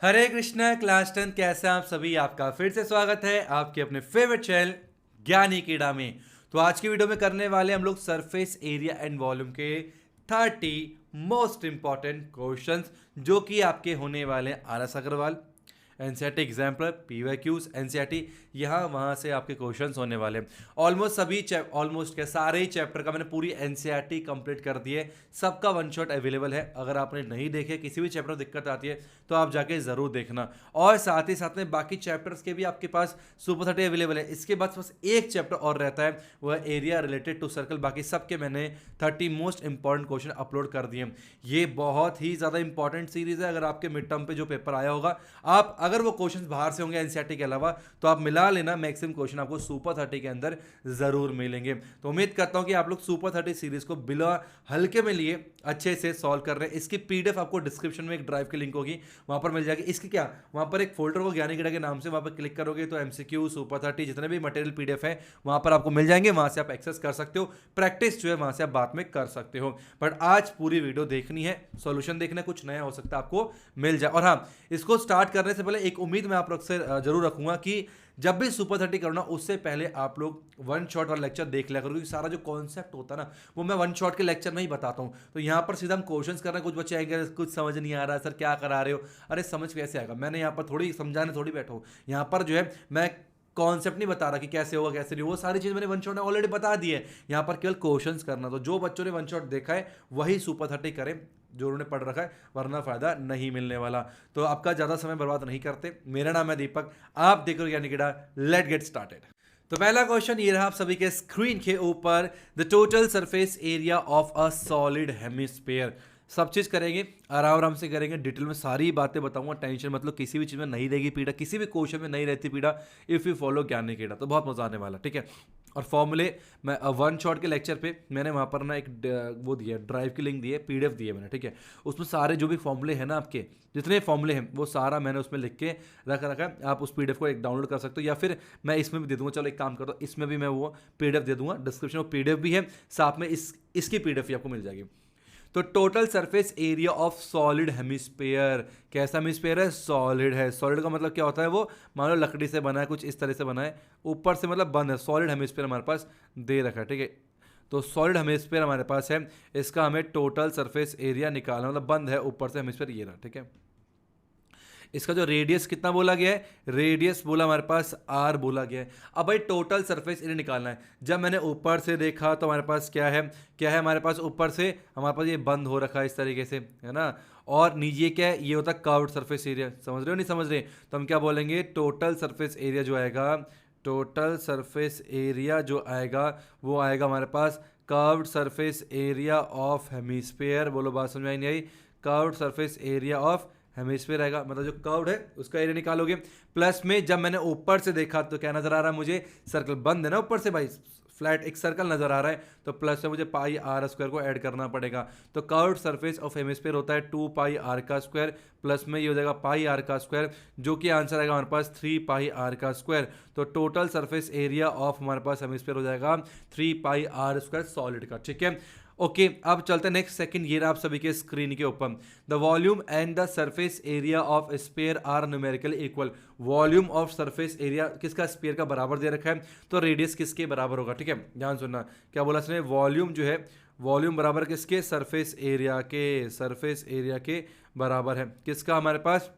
हरे Krishna class 10 कैसे हैं आप सभी। आपका फिर से स्वागत है आपके अपने फेवरेट चैनल ज्ञानी कीड़ा में। तो आज की वीडियो में करने वाले हम लोग सरफेस एरिया एंड वॉल्यूम के 30 मोस्ट इंपॉर्टेंट क्वेश्चंस जो कि आपके होने वाले हैं RS Agarwal NCERT example PYQs NCERT यहाँ वहाँ से आपके क्वेश्चंस होने वाले हैं। ऑलमोस्ट सभी ऑलमोस्ट क्या सारे ही चैप्टर का मैंने पूरी एनसीईआरटी कंप्लीट कर दी है। सबका वन शॉट अवेलेबल है। अगर आपने नहीं देखे, किसी भी चैप्टर में दिक्कत आती है तो आप जाके ज़रूर देखना। और साथ ही साथ में बाकी चैप्टर्स के भी आपके पास सुपर 30 अवेलेबल है। इसके बाद बस एक चैप्टर और रहता है, वह एरिया रिलेटेड टू सर्कल। बाकी सबके मैंने 30 मोस्ट इंपॉर्टेंट क्वेश्चन अपलोड कर दिए। ये बहुत ही ज़्यादा इंपॉर्टेंट सीरीज है। अगर आपके मिड टर्म पे जो पेपर आया होगा, आप अगर वो क्वेश्चंस बाहर से होंगे एनसीईआरटी के अलावा, तो आप मिला लेना, मैक्सिमम क्वेश्चन आपको सुपर 30 के अंदर जरूर मिलेंगे। तो उम्मीद करता हूं कि आप लोग सुपर 30 सीरीज को बिना हल्के में लिए अच्छे से सॉल्व कर रहे हैं। इसकी पीडीएफ आपको डिस्क्रिप्शन में एक ड्राइव की लिंक होगी, वहां पर मिल जाएगी। इसकी क्या, वहां पर एक फोल्डर को ज्ञानी कीड़ा के नाम से वहां पर क्लिक करोगे तो एमसीक्यू सुपर 30 जितने भी मटेरियल पीडीएफ है वहां पर आपको मिल जाएंगे। वहां से आप एक्सेस कर सकते हो, प्रैक्टिस जो है वहां से आप बाद में कर सकते हो। बट आज पूरी वीडियो देखनी है, सॉल्यूशन देखना, कुछ नया हो सकता है आपको मिल जाए। और हाँ, इसको स्टार्ट करने से पहले एक उम्मीद मैं आप लोग से जरूर रखूंगा कि जब भी सुपर 30 करना उससे पहले आप लोग वन शॉट वाला लेक्चर देख लिया करो, क्योंकि सारा जो कॉन्सेप्ट होता है ना वो मैं वन शॉट के लेक्चर में ही बताता हूं। तो यहां पर सीधा हम क्वेश्चंस कर रहे हैं, कुछ बच्चे आएंगे कुछ समझ नहीं आ रहा सर क्या करा रहे हो। अरे समझ कैसे आएगा, मैंने यहां पर थोड़ी समझाने थोड़ी बैठा हूं। यहां पर जो है मैं कॉन्सेप्ट नहीं बता रहा कि कैसे होगा कैसे नहीं, वो सारी चीज मैंने वन शॉट में ऑलरेडी बता दी है। यहां पर केवल क्वेश्चंस करना। तो जो बच्चों ने वन शॉट देखा है वही सुपर 30 करें जो उन्होंने पढ़ रखा है, वरना फायदा नहीं मिलने वाला। तो आपका ज्यादा समय बर्बाद नहीं करते। मेरा नाम है दीपक, आप देख रहे हो ज्ञानी कीड़ा। Let get started. तो पहला क्वेश्चन ये रहा आप सभी के स्क्रीन के ऊपर, the total surface area of a solid hemisphere. सब चीज करेंगे, आराम आराम से करेंगे, डिटेल में सारी बातें बताऊंगा। टेंशन मतलब किसी भी चीज में नहीं रहेगी पीड़ा, किसी भी क्वेश्चन में नहीं रहती पीड़ा इफ यू फॉलो ज्ञानी कीड़ा। तो बहुत मजा आने वाला, ठीक है। और फॉर्मूले मैं वन शॉट के लेक्चर पे मैंने वहाँ पर ना एक वो दिया, ड्राइव की लिंक दी है, पीडीएफ दी है मैंने, ठीक है। उसमें सारे जो भी फॉर्मूले हैं ना, आपके जितने फॉर्मूले हैं वो सारा मैंने उसमें लिख के रखा है। आप उस पीडीएफ को एक डाउनलोड कर सकते हो, या फिर मैं इसमें भी दे दूंगा। चलो एक काम कर दो, इसमें भी मैं वो पीडीएफ दे दूंगा। डिस्क्रिप्शन में पीडीएफ भी है, साथ में इसकी पीडीएफ भी आपको मिल जाएगी। तो total surface area of solid hemisphere, कैसा हेमिस्फीयर है, सॉलिड है। सॉलिड का मतलब क्या होता है, वो मान लो लकड़ी से बना है, कुछ इस तरह से बना है, ऊपर से मतलब बंद है। सॉलिड हेमिस्फीयर हमारे पास दे रखा है, ठीक है। तो सॉलिड हेमिस्फीयर हमारे पास है, इसका हमें टोटल सरफेस एरिया निकालना, मतलब बंद है ऊपर से हेमिस्फीयर, ये रहा, ठीक है। इसका जो रेडियस कितना बोला गया है, रेडियस बोला हमारे पास आर बोला गया है। अब भाई टोटल सरफेस एरिया निकालना है। जब मैंने ऊपर से देखा तो हमारे पास क्या है, हमारे पास ऊपर से हमारे पास ये बंद हो रखा है इस तरीके से, है ना। और नीचे क्या है, ये होता है कर्व्ड सरफेस एरिया। समझ रहे हो नहीं समझ रहे, तो हम क्या बोलेंगे, टोटल सरफेस एरिया जो आएगा, टोटल सरफेस एरिया जो आएगा वो आएगा हमारे पास curved surface area of hemisphere. बोलो बात समझ में आई नहीं आई, curved surface area of hemisphere आएगा, मतलब जो कर्व्ड है उसका एरिया निकालोगे। प्लस में जब मैंने ऊपर से देखा तो क्या नजर आ रहा है मुझे, सर्कल बंद है ना ऊपर से भाई, फ्लैट एक सर्कल नजर आ रहा है, तो प्लस में मुझे पाई आर स्क्वायर को ऐड करना पड़ेगा। तो कर्व्ड सरफेस ऑफ हेमिस्फीयर होता है 2 पाई आर का स्क्वायर, प्लस में ये हो जाएगा पाई आर का स्क्वायर, जो कि आंसर आएगा हमारे पास 3 पाई आर का स्क्वायर। तो टोटल सरफेस एरिया ऑफ हमारे पास हेमिस्फीयर हो जाएगा 3 पाई आर स्क्वायर सॉलिड का, ठीक है। ओके अब चलते हैं नेक्स्ट सेकंड। ये रहा आप सभी के स्क्रीन के ऊपर, the volume and the surface area of sphere are numerically equal. Volume of surface area किसका, स्फीयर का बराबर दे रखा है, तो रेडियस किसके बराबर होगा, ठीक है। ध्यान सुनना क्या बोला इसने, वॉल्यूम जो है, वॉल्यूम बराबर किसके, सरफेस एरिया के, सरफेस एरिया के बराबर है किसका, हमारे पास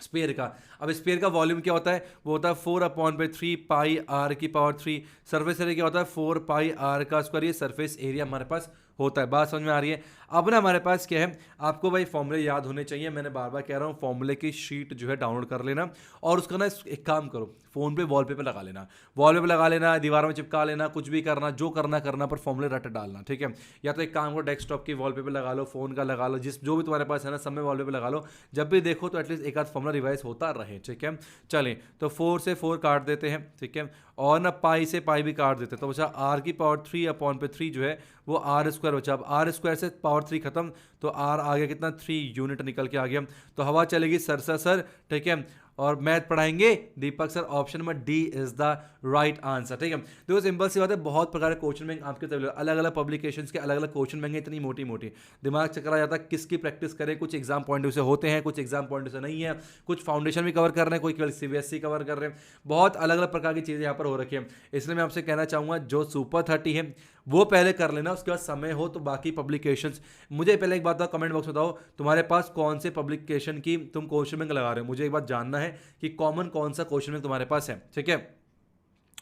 स्पेयर का। अब स्पेयर का वॉल्यूम क्या होता है, वो होता है 4/3 पाई आर की पावर 3। सरफेस एरिया क्या होता है, 4 पाई आर का स्क्वायर। ये सरफेस एरिया हमारे पास होता है। बात समझ में आ रही है। अब ना हमारे पास क्या है, आपको भाई फॉर्मूले याद होने चाहिए। मैंने बार बार कह रहा हूँ, फॉर्मूले की शीट जो है डाउनलोड कर लेना, और उसका ना एक काम करो, फोन पे वॉलपेपर लगा लेना, वॉलपेपर लगा लेना, दीवार में चिपका लेना, कुछ भी करना, जो करना करना, पर फॉर्मूले रट डालना, ठीक है। या तो एक काम करो, डेस्कटॉप की वॉलपेपर लगा लो, फोन का लगा लो, जिस जो भी तुम्हारे पास है ना, सब में वॉलपेपर लगा लो। जब भी देखो तो एटलीस्ट एक आध फॉर्मूला रिवाइज होता रहे, ठीक है। चलें तो 4 से 4 काट देते हैं, ठीक है, और ना पाई से पाई भी काट देते हैं। तो बचा आर की पावर 3/3 जो है वो आर स्क्वायर बचा। अब आर स्क्वायर से पावर 3 खत्म, तो आर आ गया कितना 3 यूनिट निकल के आ गया। तो हवा चलेगी सर सर, ठीक है। और मैथ पढ़ाएंगे Deepak sir, option number D is the right answer, ठीक है। देखो सिंपल सी बात है, बहुत प्रकार के क्वेश्चन बैंक आपके तरफ अलग अलग पब्लिकेशंस के अलग अलग क्वेश्चन बैंक इतनी मोटी मोटी, दिमाग चक्कर आ जाता है किसकी प्रैक्टिस करें। कुछ एग्जाम पॉइंट से होते हैं, कुछ एग्जाम पॉइंट से नहीं है, कुछ फाउंडेशन भी कवर कर रहे हैं, कोई केवल सीबीएसई कवर कर रहे हैं, बहुत अलग अलग प्रकार की चीज़ें यहाँ पर हो रखी है। इसलिए मैं आपसे कहना चाहूँगा जो सुपर 30 है वो पहले कर लेना, उसके बाद समय हो तो बाकी पब्लिकेशंस। मुझे पहले एक बात बताओ, कमेंट बॉक्स में बताओ तुम्हारे पास कौन से पब्लिकेशन की तुम क्वेश्चन बैंक लगा रहे हो। मुझे एक बात जानना है कि कॉमन कौन सा क्वेश्चन बैंक तुम्हारे पास है, ठीक है,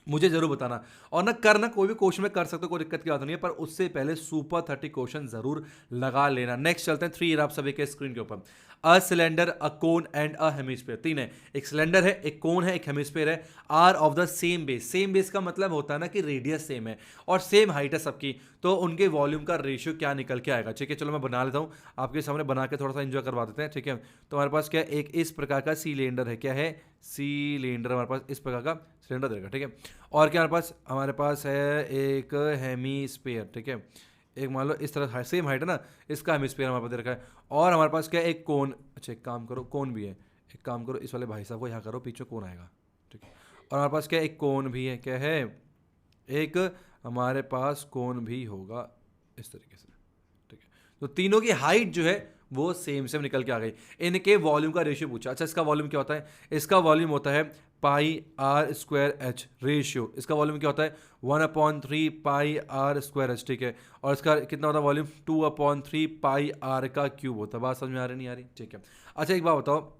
मुझे जरूर बताना। और ना करना कोई भी क्वेश्चन में कर सकते हो, कोई दिक्कत की बात नहीं है, पर उससे पहले सुपर 30 क्वेश्चन जरूर लगा लेना। नेक्स्ट चलते हैं 3 आप सभी के स्क्रीन के ऊपर। A cylinder, a cone and a hemisphere, 3 है। एक सिलेंडर है, एक कोन है, एक हेमिस्फीयर है, are of the same base. Same base का मतलब होता है ना कि रेडियस सेम है और सेम हाइट है सबकी, तो उनके वॉल्यूम का रेशियो क्या निकल के आएगा, ठीक है। चलो मैं बना लेता हूँ आपके सामने, बना के थोड़ा सा एंजॉय करवा देते हैं, ठीक है। तो हमारे पास क्या है, एक इस प्रकार का सिलेंडर है, क्या है, सिलेंडर हमारे पास इस प्रकार का सिलेंडर देगा, ठीक है। और क्या हमारे पास है एक हेमिस्फीयर, ठीक है। एक मान लो इस तरह सेम हाइट है ना, इसका हेमिस्फीयर हमारे पास दे रखा है। और हमारे पास क्या है, एक कोन। अच्छा एक काम करो, कोन भी है, एक काम करो इस वाले भाई साहब को यहाँ करो, पीछे कोन आएगा, ठीक है। और हमारे पास क्या है, एक कोन भी है, क्या है, एक हमारे पास कोन भी होगा इस तरीके से, ठीक है। तो तीनों की हाइट जो है वो सेम सेम निकल के आ गई। इनके वॉल्यूम का रेशियो पूछा। अच्छा इसका वॉल्यूम क्या होता है, इसका वॉल्यूम होता है pi r square H ratio. इसका वॉल्यूम क्या होता है 1/3 पाई आर स्क्वायर एच, ठीक है। और इसका कितना होता है वॉल्यूम 2/3 पाई आर का क्यूब होता है। बात समझ में आ रही नहीं आ रही, ठीक है। अच्छा एक बात बताओ,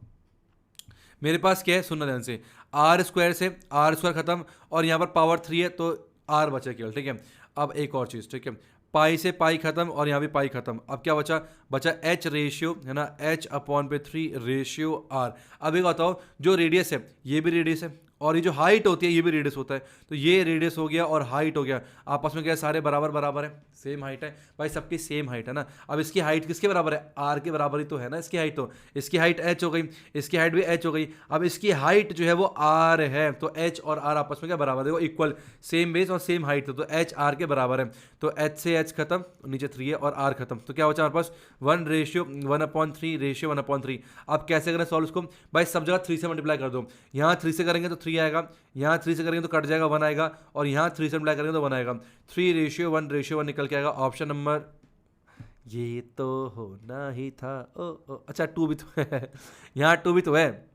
मेरे पास क्या है, सुनना ध्यान से, आर स्क्वायर से आर स्क्वायर खत्म और यहाँ पर पावर 3 है तो आर बचा केवल, ठीक है। अब एक और चीज़, ठीक है, पाई से पाई खत्म और यहाँ भी पाई खत्म। अब क्या बचा, बचा एच रेशियो है ना, h/3 रेशियो आर। अब एक बताओ, जो रेडियस है ये भी रेडियस है और ये जो हाइट होती है ये भी रेडियस होता है, तो ये रेडियस हो गया और हाइट हो गया, आपस में क्या सारे बराबर बराबर है, सेम हाइट है भाई, सबकी सेम हाइट है ना। अब इसकी हाइट किसके बराबर है, आर के बराबर ही तो है ना इसकी हाइट, तो इसकी हाइट एच हो गई, इसकी हाइट भी एच हो गई। अब इसकी हाइट जो है वो आर है, तो एच और आर आपस में क्या बराबर, देखो इक्वल, सेम बेस और सेम हाइट, तो एच आर के बराबर है। तो एच से एच खत्म, नीचे 3 है और आर खत्म, तो क्या बचा हमारे पास 1/3 रेशियो 1/3। अब कैसे करें सॉल्व इसको भाई, सब जगह 3 से मल्टीप्लाई कर दो। यहाँ 3 से करेंगे तो 3 आएगा, यहाँ 3 से करेंगे तो कट जाएगा 1 आएगा, और यहाँ 3 से मल्टीप्लाई करेंगे तो 1 आएगा। 3/1 निकल के आएगा। ऑप्शन नंबर, ये तो होना ही था। ओ अच्छा 2 भी तो है यहाँ 2 भी तो है,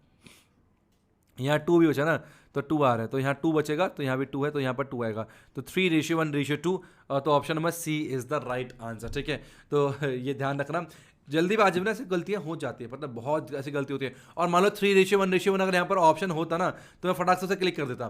यहाँ 2 भी बचा ना, तो 2 आ रहा है, तो यहाँ 2 बचेगा, तो यहाँ भी 2 है, तो यहाँ पर 2 आएगा। तो 3/1/2, तो option number C is the right answer, ठीक है। तो ये ध्यान रखना, जल्दीबाजी में ना ऐसी गलतियां हो जाती है, मतलब बहुत ऐसी गलती होती है। और मान लो 3/1/1 अगर यहाँ पर ऑप्शन होता ना तो मैं फटाक से उसे क्लिक कर देता,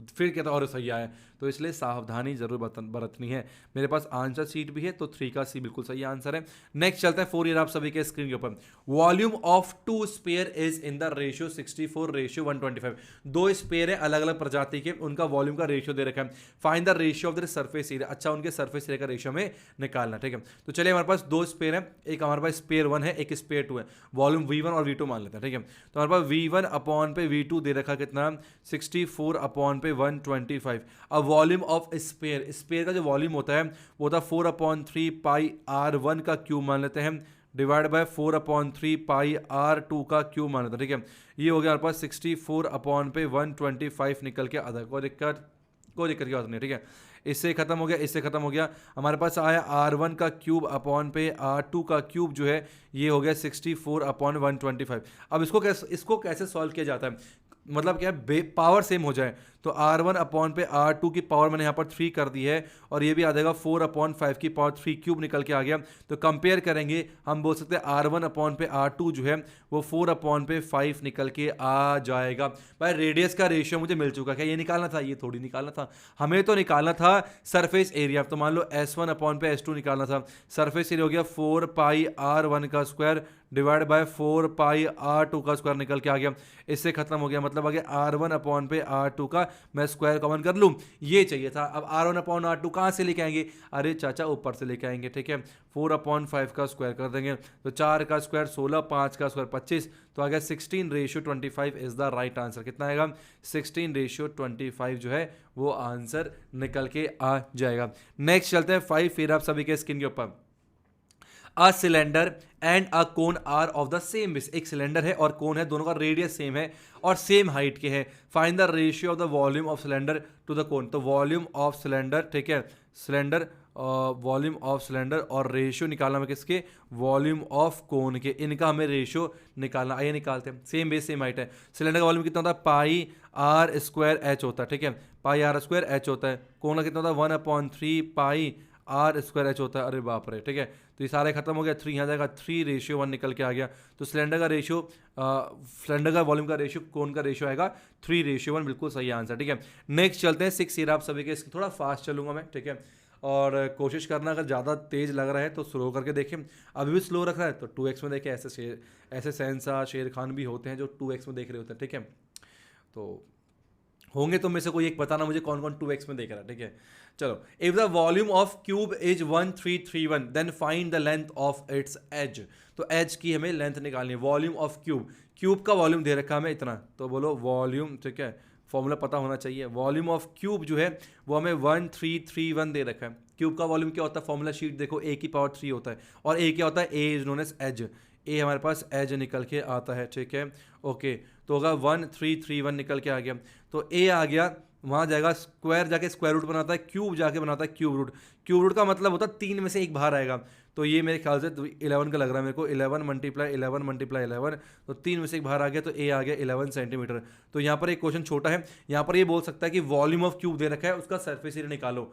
फिर कहता और सही आया। तो इसलिए सावधानी जरूर बरतनी है। मेरे पास आंसर शीट भी है, तो 3 का सी बिल्कुल सही आंसर है। नेक्स्ट चलता है 4 ईयर आप सभी के स्क्रीन के ऊपर। Volume of 2 sphere is in the ratio 64/125। 2 sphere है अलग अलग प्रजाति के, उनका वॉल्यूम का रेशियो दे रखा है। Find the ratio of the surface area. अच्छा उनके सरफेस एरिया का रेशियो में निकालना, ठीक है। तो चलिए हमारे पास 2 स्पेयर है, एक हमारे पास स्पेयर 1 है, एक स्पेयर 2 है। वॉल्यूम V1 और V2 मान लेते हैं, ठीक है। तो हमारे पास V1/V2 दे रखा कितना 64/125। अब वॉल्यूम ऑफ स्पेयर, स्पेयर का जो वॉल्यूम होता है वो होता है 4/3 पाई R1 का क्यूब मान लेते हैं, डिवाइड बाय 4/3 पाई R2 का क्यूब मान लेते हैं, ठीक है। ये हो गया हमारे पास 64/125 निकल के आधा। कोई दिक्कत की बात नहीं, ठीक है। इससे खत्म हो गया, इससे खत्म हो गया। हमारे पास आया R1 का क्यूब अपॉन पे R2 का क्यूब जो है ये हो गया 64/125। अब इसको कैसे सॉल्व किया जाता है, मतलब क्या है, पावर सेम हो जाए, तो R1 अपॉन पे R2 की पावर मैंने यहाँ पर 3 कर दी है, और ये भी आ जाएगा 4/5 की पावर 3 क्यूब निकल के आ गया। तो कंपेयर करेंगे, हम बोल सकते हैं R1 अपॉन पे R2 जो है वो 4/5 निकल के आ जाएगा। भाई रेडियस का रेशियो मुझे मिल चुका है, ये निकालना था, ये थोड़ी निकालना था, हमें तो निकालना था सरफेस एरिया। तो मान लो S1 अपॉन पे S2 निकालना था, सरफेस एरिया हो गया 4 पाई R1 का square divide by 4 pi R2 का स्क्वायर निकल के आ गया। इससे खत्म हो गया, मतलब आ गया R1 अपॉन पे R2 का, मैं स्क्वायर कॉमन कर लूँ, ये चाहिए था। अब R1 अपॉन R2 कहाँ से लेके आएंगे, अरे चाचा ऊपर से लेके आएंगे, ठीक है। 4/5 का स्क्वायर कर देंगे, तो 4 का स्क्वायर 16, 5 का स्क्वायर 25, तो आ गया 16/25 इज द राइट आंसर। कितना आएगा 16/25 जो है वो आंसर निकल के आ जाएगा। नेक्स्ट चलते हैं 5, फिर आप सभी के स्क्रीन के ऊपर। A cylinder and a cone are of the same base, एक सिलेंडर है और कोन है, दोनों का रेडियस सेम है और सेम हाइट के हैं। Find the ratio of the volume of cylinder to the cone, तो वॉल्यूम ऑफ सिलेंडर, ठीक है, सिलेंडर वॉल्यूम ऑफ सिलेंडर और रेशियो निकालना है किसके, वॉल्यूम ऑफ कोन के, इनका हमें रेशियो निकालना। आइए निकालते हैं। सेम बेस सेम हाइट है, सिलेंडर का वॉल्यूम कितना होता है, पाई आर स्क्वायर एच होता है, ठीक है, पाई आर स्क्वायर एच होता है। कोन का कितना होता है, 1/3 पाई आर स्क्वायर एच होता है। अरे बाप रे, ठीक है, तो ये सारे खत्म हो गया, 3 यहाँ जाएगा, 3:1 निकल के आ गया। तो सिलेंडर का रेशियो, सिलेंडर का वॉल्यूम का रेशियो, कोन का रेशियो आएगा 3:1, बिल्कुल सही आंसर, ठीक है। नेक्स्ट चलते हैं 6 ईयर आप सभी के, इसकी थोड़ा फास्ट चलूंगा मैं, ठीक है, और कोशिश करना अगर ज़्यादा तेज लग रहा है तो स्लो करके देखें। अभी भी स्लो रख रहा है तो 2x में देखें, ऐसे शहंशाह शेर खान भी होते हैं जो 2x में देख रहे होते हैं, ठीक है, तो होंगे तो में से कोई एक बताना मुझे कौन कौन 2x में देख रहा है, ठीक है। चलो, if the volume of cube is 1331 then find the length of its edge, तो एज की हमें लेंथ निकालनी है। वॉल्यूम ऑफ क्यूब, क्यूब का वॉल्यूम दे रखा है हमें इतना, तो बोलो वॉल्यूम, ठीक है, फॉर्मूला पता होना चाहिए। वॉल्यूम ऑफ क्यूब जो है वो हमें 1331 दे रखा है। क्यूब का वॉल्यूम क्या होता है, फॉर्मूला शीट देखो, a की पावर 3 होता है, और a क्या होता है, a is known as edge, A हमारे पास एज निकल के आता है, ठीक है, ओके, तो होगा 1331 निकल के आ गया, तो ए आ गया, वहाँ जाएगा स्क्वायर, जाके स्क्वायर रूट बनाता है, क्यूब जाके बनाता है क्यूब रूट। क्यूब रूट का मतलब होता है 3 में से एक बाहर आएगा, तो ये मेरे ख्याल से 11 का लग रहा है मेरे को, 11 × 11 × 11, तो 3 में से एक बाहर आ गया, तो ए आ गया 11 सेंटीमीटर। तो यहाँ पर एक क्वेश्चन छोटा है, यहाँ पर ये बोल सकता है कि वॉल्यूम ऑफ क्यूब दे रखा है, उसका सरफेस एरिया निकालो,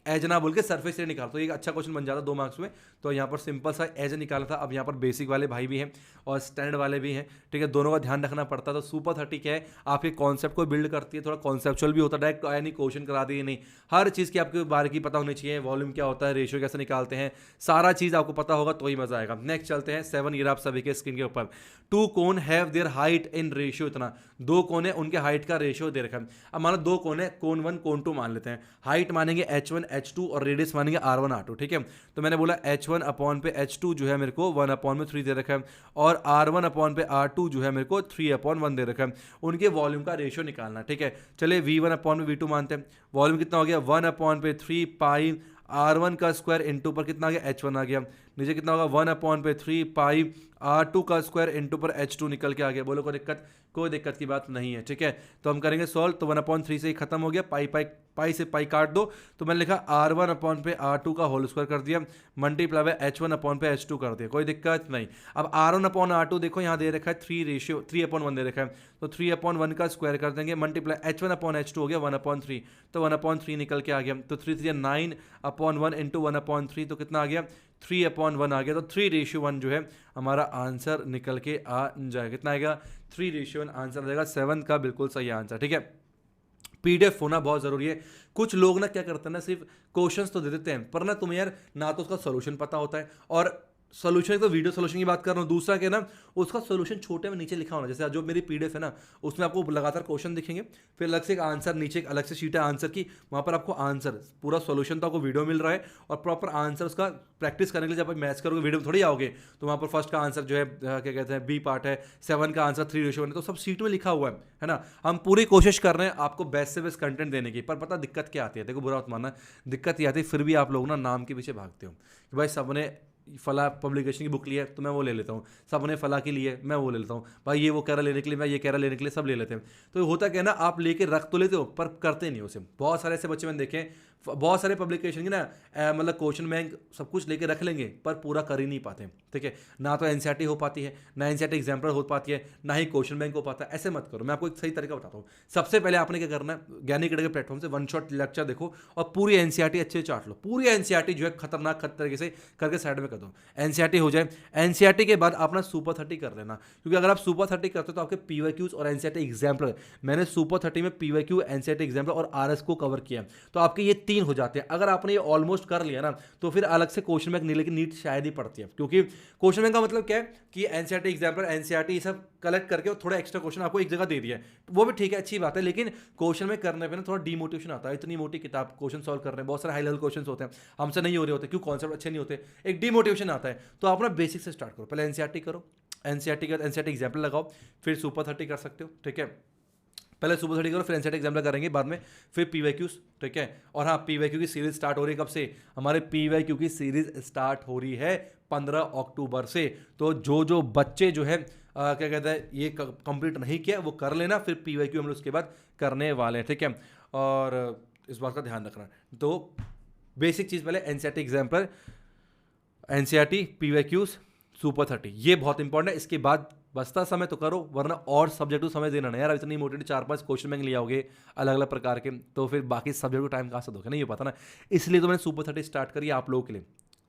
एज ना बोल के सरफेस एरिया निकाल, तो ये अच्छा क्वेश्चन बन जाता 2 मार्क्स में। तो यहाँ पर सिंपल सा एज निकाला था। अब यहाँ पर बेसिक वाले भाई भी हैं और स्टैंडर्ड वाले भी हैं, ठीक है, दोनों का ध्यान रखना पड़ता है। तो सुपर 30 क्या है, आपके कॉन्सेप्ट को बिल्ड करती है, थोड़ा कॉन्सेप्चुअल भी होता है, डायरेक्ट यानी क्वेश्चन करा दिए नहीं, हर चीज़ की आपके बारे की पता होनी चाहिए, वॉल्यूम क्या होता है, रेशियो कैसे निकालते हैं, सारा चीज़ आपको पता होगा तो ही मजा आएगा। नेक्स्ट चलते हैं 7 ईयर आप सभी के स्क्रीन के ऊपर। 2 cone have their height in ratio, इतना 2 कोन है, उनके हाइट का रेशियो दे रखा है। अब मानो 2 कोन है, कोन 1 कोन 2 मान लेते हैं, हाइट मानेंगे h1 h2 और रेडियस मानेंगे r1 r2, ठीक है। तो मैंने बोला h1 अपॉन पे h2 जो है मेरे को 1/3 दे रखा है, और r1 अपॉन पे r2 जो है मेरे को 3/1 दे रखा है। उनके वॉल्यूम का रेशियो निकालना, ठीक है। चलिए v1 अपॉन पे v2 मानते हैं, वॉल्यूम कितना हो गया 1/3 पाई r1 का स्क्वायर इंटू पर कितना आ गया h1 आ गया, नीचे कितना होगा 1/3 पाई r2 का स्क्वायर इंटू पर h2 निकल के आ गया। बोलो कोई दिक्कत की बात नहीं है, ठीक है। तो हम करेंगे सॉल्व, तो 1/3 से ही खत्म हो गया, पाई से पाई काट दो, तो मैंने लिखा r1 अपॉन पे r2 का होल स्क्वायर कर दिया, मल्टीप्लाई बाय h1 अपॉन पे h2 कर दिया, कोई दिक्कत नहीं। अब r1 अपॉन r2 देखो यहाँ दे रखा है 3:1 दे रखा है, तो 3/1 का स्क्वायर कर देंगे, मल्टीप्लाई h1 अपॉन h2 हो गया 1/3, तो 1/3 निकल के आ गया, तो 3 9/1 इंटू 1/3, तो कितना आ गया 3/1 आ गया। तो 3:1 जो है हमारा आंसर निकल के आ जाएगा, कितना आएगा 3:1 आंसर आ जाएगा 7 का बिल्कुल सही आंसर, ठीक है। पीडीएफ होना बहुत ज़रूरी है। कुछ लोग ना क्या करते हैं ना, सिर्फ क्वेश्चंस तो दे देते हैं, पर ना तुम्हें यार ना तो उसका सोल्यूशन पता होता है, और सोल्यूशन तो वीडियो सोल्यूशन की बात कर रहा हूँ, दूसरा क्या ना उसका सोल्यूशन छोटे में नीचे लिखा होना, जैसे जो मेरी पीडीएफ है ना उसमें आपको लगातार क्वेश्चन दिखेंगे, फिर अलग से एक आंसर, नीचे एक अलग से शीट है आंसर की, वहाँ पर आपको आंसर पूरा सोल्यूशन तो आपको वीडियो मिल रहा है, और प्रॉपर आंसर उसका प्रैक्टिस करने के लिए जब आप मैच करोगे वीडियो में थोड़ी आओगे, तो वहाँ पर फर्स्ट का आंसर जो है क्या कहते हैं बी पार्ट है, 7 का आंसर 3:1 है, तो सब शीट में लिखा हुआ है ना। हम पूरी कोशिश कर रहे हैं आपको बेस्ट से बेस्ट कंटेंट देने की, पर पता दिक्कत क्या आती है, देखो बुरा मत मानना, दिक्कत ये आती है फिर भी आप लोग ना नाम के पीछे भागते हो कि भाई सबने फला पब्लिकेशन की बुक ली है तो मैं वो ले लेता हूँ, सबने फला की ली है मैं वो ले लेता हूँ, भाई ये वो कह रहा लेने के लिए मैं ये कह रहा लेने के लिए सब ले लेते हैं। तो होता क्या है ना, आप लेके रख तो लेते हो पर करते नहीं उसे। बहुत सारे ऐसे बच्चे मैंने देखे, बहुत सारे पब्लिकेशन की ना मतलब क्वेश्चन बैंक सब कुछ लेके रख लेंगे पर पूरा कर ही नहीं पाते, ठीक है। ना तो एनसीईआरटी हो पाती है, ना एनसीईआरटी एग्जाम्पल हो पाती है, ना ही क्वेश्चन बैंक हो पाता है। ऐसे मत करो, मैं आपको एक सही तरीका बताता हूँ। सबसे पहले आपने क्या करना है, ज्ञानी अकेडमी के प्लेटफॉर्म से 1 शॉट लेक्चर देखो और पूरी एनसीईआरटी अच्छे से चाट लो, पूरी एनसीईआरटी जो है खतरनाक तरीके से करके साइड में कर दो, एनसीईआरटी हो जाए। एनसीईआरटी के बाद अपना सुपर 30 कर लेना, क्योंकि अगर आप सुपर 30 करते हो तो आपके पीवाईक्यूज और एनसीईआरटी एग्जाम्पल, मैंने सुपर 30 में पीवाईक्यू एनसीईआरटी एग्जाम्पल और आरएस को कवर किया, तो आपके ये 3 हो जाते हैं। अगर आपने ये ऑलमोस्ट कर लिया ना तो फिर अलग से क्वेश्चन बैंक नहीं, लेकिन नीट शायद ही पड़ती है, क्योंकि क्वेश्चन बैंक का मतलब क्या है कि एनसीईआरटी एग्जाम्पल एनसीईआरटी सब कलेक्ट करके और थोड़ा एक्स्ट्रा क्वेश्चन आपको एक जगह दे दिया है, वो भी ठीक है, अच्छी बात है, लेकिन क्वेश्चन में करने पे ना थोड़ा डिमोटिवेशन आता है। इतनी मोटी किताब क्वेश्चन सॉल्व कर रहे हैं, बहुत सारे हाई लेवल क्वेश्चन होते हैं, हमसे नहीं हो रहे होते, क्यों कॉन्सेप्ट अच्छे नहीं होते, एक डिमोटिवेशन आता है। तो आप ना बेसिक से स्टार्ट करो, पहले एनसीईआरटी करो, एनसीईआरटी के बाद एनसीईआरटी एग्जाम्पल लगाओ, फिर सुपर 30 कर सकते हो, ठीक है। पहले सुपर 30 करो, फिर एनसीईआरटी एग्जाम्पल करेंगे बाद में, फिर पीवाईक्यूज, ठीक है। और हाँ, पीवाईक्यू की सीरीज स्टार्ट हो रही है कब से, हमारे पीवाईक्यू की सीरीज स्टार्ट हो रही है 15 अक्टूबर से। तो जो जो बच्चे जो है क्या कहते हैं ये कंप्लीट नहीं किया वो कर लेना, फिर PYQ हम लोग उसके बाद करने वाले हैं, ठीक है। और इस बात का ध्यान रखना। तो बेसिक चीज़ पहले NCERT एग्जाम पर NCERT PYQs सुपर 30 ये बहुत इंपॉर्टेंट है। इसके बाद बचता समय तो करो, वरना और सब्जेक्ट को समय देना नहीं यार। अब इतनी मोटी 4-5 क्वेश्चन बैंक ले आओगे अलग अलग प्रकार के, तो फिर बाकी सब्जेक्ट को टाइम कहाँ से दोगे, नहीं हो पाता ना। इसलिए तो मैंने सुपर 30 स्टार्ट करी आप लोगों के लिए,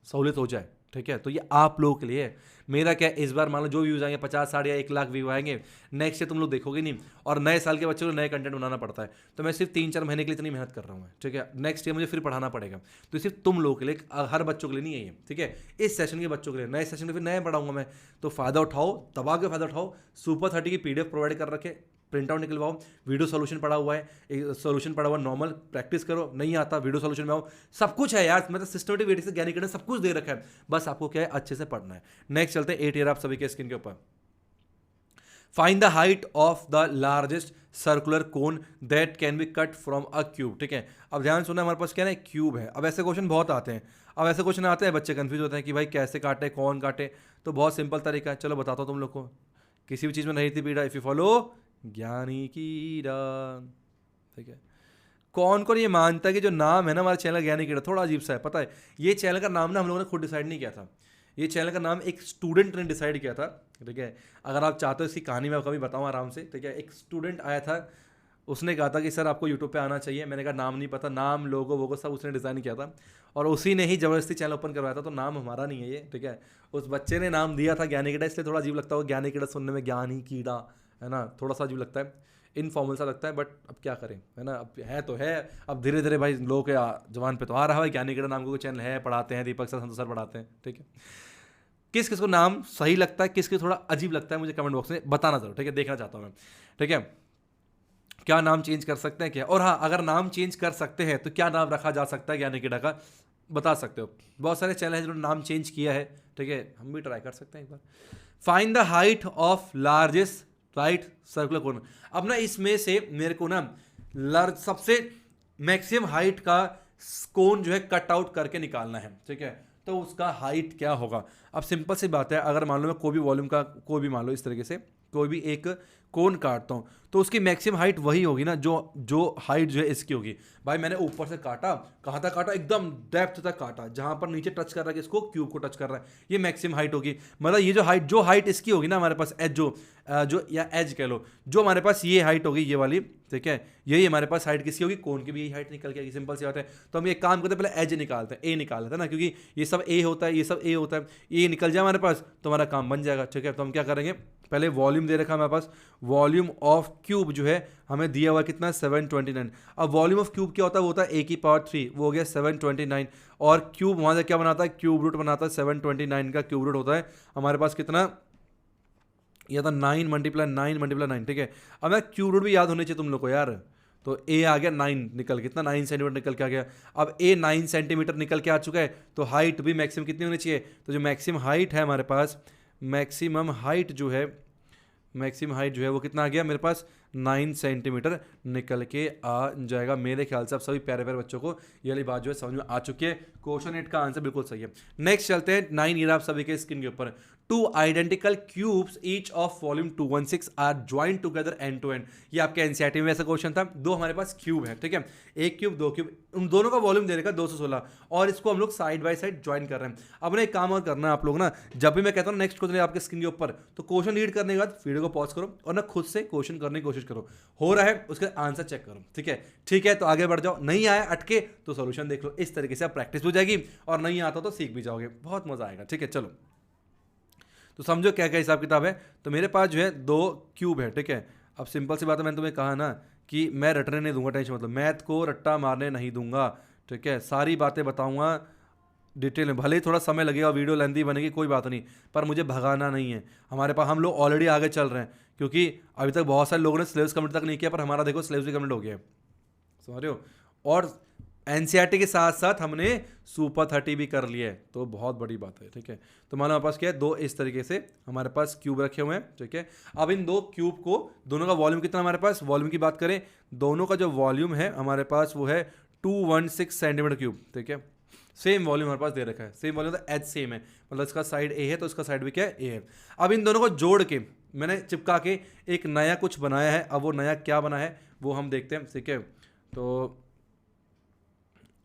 सहूलियत हो जाए, ठीक है। तो ये आप लोगों के लिए है। मेरा क्या है, इस बार मान लो जो व्यूज आएंगे 50-60 या 1 लाख व्यू आएंगे, नेक्स्ट ईयर तुम लोग देखोगे नहीं, और नए साल के बच्चों को नए कंटेंट बनाना पड़ता है। तो मैं सिर्फ 3-4 महीने के लिए इतनी मेहनत कर रहा हूँ, ठीक है। नेक्स्ट ईयर मुझे फिर पढ़ाना पड़ेगा, तो सिर्फ तुम लोगों के लिए, हर बच्चों के लिए नहीं है ये, ठीक है। इस सेशन के बच्चों के लिए, नए सेशन में फिर नए पढ़ाऊंगा मैं। तो फायदा उठाओ, दबा के फायदा उठाओ। सुपर 30 की PDF प्रोवाइड कर रखे, प्रिंट आउट निकलवाओ, वीडियो सॉल्यूशन पड़ा हुआ है, सॉल्यूशन पड़ा हुआ नॉर्मल प्रैक्टिस करो, नहीं आता वीडियो सॉल्यूशन में आओ, सब कुछ है यार। मतलब सिस्टमेटिक वे से ज्ञानी करने सब कुछ दे रखा है, बस आपको क्या है अच्छे से पढ़ना है। नेक्स्ट चलते हैं 8 ईयर आप सभी के स्क्रीन के ऊपर। Find the height of the largest circular cone that can be cut from a cube, ठीक है। अब ध्यान सुना, हमारे पास क्या है क्यूब है। अब ऐसे क्वेश्चन बहुत आते हैं, अब ऐसे क्वेश्चन आते हैं बच्चे कंफ्यूज होते हैं कि भाई कैसे काटे, कौन काटे। तो बहुत सिंपल तरीका है, चलो बताता हूँ तुम लोग को। किसी भी चीज़ में नहीं थी पीड़ा, इफ यू फॉलो ज्ञानी कीड़ा, ठीक है। कौन कौन ये मानता है कि जो नाम है ना हमारे चैनल ज्ञानी कीड़ा थोड़ा अजीब सा है, पता है। ये चैनल का नाम ना हम लोगों ने खुद डिसाइड नहीं किया था, ये चैनल का नाम एक स्टूडेंट ने डिसाइड किया था, ठीक है। अगर आप चाहते हो इसकी कहानी मैं कभी बताऊँ आराम से, ठीक है। एक स्टूडेंट आया था, उसने कहा था कि सर आपको यूट्यूब पे आना चाहिए। मैंने कहा नाम नहीं पता, नाम लोगो वो सब उसने डिज़ाइन किया था, और उसी ने ही ज़बरदस्ती चैनल ओपन करवाया था। तो नाम हमारा नहीं है ये, ठीक है। उस बच्चे ने नाम दिया था ज्ञानी कीड़ा, इसलिए थोड़ा अजीब लगता होगा ज्ञानी कीड़ा सुनने में, ज्ञानी कीड़ा है ना, थोड़ा सा अजीब लगता है, इनफॉर्मल सा लगता है, बट अब क्या करें, है ना। अब है तो है, अब धीरे धीरे भाई लोगों के जवान पे तो आ रहा है ज्ञानी कीड़ा नाम का कोई चैनल है, पढ़ाते हैं दीपक सर, संतोष सर पढ़ाते हैं, ठीक है। किस किस को नाम सही लगता है, किस किस थोड़ा अजीब लगता है, मुझे कमेंट बॉक्स में बताना जरूर, ठीक है। देखना चाहता हूँ मैं, ठीक है। क्या नाम चेंज कर सकते हैं क्या, और हाँ अगर नाम चेंज कर सकते हैं तो क्या नाम रखा जा सकता है ज्ञानी कीड़ा का, बता सकते हो। बहुत सारे चैनल हैं जिन्होंने नाम चेंज किया है, ठीक है। हम भी ट्राई कर सकते हैं एक बार। Find the height of largest right circular cone. अब ना इसमें से मेरे को ना लार्ज सबसे मैक्सिमम हाइट का कोन जो है कट आउट करके निकालना है, ठीक है। तो उसका हाइट क्या होगा। अब सिंपल सी बात है, अगर मान लो मैं कोई भी वॉल्यूम का कोई भी मान लो इस तरीके से कोई भी एक कोन काटता हूँ, तो उसकी मैक्सिमम हाइट वही होगी ना जो हाइट जो है इसकी होगी। भाई मैंने ऊपर से काटा, कहाँ तक काटा, एकदम डेप्थ तक काटा, जहाँ पर नीचे टच कर रहा है किसको, क्यूब को टच कर रहा है, ये मैक्सिमम हाइट होगी। मतलब ये जो हाइट इसकी होगी ना हमारे पास, एज जो या एज कह लो, जो हमारे पास ये हाइट होगी ये वाली, ठीक है। यही हमारे पास हाइट किसकी होगी, कोन की भी यही हाइट निकल के आएगी, सिंपल सी बात है। तो हम एक काम करते हैं, पहले एज निकालते हैं, ए निकाल लेते हैं ना, क्योंकि ये सब ए होता है, ये सब ए होता है, ये निकल जाए हमारे पास तो हमारा काम बन जाएगा, ठीक है। तो हम क्या करेंगे, पहले वॉल्यूम दे रखा है हमारे पास, वॉल्यूम ऑफ क्यूब जो है हमें दिया हुआ कितना 729। अब वॉल्यूम ऑफ क्यूब क्या होता है, वो होता है a की पावर 3, वो हो गया 729, और क्यूब वहाँ से क्या बनाता है, क्यूब रूट बनाता है, 729 का क्यूब रूट होता है हमारे पास कितना, यह था 9 × 9, ठीक है। अब मैं क्यूब रूट भी याद होने चाहिए तुम लोग को यार। तो a आ गया 9 निकल, कितना 9 सेंटीमीटर निकल के आ गया। अब a 9 सेंटीमीटर निकल के आ चुका है, तो हाइट भी मैक्सिमम कितनी होनी चाहिए, तो जो मैक्सिमम हाइट है हमारे पास, मैक्सिमम हाइट जो है वो कितना आ गया मेरे पास, 9 सेंटीमीटर निकल के आ जाएगा। मेरे ख्याल से आप सभी प्यारे प्यारे बच्चों को ये वाली बात जो है समझ में आ चुकी है। क्वेश्चन 8 का आंसर बिल्कुल सही है। नेक्स्ट चलते हैं 9 ईयर आप सभी के स्क्रीन के ऊपर। 2 identical cubes each of volume 216 are joint together end to end. ये आपके एनसीईआरटी में ऐसा क्वेश्चन था। दो हमारे पास क्यूब है, ठीक है, एक क्यूब दो क्यूब, उन दोनों का वॉल्यूम दे रखा 216, और इसको हम लोग साइड बाय साइड ज्वाइन कर रहे हैं। अब ना एक काम और करना है आप लोग ना, जब भी मैं कहता हूँ नेक्स्ट क्वेश्चन आपके स्क्रीन के ऊपर, तो क्वेश्चन रीड करने के बाद वीडियो को पॉज करो और ना खुद से क्वेश्चन करने की कोशिश करो, हो रहा है उसके आंसर चेक करो, ठीक है। ठीक है, तो आगे बढ़ जाओ, नहीं आया अटके तो सोल्यूशन देख लो। इस तरीके से आप प्रैक्टिस हो जाएगी, और नहीं आता तो सीख भी जाओगे, बहुत मजा आएगा, ठीक है। चलो तो समझो क्या क्या हिसाब किताब है। तो मेरे पास जो है 2 क्यूब है, ठीक है। अब सिंपल सी बात है, मैंने तुम्हें कहा ना कि मैं रटने नहीं दूंगा, टेंशन मतलब मैथ को रट्टा मारने नहीं दूंगा, ठीक है। सारी बातें बताऊंगा डिटेल में, भले ही थोड़ा समय लगेगा, वीडियो लेंथी बनेगी, कोई बात नहीं, पर मुझे भगाना नहीं है। हमारे पास हम लोग ऑलरेडी आगे चल रहे हैं, क्योंकि अभी तक बहुत सारे लोगों ने सिलेबस कंप्लीट तक नहीं किया, पर हमारा देखो सिलेबस भी कंप्लीट हो गया है, समझ रहे हो। और एनसीईआरटी के साथ साथ हमने सुपर 30 भी कर लिया है, तो बहुत बड़ी बात है, ठीक है। तो मान लो हमारे पास क्या है, 2 इस तरीके से हमारे पास क्यूब रखे हुए हैं, ठीक है। अब इन 2 क्यूब को, दोनों का वॉल्यूम कितना हमारे पास, वॉल्यूम की बात करें, दोनों का जो वॉल्यूम है हमारे पास वो है 216 सेंटीमीटर क्यूब, ठीक है। सेम वॉल्यूम हमारे पास दे रखा है, सेम वॉल्यूम तो एच सेम है, मतलब इसका साइड ए है तो इसका साइड भी क्या है, ए है। अब इन दोनों को जोड़ के मैंने चिपका के एक नया कुछ बनाया है। अब वो नया क्या बना है वो हम देखते हैं, ठीक है। तो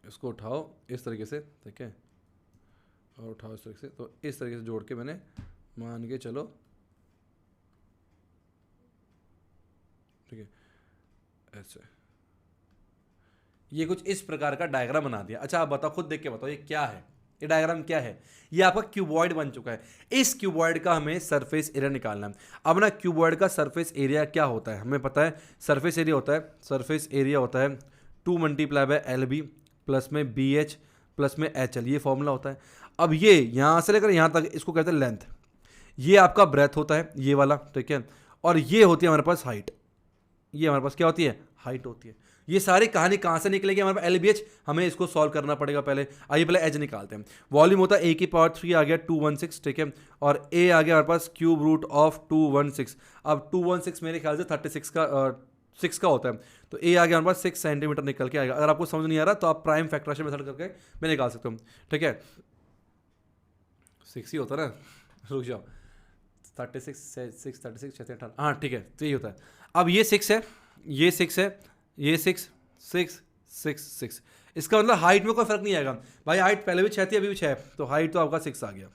इसको उठाओ इस तरीके से, ठीक है, और उठाओ इस तरीके से, तो इस तरीके से जोड़ के मैंने मान के चलो, ठीक है, ऐसे ये कुछ इस प्रकार का डायग्राम बना दिया। अच्छा आप बताओ, खुद देख के बताओ ये क्या है, ये डायग्राम क्या है। ये आपका क्यूबॉइड बन चुका है। इस क्यूबॉइड का हमें सरफेस एरिया निकालना है। अब ना क्यूबॉइड का सरफेस एरिया क्या होता है हमें पता है। सरफेस एरिया होता है, सरफेस एरिया होता है 2 multiply by L B plus में बी एच प्लस में एच एल, ये फॉर्मूला होता है। अब ये यहाँ से लेकर यहाँ तक इसको कहते हैं लेंथ, ये आपका ब्रेथ होता है ये वाला, ठीक है, और ये होती है हमारे पास हाइट। ये हमारे पास क्या होती है, हाइट होती है। ये सारी कहानी कहाँ से निकलेगी हमारे पास, एल बी एच, हमें इसको सॉल्व करना पड़ेगा पहले। आइए पहले एच निकालते हैं। वॉल्यूम होता है ए की पावर 3 आ गया 216, ठीक है, और ए आ गया हमारे पास क्यूब रूट ऑफ 216। अब 216 मेरे ख्याल से 36 का 6 का होता है, तो ए आ गया हमारे पास 6 सेंटीमीटर निकल के आएगा। अगर आपको समझ नहीं आ रहा तो आप प्राइम फैक्टराइजेशन मेथड करके मैं निकाल सकता हूँ, ठीक है। 6 ही होता है ना, रुक जाओ, 36 6 36 6 18, हाँ ठीक है, तो यही होता है। अब ये 6 है, ये 6 है, ये 6 6 6 6, इसका मतलब हाइट में कोई फर्क नहीं आएगा भाई। हाइट पहले भी 6 थी अभी भी 6 है, तो हाइट तो आपका 6 आ गया।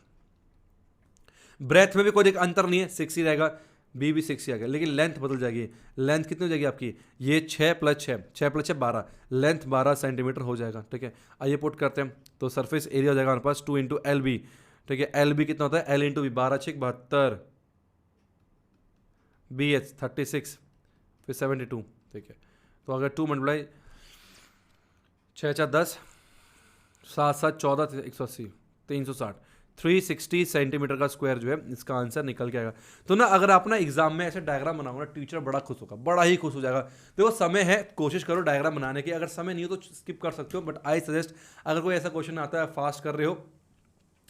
ब्रेथ में भी कोई अंतर नहीं है, 6 ही रहेगा, बी भी 6 ही आ गया। लेकिन लेंथ बदल जाएगी। लेंथ कितनी हो जाएगी आपकी, ये 6 प्लस 6, 6 प्लस 6 12, लेंथ 12 सेंटीमीटर हो जाएगा, ठीक है। आइए पुट करते हैं, तो सरफेस एरिया हो जाएगा हमारे पास 2 इंटू एल बी, ठीक है। एल बी कितना होता है, L into B, 12 6 72, B H 36, फिर 72, ठीक है। तो अगर 2 मल्टीप्लाई 6 4 10, 7 7 14, 180, 360, 360 सेंटीमीटर का स्क्वायर जो है इसका आंसर निकल के आएगा। तो ना अगर आप ना एग्जाम में ऐसे डायग्राम बनाओगे ना, टीचर बड़ा खुश होगा, बड़ा ही खुश हो जाएगा। देखो समय है, कोशिश करो डायग्राम बनाने की, अगर समय नहीं हो तो स्किप कर सकते हो, बट आई सजेस्ट अगर कोई ऐसा क्वेश्चन आता है फास्ट कर रहे हो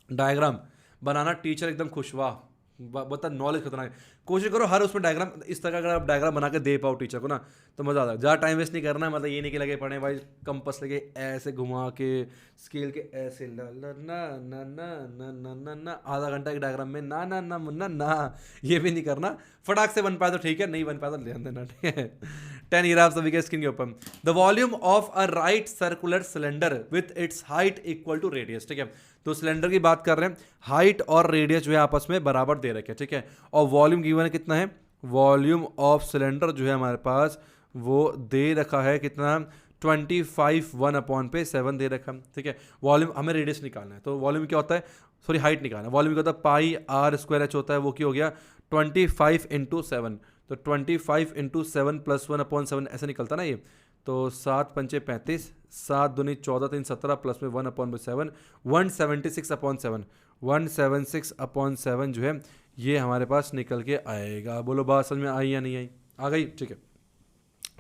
डायग्राम बनाना, टीचर एकदम खुश, वाह बता नॉलेज खतरा है। कोशिश करो हर उसमें डायग्राम इस तरह का अगर आप डायग्राम बना के दे पाओ टीचर को ना, तो मज़ा आता है। ज़्यादा टाइम वेस्ट नहीं करना है, मतलब ये नहीं कि लगे पढ़े भाई कंपस लेके ऐसे घुमा के स्केल के ऐसे ला ला ना ना ना ना ना ना ना, आधा घंटा एक डायग्राम में ना ना ना मुन्ना ना, ये भी नहीं करना। फटाक से बन पाए तो ठीक है, नहीं बन पाए तो ध्यान देना, ठीक है। 10 ईयर आप सभी के स्क्रीन के ऊपर, the volume of a right circular cylinder with its height equal to radius, ठीक है। तो सिलेंडर की बात कर रहे हैं, हाइट और रेडियस जो है आपस में बराबर दे रखे हैं, ठीक है। और वॉल्यूम गिवन है कितना है, वॉल्यूम ऑफ सिलेंडर जो है हमारे पास वो दे रखा है कितना, 25 1/7 दे रखा है, ठीक है। वॉल्यूम हमें रेडियस निकालना है, तो वॉल्यूम क्या होता है, सॉरी हाइट निकालना है। वॉल्यूम क्या होता है, पाई आर स्क्वायर एच होता है, वो क्या हो गया 25 इंटू 7, तो 25 इंटू 7 प्लस 1/7 ऐसे निकलता ना ये, तो 7 पंचे 35, 7 दूनी 14 3 17 प्लस में 1/7, 176/7, 176/7 जो है ये हमारे पास निकल के आएगा। बोलो बात समझ में आई या नहीं आई, आ गई, ठीक है।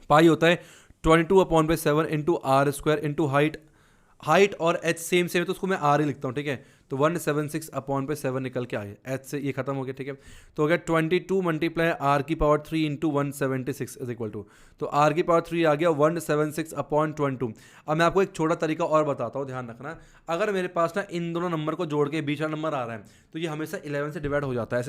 पाई होता है 22/7 into are square into height, height और एच सेम सेम है तो उसको मैं आर ही लिखता हूँ, ठीक है। तो 176/7 निकल के आ गया, एच से ये खत्म हो गया, ठीक है। तो अगर 22 मल्टीप्लाई आर की power 3 into 176 is equal to, तो आर की पावर 3 आ गया 176/22। अब मैं आपको एक छोटा तरीका और बताता हूँ, ध्यान रखना। अगर मेरे पास ना इन दोनों नंबर को जोड़ के बीच वाला नंबर आ रहा है तो ये हमेशा 11 से डिवाइड हो जाता है।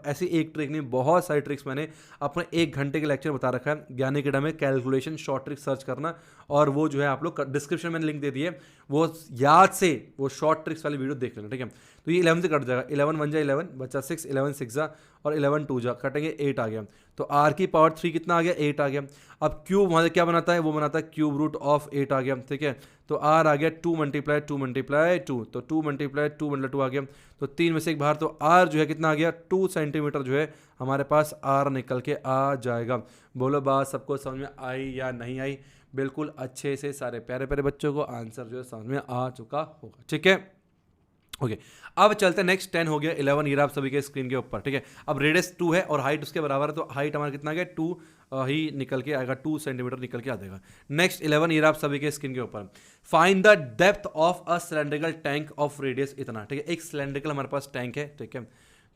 ऐसी एक ट्रिक नहीं, बहुत सारी ट्रिक्स मैंने अपने 1 घंटे के लेक्चर बता रखा है ज्ञानी अकेडमी में, कैलकुलेशन शॉर्ट ट्रिक सर्च करना, और वो जो है आप लोग डिस्क्रिप्शन में लिंक दे दिए, वो याद से वो शॉर्ट ट्रिक्स वाली वीडियो देख लेना, ठीक है। तो ये 11 से कट जाएगा, 11 1 जा 11 बच्चा 6, 11 6 जा और 11 2 जा, कटेंगे 8 आ गया। तो आर की पावर 3 कितना आ गया, 8 आ गया। अब क्यूब वहाँ से क्या बनाता है, वो बनाता है क्यूब रूट ऑफ 8 आ गया, ठीक है। तो आर आ गया 2 मल्टीप्लाई 2 मल्टीप्लाई 2, तो 2 मल्टीप्लाई 2 मल्टीप्लाई 2 आ गया, तो 3 में से एक बाहर, तो आर जो है कितना आ गया 2 सेंटीमीटर जो है हमारे पास आर निकल के आ जाएगा। बोलो बात सबको समझ में आई या नहीं आई, बिल्कुल अच्छे से सारे प्यारे प्यारे बच्चों को आंसर जो है समझ में आ चुका होगा, ठीक है। ओके अब चलते हैं नेक्स्ट, 10 हो गया, 11 ये आप सभी के स्क्रीन के ऊपर, ठीक है। अब रेडियस 2 है और हाइट उसके बराबर है, तो हाइट हमारा कितना गया 2 ही निकल के आएगा, 2 सेंटीमीटर निकल के आ जाएगा। नेक्स्ट 11 ये आप सभी के स्क्रीन के ऊपर, find the depth of a cylindrical tank of radius इतना, ठीक है। एक सिलेंड्रिकल हमारे पास टैंक है, ठीक है।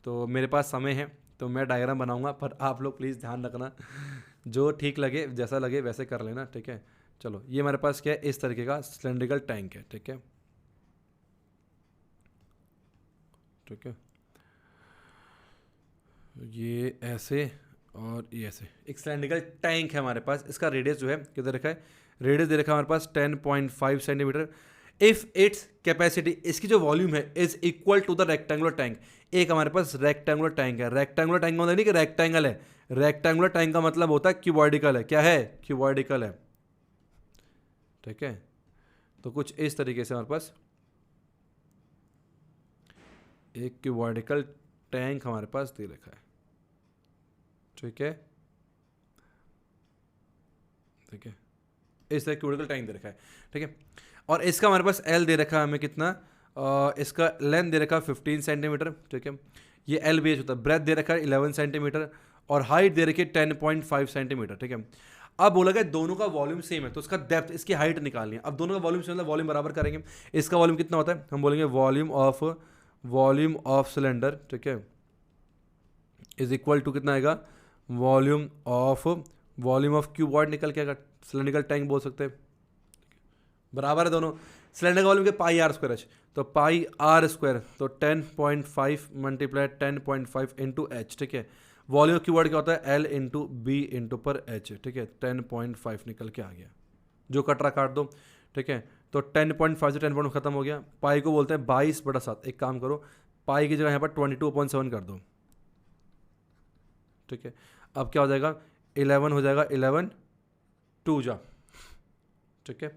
तो मेरे पास समय है तो मैं डायग्राम बनाऊंगा, पर आप लोग प्लीज़ ध्यान रखना, जो ठीक लगे जैसा लगे वैसे कर लेना, ठीक है। चलो ये हमारे पास क्या है, इस तरीके का सिलेंड्रिकल टैंक है, ठीक है। ठीक है, ये ऐसे और ये ऐसे एक सिलेंड्रिकल टैंक है हमारे पास। इसका रेडियस जो है किधर रखा है, रेडियस दे रखा है हमारे पास 10.5 सेंटीमीटर। इफ़ इट्स कैपेसिटी, इसकी जो वॉल्यूम है, is equal to the rectangular tank. एक हमारे पास रेक्टेंगुलर टैंक है, रेक्टेंगुलर टैंक का मतलब नहीं कि रेक्टेंगल है, रेक्टेंगुलर टैंक का मतलब होता है क्यूबॉइडिकल है। क्या है, क्यूबॉइडिकल है। ठीक है, तो कुछ इस तरीके से हमारे पास एक क्यूबॉइडिकल टैंक हमारे पास दे रखा है। ठीक है, ठीक है, इस तरह क्यूबिकल टैंक दे रखा है। ठीक है, और इसका हमारे पास एल दे रखा है हमें कितना, इसका लेंथ दे रखा है 15 सेंटीमीटर। ठीक है, ये एल बी एच होता है। ब्रेथ दे रखा है 11 सेंटीमीटर और हाइट दे रखी है 10.5 सेंटीमीटर। ठीक है, अब बोला गया दोनों का वॉल्यूम सेम है तो उसका डेप्थ, इसकी हाइट निकालनी है। अब दोनों का वॉल्यूम सेम मतलब वॉल्यूम बराबर करेंगे। इसका वॉल्यूम कितना होता है, हम बोलेंगे वॉल्यूम ऑफ सिलेंडर, ठीक है, इज इक्वल टू कितना आएगा, वॉल्यूम ऑफ क्यूबॉइड निकल के आएगा, सिलेंड्रिकल टैंक बोल सकते हैं। बराबर है दोनों। सिलेंडर का वॉल्यूम के पाई आर स्क्वायर एच, तो पाई आर स्क्वायर तो 10.5 मल्टीप्लाई 10.5 इंटू एच। ठीक है, वॉल्यूम ऑफ क्यूबॉइड क्या होता है, एल इंटू बी इंटू पर एच। ठीक है, 10.5 निकल के आ गया, जो कटरा काट दो। ठीक है, तो 10.5 से 10 खत्म हो गया। पाई को बोलते हैं 22/7। एक काम करो, पाई की जगह यहाँ पर 22/7 कर दो। ठीक है, अब क्या हो जाएगा, 11 हो जाएगा, 11 2 जा। ठीक है,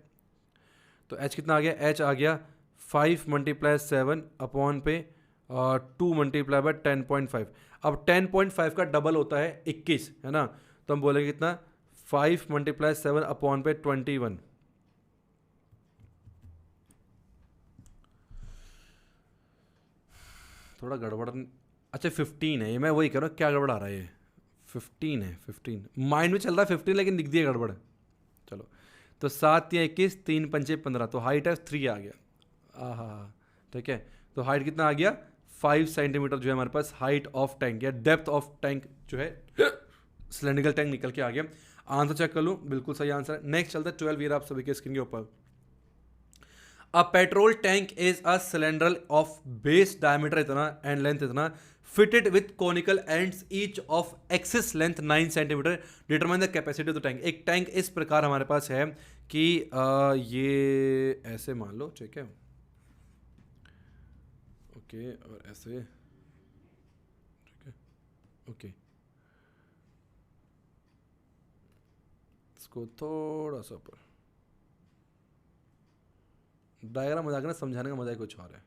तो h कितना आ गया, h आ गया 5 मल्टीप्लाई 7 अपॉन पे 2 मल्टीप्लाई बाय 10.5। अब 10.5 का डबल होता है 21, है ना, तो हम बोलेंगे कितना, 5 मल्टीप्लाई 7 अपॉन पे 21। थोड़ा गड़बड़, अच्छा 15 है ये, मैं वही कह रहा हूँ, क्या गड़बड़ आ रहा है, ये 15 है, 15 माइंड में चल रहा है 15 लेकिन लिख दिया गड़बड़। चलो, तो 7 या 21, 3 पंचे 15, तो हाइट है 3 आ गया। हाँ, ठीक है, तो हाइट कितना आ गया, 5 सेंटीमीटर जो है हमारे पास हाइट ऑफ टैंक या डेप्थ ऑफ टैंक जो है सिलेंड्रिकल टैंक निकल के आ गया। आंसर चेक कर लूँ, बिल्कुल सही आंसर है। नेक्स्ट चलता है 12 ईयर आप सभी के स्क्रीन के ऊपर। A petrol tank is a cylinder of base diameter इतना एंड लेंथ इतना, fitted with conical ends each of axis length 9 centimetre, determine the capacity of the tank. एक टैंक इस प्रकार हमारे पास है कि ये ऐसे मान लो, ठीक है, ओके, और ऐसे, ठीक है, ओके, इसको थोड़ा सा ऊपर, डायग्राम मजाक ना, समझाने का मजा ही कुछ और है।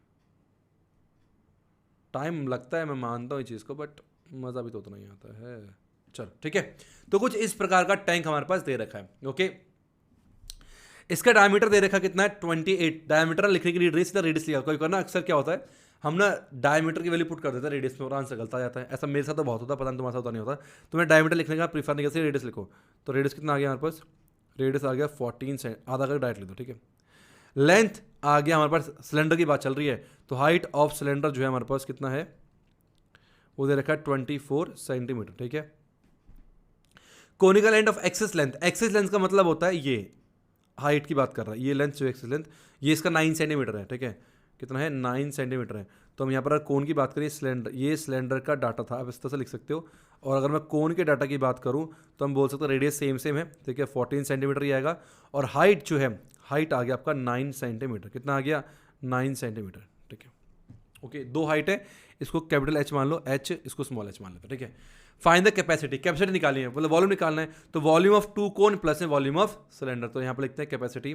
टाइम लगता है, मैं मानता हूँ इस चीज़ को, बट मज़ा भी तो उतना ही आता है। चलो ठीक है, तो कुछ इस प्रकार का टैंक हमारे पास दे रखा है। ओके, इसका डायमीटर दे रखा कितना है, 28। डायमीटर लिखने के लिए रेडियस लिया, कोई करना अक्सर क्या होता है, हम ना डायमीटर की वैल्यू पुट कर देते हैं रेडियस में और आंसर गलत आ जाता है। ऐसा मेरे साथ तो बहुत होता है, पता नहीं तुम्हारे साथ होता नहीं होता। तो मैं डायमीटर लिखने का प्रीफर नहीं करती, रेडियस लिखो। तो रेडियस कितना आ गया हमारे पास, रेडियस आ गया 14 से आधा कर डायरेक्ट ले दो। ठीक है, लेंथ आ गया हमारे पास, सिलेंडर की बात चल रही है तो हाइट ऑफ सिलेंडर जो है हमारे पास कितना है, वो दे रखा है 24 सेंटीमीटर। ठीक है, conical end of axis length, axis length का मतलब होता है ये हाइट की बात कर रहा है, ये लेंथ जो एक्सिस लेंथ, ये इसका 9 सेंटीमीटर है। ठीक है, कितना है, 9 सेंटीमीटर है। तो हम यहाँ पर कोन की बात करें, सिलेंडर, ये सिलेंडर का डाटा था, आप इस तरह से लिख सकते हो। और अगर मैं कोन के डाटा की बात करूँ तो हम बोल सकते हैं रेडियस सेम है। ठीक है, 14 सेंटीमीटर ही आएगा। और हाइट जो है, हाइट आ गया आपका 9 सेंटीमीटर। कितना आ गया, 9 सेंटीमीटर। ठीक है, ओके, दो हाइट है, इसको कैपिटल एच मान लो, एच, इसको स्मॉल एच मान लेते हैं। ठीक है, फाइंड द कैपेसिटी, कैपेसिटी निकालनी है, मतलब वॉल्यूम निकालना है। तो वॉल्यूम ऑफ 2 कोन प्लस है वॉल्यूम ऑफ सिलेंडर, तो यहाँ पर लिखते हैं कैपेसिटी।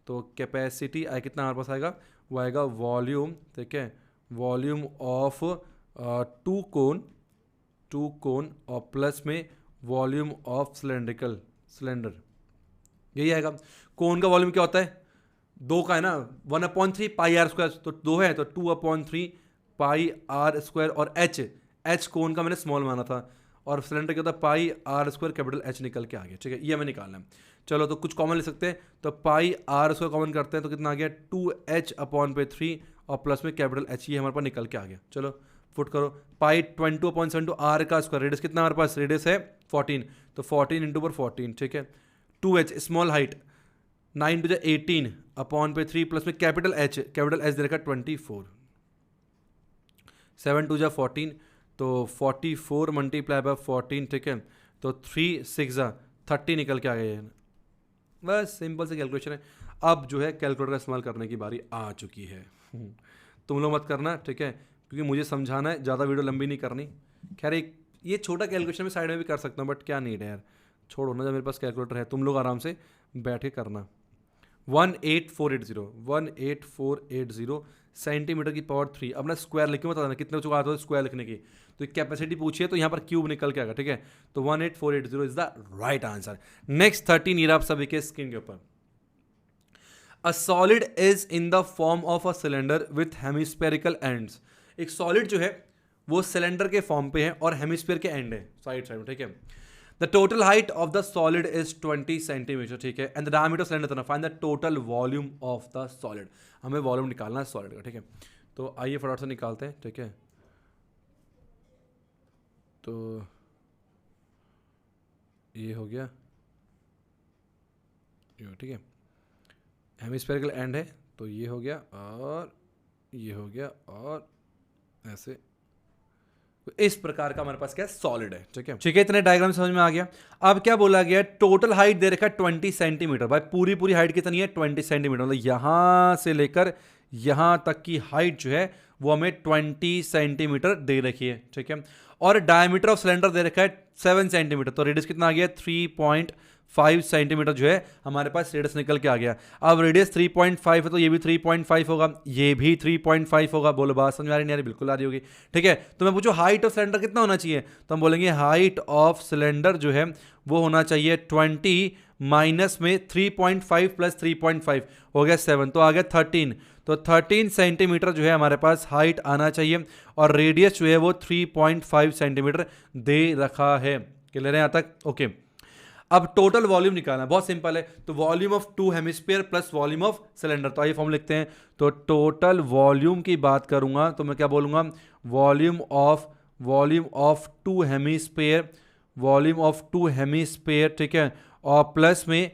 तो कैपेसिटी आए कितना हमारे पास आएगा, वो आएगा वॉल्यूम, ठीक है, वॉल्यूम ऑफ 2 कोन और प्लस में वॉल्यूम ऑफ सिलेंडर, यही आएगा। कोन का वॉल्यूम क्या होता है, 2 का है ना, 1/3 पाई आर स्क्वायर, तो 2 है तो 2/3 पाई आर स्क्वायर, और एच कोन का मैंने स्मॉल माना था, और सिलेंडर क्या होता है, pi r square capital H निकल के आ गया। ठीक है, ये हमें निकालना है। चलो, तो कुछ कॉमन ले सकते हैं, तो पाई आर स्क्वायर कॉमन करते हैं तो कितना आ गया, 2h/3 और प्लस में कैपिटल एच, ये हमारे पास निकल के आ गया। चलो फुट करो, पाई 22/7 आर का स्क्वायर, रेडियस कितना हमारे पास, रेडियस है 14, तो 14 इंटू पर 14। ठीक है, 2h small height 9 to 18/3 plus में कैपिटल एच दे रखा 24। 7 2 जा 14, तो 44 मल्टीप्लाई बाय 14, ठीक है, तो 3 6 जा 30 निकल के आ गए हैं। बस सिंपल से कैलकुलेशन है। अब जो है कैलकुलेटर का इस्तेमाल करने की बारी आ चुकी है। तुम लोग मत करना, ठीक है, क्योंकि मुझे समझाना है, ज़्यादा वीडियो लंबी नहीं करनी। खैर एक ये छोटा कैलकुलेशन में साइड में भी कर सकता हूँ, बट क्या नीड है यार, छोड़ो ना, जब मेरे पास कैलकुलेटर है तुम लोग आराम से बैठ के करना। 18480 सेंटीमीटर की पावर 3। अब ना स्क्वायर लिख के बता देना कितने बच्चों को आता है स्क्वायर लिखने की। तो कैपेसिटी पूछिए तो यहाँ पर क्यूब निकल के आएगा, ठीक है। तो 18480 is the right answer. Next 13 आप सभी के स्क्रीन के ऊपर। A solid is in the form of a cylinder with hemispherical ends. एक सॉलिड जो है वो सिलेंडर के फॉर्म पे है और हेमिस्फीयर के एंड है साइड साइड में, ठीक है। The total height of the solid is 20 centimetre, ठीक है, and the diameter cylinder, find the total volume of the solid. हमें वॉल्यूम निकालना है सॉलिड का, ठीक है। तो आइए फटाफट से निकालते हैं, ठीक है। तो ये हो गया, ये ठीक है, हेमिस्फेरिकल एंड है, तो ये हो गया और ये हो गया और ऐसे, तो इस प्रकार का हमारे पास क्या सॉलिड है, ठीक है। ठीक है, इतने डायग्राम समझ में आ गया। अब क्या बोला गया, टोटल हाइट दे रखा है 20 सेंटीमीटर। भाई पूरी हाइट कितनी है 20 सेंटीमीटर, मतलब यहां से लेकर यहां तक की हाइट जो है वो हमें 20 सेंटीमीटर दे रखी है, ठीक है। और डायमीटर ऑफ सिलेंडर दे रखा है 7 सेंटीमीटर, तो रेडियस कितना आ गया 3.5 सेंटीमीटर जो है हमारे पास रेडियस निकल के आ गया। अब रेडियस 3.5 है तो ये भी 3.5 होगा, ये भी 3.5 होगा। बोलो बात समझ आ रही नहीं आ रही? बिल्कुल आ रही होगी, ठीक है। तो मैं पूछूं हाइट ऑफ सिलेंडर कितना होना चाहिए, तो हम बोलेंगे हाइट ऑफ सिलेंडर जो है वो होना चाहिए 20 माइनस में 3.5 प्लस 3.5 हो गया 7, तो आ गया 13। तो 13 सेंटीमीटर जो है हमारे पास हाइट आना चाहिए और रेडियस जो है वो 3.5 सेंटीमीटर दे रखा है। क्लियर है यहाँ तक? ओके। अब टोटल वॉल्यूम निकालना है, बहुत सिंपल है। तो volume of 2 hemisphere plus volume of cylinder, तो आइए फॉर्म लिखते हैं। तो टोटल वॉल्यूम की बात करूंगा तो मैं क्या बोलूंगा, volume of 2 hemisphere, volume of 2 hemisphere, ठीक है, और प्लस में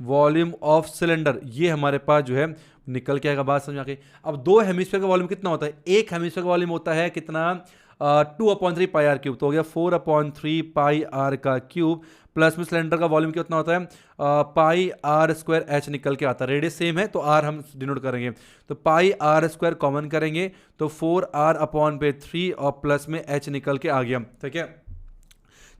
वॉल्यूम ऑफ सिलेंडर, ये हमारे पास जो है निकल के आएगा। बात समझ आ गई? अब 2 हेमिस्फीयर का वॉल्यूम कितना होता है, एक हेमिस्फीयर का वॉल्यूम होता है कितना 2/3 पाई आर क्यूब, तो हो गया 4/3 पाई आर का क्यूब, प्लस में सिलेंडर का वॉल्यूम कितना होता है पाई आर स्क्वायर एच निकल के आता है। रेडियस सेम है तो आर हम डिनोट करेंगे, तो पाई आर स्क्वायर कॉमन करेंगे तो 4r/3 और प्लस में एच निकल के आ गया, ठीक है।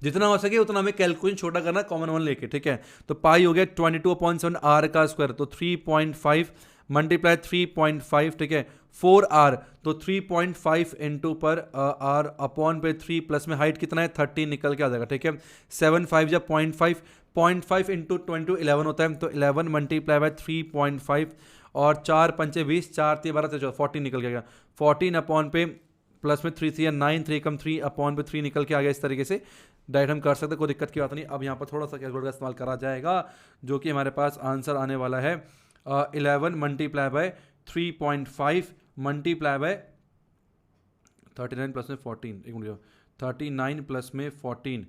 जितना हो सके उतना हमें कैलकुलेशन छोटा करना, कॉमन वन लेके, ठीक है। तो पाई हो गया 22/7 आर का स्क्वायर, तो 3.5 मल्टीप्लाई 3.5, ठीक है, 4r, तो 3.5 इंटू पर r अपॉन पे 3 प्लस में हाइट कितना है 30 निकल के आ जाएगा, ठीक है। 7 5 या 0.5 इंटू 20 11 होता है, तो 11 मल्टीप्लाई बाय 3.5 और 4 पंचे 20, 4 3 12 14 निकल के आ गया। 14 अपॉन पे प्लस में 3 3 9 3 कम 3 अपॉन पे 3 निकल के आ गया। इस तरीके से डायरेक्ट हम कर सकते हैं, कोई दिक्कत की बात नहीं। अब यहाँ पर थोड़ा सा कैलकुलेटर का इस्तेमाल करा जाएगा, जो कि हमारे पास आंसर आने वाला है 11 multiply by 3.5 multiply by 39 plus में 14, एक मिनट, 39 प्लस में 14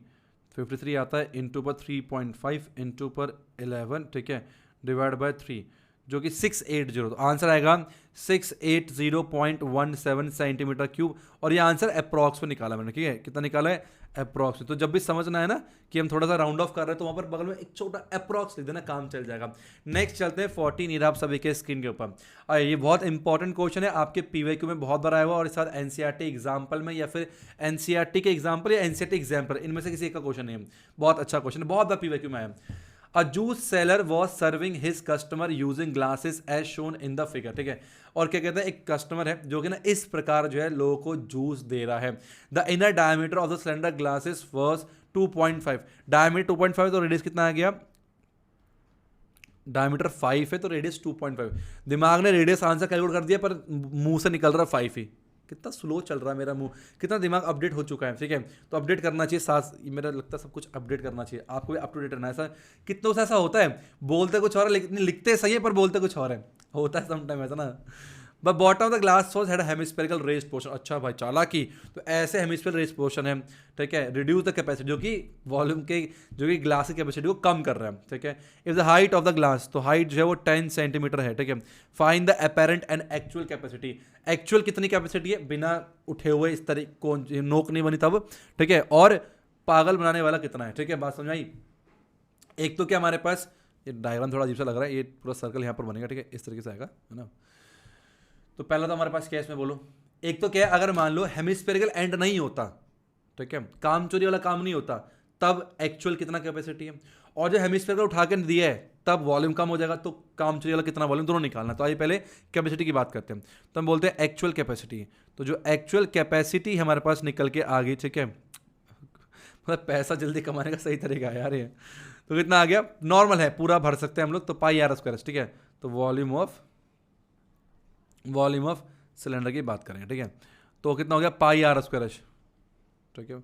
53 आता है, इंटू पर 3.5 इंटू पर 11, ठीक है, डिवाइड बाय 3, जो कि 680, तो आंसर आएगा 680.17 सेंटीमीटर क्यूब। और ये आंसर अप्रॉक्स में निकाला मैंने, ठीक है, कितना निकाला है अप्रॉक्स में। तो जब भी समझना है ना कि हम थोड़ा सा राउंड ऑफ कर रहे हैं तो वहां पर बगल में एक छोटा अप्रॉक्स लिख देना, काम चल जाएगा। नेक्स्ट चलते हैं 14 आप सभी के स्क्रीन के ऊपर। ये बहुत इंपॉर्टेंट क्वेश्चन है, आपके पीवाईक्यू में बहुत बार आया हुआ और इस साथ एनसीईआरटी एग्जाम्पल में या फिर एनसीईआरटी के एग्जाम्पल या एनसीईआरटी एग्जाम्पल, इनमें से किसी एक का क्वेश्चन है। बहुत अच्छा क्वेश्चन है, बहुत बार पीवाईक्यू में आया। A juice seller was serving his customer using glasses as shown in the figure, ठीक है। और क्या कहते हैं, एक कस्टमर है जो कि ना इस प्रकार जो है लोगों को जूस दे रहा है। The inner diameter of the cylinder glasses was 2.5, diameter 2.5 तो रेडियस कितना आ गया, डायमीटर 5 है तो रेडियस 2.5। दिमाग ने रेडियस आंसर कैलकुलेट कर दिया पर मुंह से निकल रहा 5 ही। कितना स्लो चल रहा है मेरा मुंह, कितना दिमाग अपडेट हो चुका है, ठीक है। तो अपडेट करना चाहिए, साथ मेरा लगता है सब कुछ अपडेट करना चाहिए, आपको भी अप टू डेट रहना है। ऐसा कितनों से ऐसा होता है, बोलते कुछ और है लिखते सही है पर बोलते कुछ और है, होता है समटाइम ऐसा ना। But bottom of the glass was had hemispherical raised portion. अच्छा भाई चालाकी, तो ऐसे हेमिस्फेरिकल रेस्ड पोर्शन है, ठीक है, रिड्यूस द कैपेसिटी, जो कि वॉल्यूम के जो कि ग्लास की कैपेसिटी को कम कर रहा है, ठीक है। If the height of the glass, तो हाइट जो है वो 10 सेंटीमीटर है, ठीक है। Find the apparent and actual capacity, actual कितनी कैपेसिटी है बिना उठे हुए इस तरीके को नोक नहीं बनी तब, ठीक है, और पागल बनाने वाला कितना है, ठीक है, बात समझ आई। एक तो क्या हमारे पास, ये डायग्राम थोड़ा अजीब सा लग रहा है, ये पूरा सर्कल यहाँ पर बनेगा, ठीक है, इस तरीके से आएगा, है ना। तो पहला तो हमारे पास क्या है इसमें बोलो, एक तो क्या है, अगर मान लो हेमिस्फेरिकल एंड नहीं होता, ठीक है, कामचोरी वाला काम नहीं होता, तब एक्चुअल कितना कैपेसिटी है, और जो हेमिस्फेरिकल उठा के दिया है तब वॉल्यूम कम हो जाएगा, तो कामचोरी वाला कितना वॉल्यूम, दोनों निकालना। तो आइए पहले कैपेसिटी की बात करते हैं, तो हम बोलते हैं एक्चुअल कैपेसिटी। तो जो एक्चुअल कैपेसिटी हमारे पास निकल के आ गई, ठीक है, मतलब पैसा जल्दी कमाने का सही तरीका है यार ये। तो कितना आ गया, नॉर्मल है, पूरा भर सकते हैं हम लोग, तो पाई आर स्क्वायर, ठीक है। तो वॉल्यूम ऑफ सिलेंडर की बात करेंगे, ठीक है, तो कितना हो गया पाई आर स्क्वायर, ठीक है।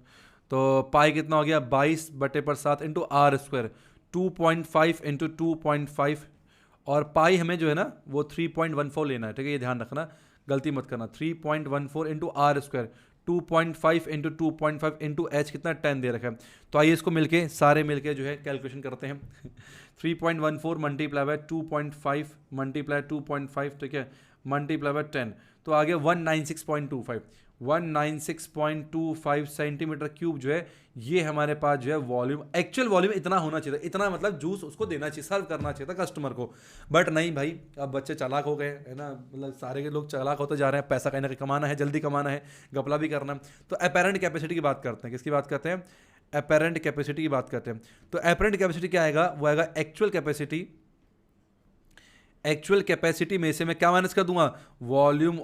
तो पाई कितना हो गया 22/7 इंटू आर स्क्वायर, 2.5 इंटू 2.5, और पाई हमें जो है ना वो 3.14 लेना है, ठीक है, ये ध्यान रखना, गलती मत करना। 3.14 into are square, 2.5 into 2.5 into H कितना 10 दे रखा है। तो आइए इसको मिलके सारे मिलके जो है कैलकुलेशन करते हैं। 3.14 मल्टीप्लाई बाय 2.5 मल्टीप्लाई 2.5, ठीक है, मल्टीप्लाई बाय 10, तो आ गया 196.25 सेंटीमीटर क्यूब जो है, ये हमारे पास जो है वॉल्यूम, एक्चुअल वॉल्यूम इतना होना चाहिए था, इतना मतलब जूस उसको देना चाहिए, सर्व करना चाहिए था कस्टमर को, बट नहीं भाई, अब बच्चे चालाक हो गए, है ना, मतलब सारे के लोग चालाक होते जा रहे हैं, पैसा कहीं ना कहीं कमाना है, जल्दी कमाना है, गपला भी करना है। तो अपेरेंट कैपेसिटी की बात करते हैं, किसकी बात करते हैं, अपेरेंट कैपेसिटी की बात करते हैं। तो अपेरेंट कैपेसिटी क्या आएगा, वो आएगा एक्चुअल कैपेसिटी, एक्चुअल कैपेसिटी में से मैं क्या माइनस कर दूंगा, वॉल्यूम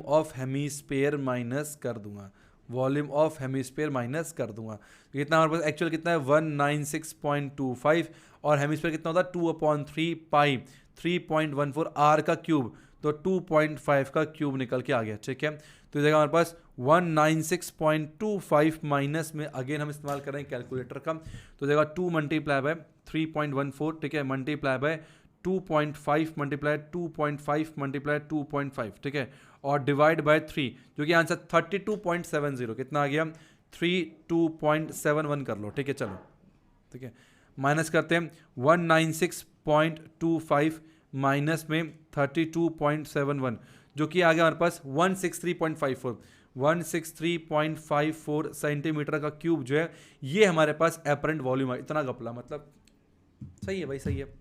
ऑफ हेमिस्फीयर माइनस कर दूंगा, वॉल्यूम ऑफ हेमिस्फीयर माइनस कर दूंगा। कितना हमारे पास एक्चुअल कितना है 196.25, और हेमिस्फीयर कितना होता है 2/3 पाई 3.14 आर का क्यूब, तो 2.5 का क्यूब निकल के आ गया, ठीक है। तो जगह हमारे पास 196.25 माइनस में अगेन हम इस्तेमाल करेंगे कैलकुलेटर का, तो जगह 2 मल्टीप्लाई बाय 3.14, ठीक है, मल्टीप्लाई बाय 2.5 मल्टीप्लाई 2.5 मल्टीप्लाई 2.5, ठीक है, और डिवाइड बाय 3, जो कि आंसर 32.70, कितना आ गया 32.71 कर लो, ठीक है, चलो, ठीक है, माइनस करते हैं 196.25 माइनस में 32.71, जो कि आ गया हमारे पास 163.54 सेंटीमीटर का क्यूब जो है, ये हमारे पास एपरेंट वॉल्यूम है। इतना गपला, मतलब सही है भाई, सही है,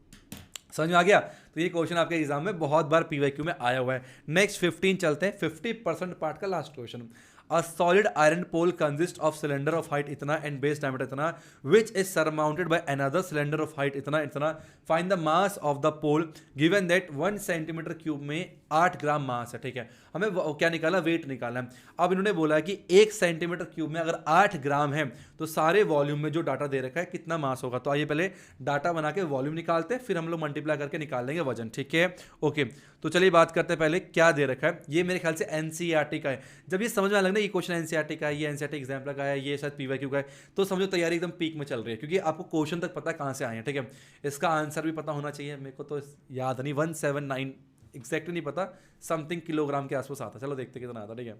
समझ में आ गया। तो ये क्वेश्चन आपके एग्जाम में बहुत बार पीवाईक्यू में आया हुआ है। नेक्स्ट 15 चलते हैं, 50% पार्ट का last question. A solid iron pole consists of cylinder of height इतना and base diameter इतना, which is surmounted by another cylinder of height इतना इतना. Find the mass of the pole given that 1 centimetre cube में 8 ग्राम मास है, ठीक है। हमें क्या निकाला, वेट निकाला है। अब इन्होंने बोला है कि 1 सेंटीमीटर क्यूब में अगर 8 ग्राम है तो सारे वॉल्यूम में जो डाटा दे रखा है कितना मास होगा। तो आइए पहले डाटा बना के वॉल्यूम निकालते हैं, फिर हम लोग मल्टीप्लाई करके निकाल लेंगे वजन, ठीक है। ओके, तो चलिए बात करते हैं पहले क्या दे रखा है। ये मेरे ख्याल से एनसीईआरटी का है। जब ये समझ में आने लगना ये क्वेश्चन एनसीईआरटी का है, ये एनसीईआरटी एग्जाम्पल का है, ये शायद पीवाईक्यू का है, तो समझो तैयारी एकदम पीक में चल रही है, क्योंकि आपको क्वेश्चन तक पता है कहाँ से आए हैं, ठीक है। इसका आंसर भी पता होना चाहिए, मेरे को तो याद नहीं, 179 एग्जैक्ट नहीं पता, समथिंग किलोग्राम के आसपास आता। चलो देखते कितना आता, ठीक है।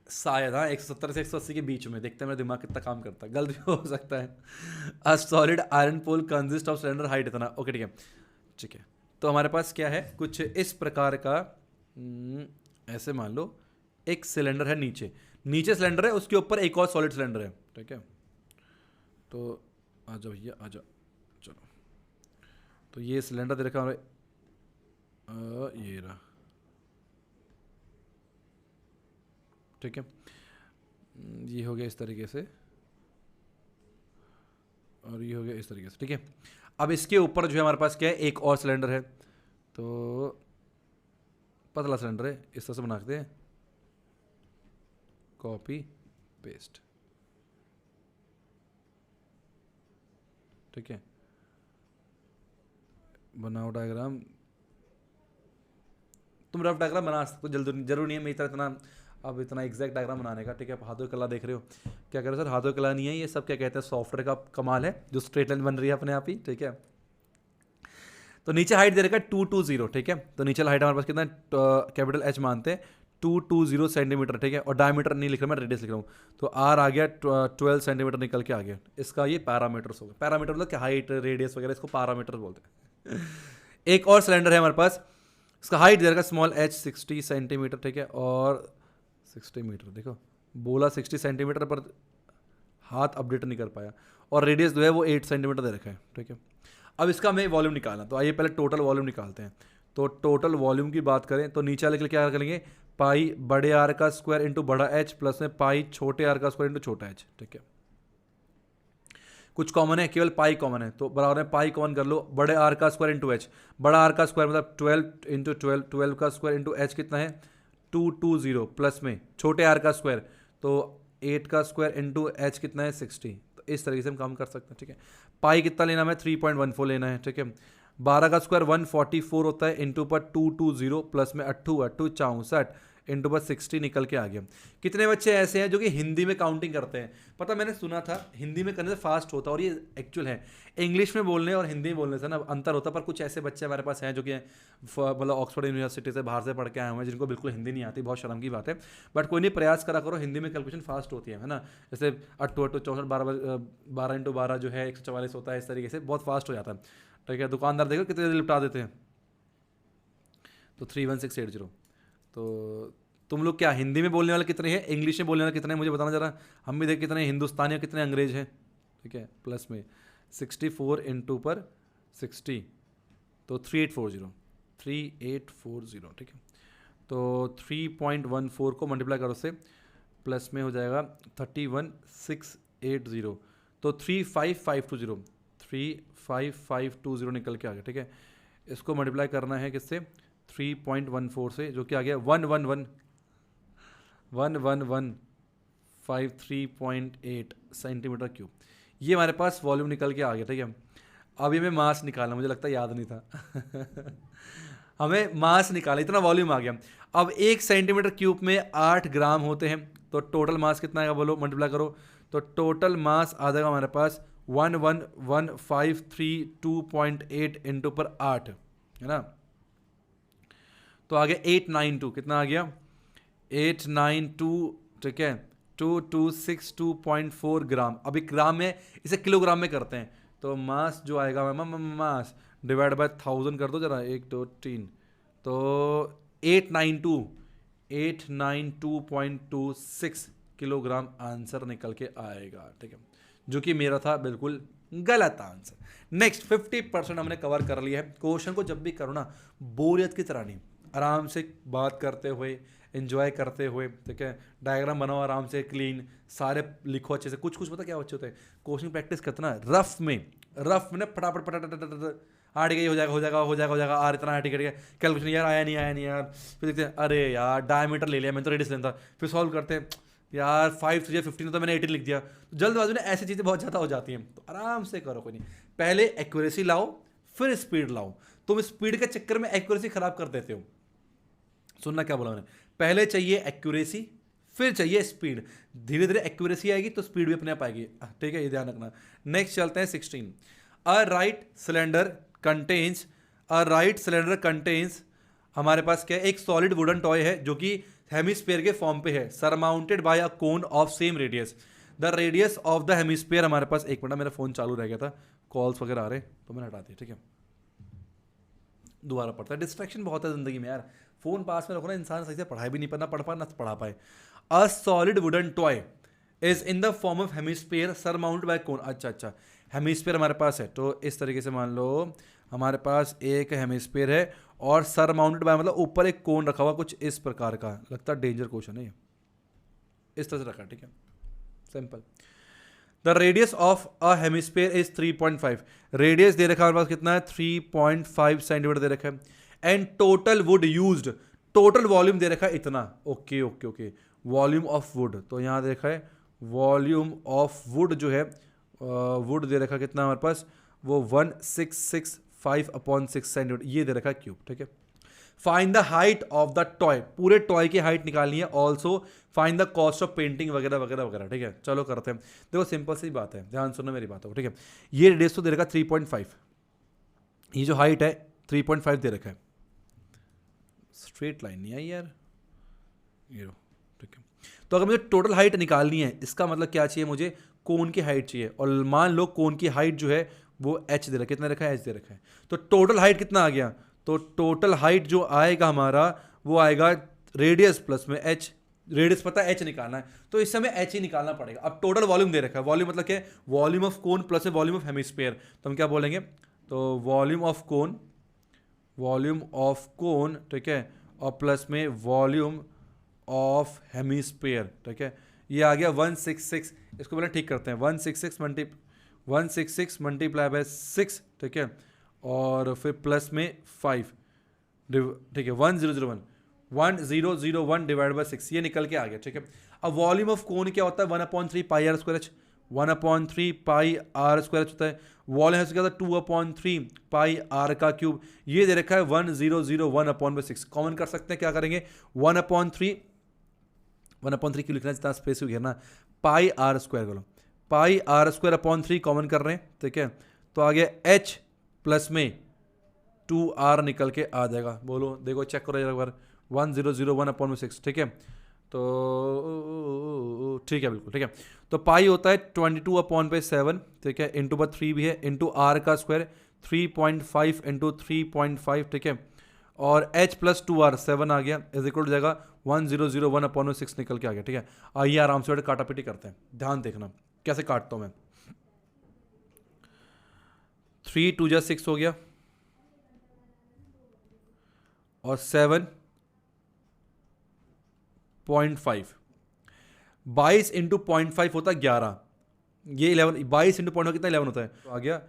शायद हाँ 170 से 180 के बीच में, देखते हैं मेरा दिमाग कितना काम करता है, गलत भी हो सकता है। A solid iron pole consist of cylinder height इतना, ओके ठीक है, ठीक है। तो हमारे पास क्या है, कुछ इस प्रकार का, ऐसे मान लो एक सिलेंडर है, नीचे सिलेंडर है, उसके ऊपर एक और सॉलिड सिलेंडर है, ठीक है। तो आ जाओ भैया आ जाओ, चलो। तो ये सिलेंडर दे रखा हमारे, ये रहा, ठीक है। ये हो गया इस तरीके से, और ये हो गया इस तरीके से, ठीक है। अब इसके ऊपर जो है हमारे पास क्या है, एक और सिलेंडर है, तो पतला सिलेंडर है, इस तरह से बनाते हैं, कॉपी पेस्ट, ठीक है। बनाओ डायग्राम, तुम रफ डायग्राम बना सकते हो, जरूर नहीं है मेरी तरह इतना अब इतना एग्जैक्ट डायग्राम बनाने का, ठीक है। हाथों कला देख रहे हो, क्या कह रहे हो सर, हाथों कला नहीं है, ये सब क्या कहते हैं, सॉफ्टवेयर का कमाल है जो स्ट्रेट लाइन बन रही है अपने आप ही, ठीक है। तो नीचे हाइट दे रखा है 220, ठीक है। तो नीचे हाइट हमारे पास कितना है, कैपिटल एच मानते हैं 220 सेंटीमीटर, ठीक है। और डायमीटर नहीं लिख रहा मैं, रेडियस लिख रहा हूँ। तो आर आ गया 12 सेंटीमीटर निकल के आ गया। इसका ये पैरामीटर्स हो गया। पैरामीटर मतलब क्या, हाइट रेडियस वगैरह, इसको पैरामीटर बोलते हैं। एक और सिलेंडर है हमारे पास, इसका हाइट दे रखा स्मॉल एच 60 सेंटीमीटर, ठीक है। और 60 मीटर, देखो बोला 60 सेंटीमीटर पर हाथ अपडेट नहीं कर पाया। और रेडियस जो है वो 8 सेंटीमीटर दे रखा है, ठीक है। अब इसका हमें वॉल्यूम निकालना, तो आइए पहले टोटल वॉल्यूम निकालते हैं। तो टोटल वॉल्यूम की बात करें तो नीचे वाले के लिए क्या करेंगे, पाई बड़े आर का स्क्वायर इंटू बड़ा एच प्लस में पाई छोटे आर का स्क्वायर इंटू छोटा एच, ठीक है। कुछ कॉमन है, केवल पाई कॉमन है, तो बराबर है पाई कॉमन कर लो, बड़े आर का स्क्वायर इंटू एच। बड़ा आर का स्क्वायर मतलब 12 इंटू 12, 12 का स्क्वायर इंटू एच कितना है 220 प्लस में छोटे आर का स्क्वायर तो 8 का स्क्वायर इंटू एच कितना है 60। तो इस तरीके से हम काम कर सकते हैं, ठीक है। पाई कितना लेना है 3.14 लेना है, ठीक है। 12 का स्क्वायर 144 होता है इंटू पर 220 प्लस में 8 64 इंटू पर 60 निकल के आ गया। कितने बच्चे ऐसे हैं जो कि हिंदी में काउंटिंग करते हैं, पता मैंने सुना था हिंदी में करने से फास्ट होता है, और ये एक्चुअल है। इंग्लिश में बोलने और हिंदी में बोलने से ना अंतर होता है, पर कुछ ऐसे बच्चे हमारे पास हैं जो कि मतलब ऑक्सफोर्ड यूनिवर्सिटी से बाहर से पढ़ के आए हुए हैं, जिनको बिल्कुल हिंदी नहीं आती, बहुत शर्म की बात है। बट कोई नहीं, प्रयास करा करो, हिंदी में कैलकुलेशन फास्ट होती है ना। जैसे 8 8 64 12 इंटू 12 जो है 144 होता है, इस तरीके से बहुत फास्ट हो जाता है, ठीक है। दुकानदार देखो कितने जल्दी निपटा देते हैं। तो 31680। तो तुम लोग क्या हिंदी में बोलने वाले कितने हैं, इंग्लिश में बोलने वाले कितने हैं, मुझे बताना जरा। हम भी देख कितने हिंदुस्तानी और कितने अंग्रेज हैं, ठीक है। प्लस में 64 इंटू पर 60 तो 3840, ठीक है। तो 3.14 को मल्टीप्लाई करो से प्लस में हो जाएगा 31680, तो 35520 निकल के आ गया, ठीक है। इसको मल्टीप्लाई करना है किससे, 3.14 से, जो कि आ गया 11153.8 सेंटीमीटर क्यूब। ये हमारे पास वॉल्यूम निकल के आ गया, ठीक है। अभी हमें मास निकालना, मुझे लगता है याद नहीं था। हमें मास निकालना, इतना वॉल्यूम आ गया। अब 1 सेंटीमीटर क्यूब में 8 ग्राम होते हैं, तो टोटल मास कितना आएगा बोलो, मल्टीप्लाई करो। तो टोटल मास आ जाएगा हमारे पास 111,532.8 इंटू पर 8, है ना। तो आ गया 892, कितना आ गया 892, ठीक है, 2262.4 ग्राम। अभी ग्राम में, इसे किलोग्राम में करते हैं, तो मास जो आएगा मास डिवाइड बाय 1000 कर दो जरा, 1 2 3, तो 892.26 किलोग्राम आंसर निकल के आएगा, ठीक है, जो कि मेरा था बिल्कुल गलत आंसर। नेक्स्ट 50% हमने कवर कर लिया है। क्वेश्चन को जब भी करो ना, बोरियत की तरह नहीं, आराम से बात करते हुए, एंजॉय करते हुए, ठीक है। डायग्राम बनाओ आराम से, क्लीन, सारे लिखो अच्छे से। कुछ पता क्या बच्चे होते हैं, क्वेश्चन प्रैक्टिस करते ना रफ में ना, फटाफट हाँ ठीक है, हो जाएगा, आर इतना ठीक है, कैलकुलेशन यार आया नहीं यार, फिर देखते हैं अरे यार डायमीटर ले लिया, मैं तो रेडियस लेता, फिर सॉल्व करते हैं यार 5 3 15 तो मैंने 18 लिख दिया। तो जल्दबाजी में ऐसी चीज़ें बहुत ज़्यादा हो जाती हैं, तो आराम से करो, कोई नहीं। पहले एक्यूरेसी लाओ, फिर स्पीड लाओ। तुम स्पीड के चक्कर में एक्यूरेसी खराब कर देते हो। सुनना क्या बोला मैंने, पहले चाहिए एक्यूरेसी, फिर चाहिए स्पीड। धीरे धीरे एक्यूरेसी आएगी तो स्पीड भी अपने आप आएगी, ठीक है, ये ध्यान रखना। नेक्स्ट चलते हैं 16। अ राइट सिलेंडर कंटेन्स हमारे पास क्या है, एक सॉलिड वुडन टॉय है जो कि हेमिस्फीयर के फॉर्म पे है, surmounted bye a cone of same radius. The radius of the hemisphere हमारे पास, एक मिनट मेरा फोन चालू रह गया था, कॉल्स वगैरह आ रहे तो मैंने हटा दिया, ठीक है। दोबारा पढ़ता है, डिस्ट्रैक्शन बहुत है जिंदगी में यार। फोन पास में रखो ना, इंसान सही से पढ़ाई भी नहीं पढ़ना, पढ़ा पाए। A solid wooden toy is in the form of hemisphere surmounted by cone. अच्छा, हेमिस्फीयर हमारे पास है, तो इस तरीके से मान लो हमारे पास एक हेमिस्फीयर है और सरमाउंटेड बाय मतलब ऊपर एक कोन रखा हुआ, कुछ इस प्रकार का। लगता है डेंजर क्वेश्चन है ये, इस तरह से रखा, ठीक है, simple. The radius of a hemisphere is 3.5। Radius दे रखा है हमारे पास कितना है 3.5 सेंटीमीटर दे रखा है। And total wood used, total volume दे रखा है इतना। ओके, वॉल्यूम ऑफ वुड, तो यहाँ दे रखा है वॉल्यूम ऑफ वुड जो है, वुड दे रखा कितना हमारे पास, वो 1665/6 सेंटीमीटर, ये दे रखा है क्यूब, ठीक है। Find the height of the toy, पूरे टॉय की हाइट निकालनी है। Also find the cost of painting वगैरह, ठीक है। चलो करते हैं, देखो सिंपल सी बात है, ध्यान सुनो मेरी बातों को, ठीक है। ये रेडियस तो दे रखा 3.5, ये जो हाइट है 3.5 दे रखा है, स्ट्रेट लाइन नहीं आई यार, ये लो, ठीक है। तो अगर मुझे टोटल हाइट निकालनी है, इसका मतलब क्या चाहिए, मुझे कोन की हाइट चाहिए, और मान लो कोन की हाइट जो है वो h दे रखा है, कितना रखा है, h दे रखा है। तो टोटल हाइट कितना आ गया, तो टोटल हाइट जो आएगा हमारा वो आएगा रेडियस प्लस में h, रेडियस पता है h निकालना है, तो इस समय h ही निकालना पड़ेगा। अब टोटल वॉल्यूम दे रखा है, वॉल्यूम मतलब क्या है, volume of cone plus volume of hemisphere, तो हम क्या बोलेंगे, तो वॉल्यूम ऑफ कोन, ठीक है, और प्लस में वॉल्यूम ऑफ हेमिस्फीयर, ठीक है। ये आ गया 166, इसको पहले ठीक करते हैं, 166 मल्टीप्लाई बाय 6, ठीक है, और फिर प्लस में 5, ठीक है, 1001 डिवाइड बाय 6, ये निकल के आ गया, ठीक है। अब वॉल्यूम ऑफ कोन क्या होता है, 1/3 pi r square h, 1/3 pi r square h होता है। वॉल्यूम है क्या होता है, 2/3 पाई आर का क्यूब, ये दे रखा है 1001/6। कॉमन कर सकते हैं, क्या करेंगे, 1/3 क्यों लिखना है, जितना स्पेस हो घेरना, पाई आर स्क्वायर करो, पाई आर स्क्वायर अपॉन 3 कॉमन कर रहे हैं, ठीक है। तो आ गया h प्लस में 2r निकल के आ जाएगा, बोलो, देखो चेक करो एक बार, 1001/6, ठीक है। तो ठीक है, बिल्कुल ठीक है। तो पाई होता है 22/7, ठीक है, इंटू पर 3 भी है, इंटू आर का स्क्वायर 3.5 इंटू 3.5, ठीक है, और h प्लस 2r 7 आ गया, इज इक्वल टू जाएगा 1001/6 निकल के आ गया, ठीक है। आइए आराम से काटा पीटी करते हैं, ध्यान देखना कैसे काटता हूं मैं। 3 2 जा 6 हो गया, और 7.5, 22 इंटू 0.5 होता है 11, ये 11, 22 इंटू पॉइंट कितना 11 होता है, तो आ गया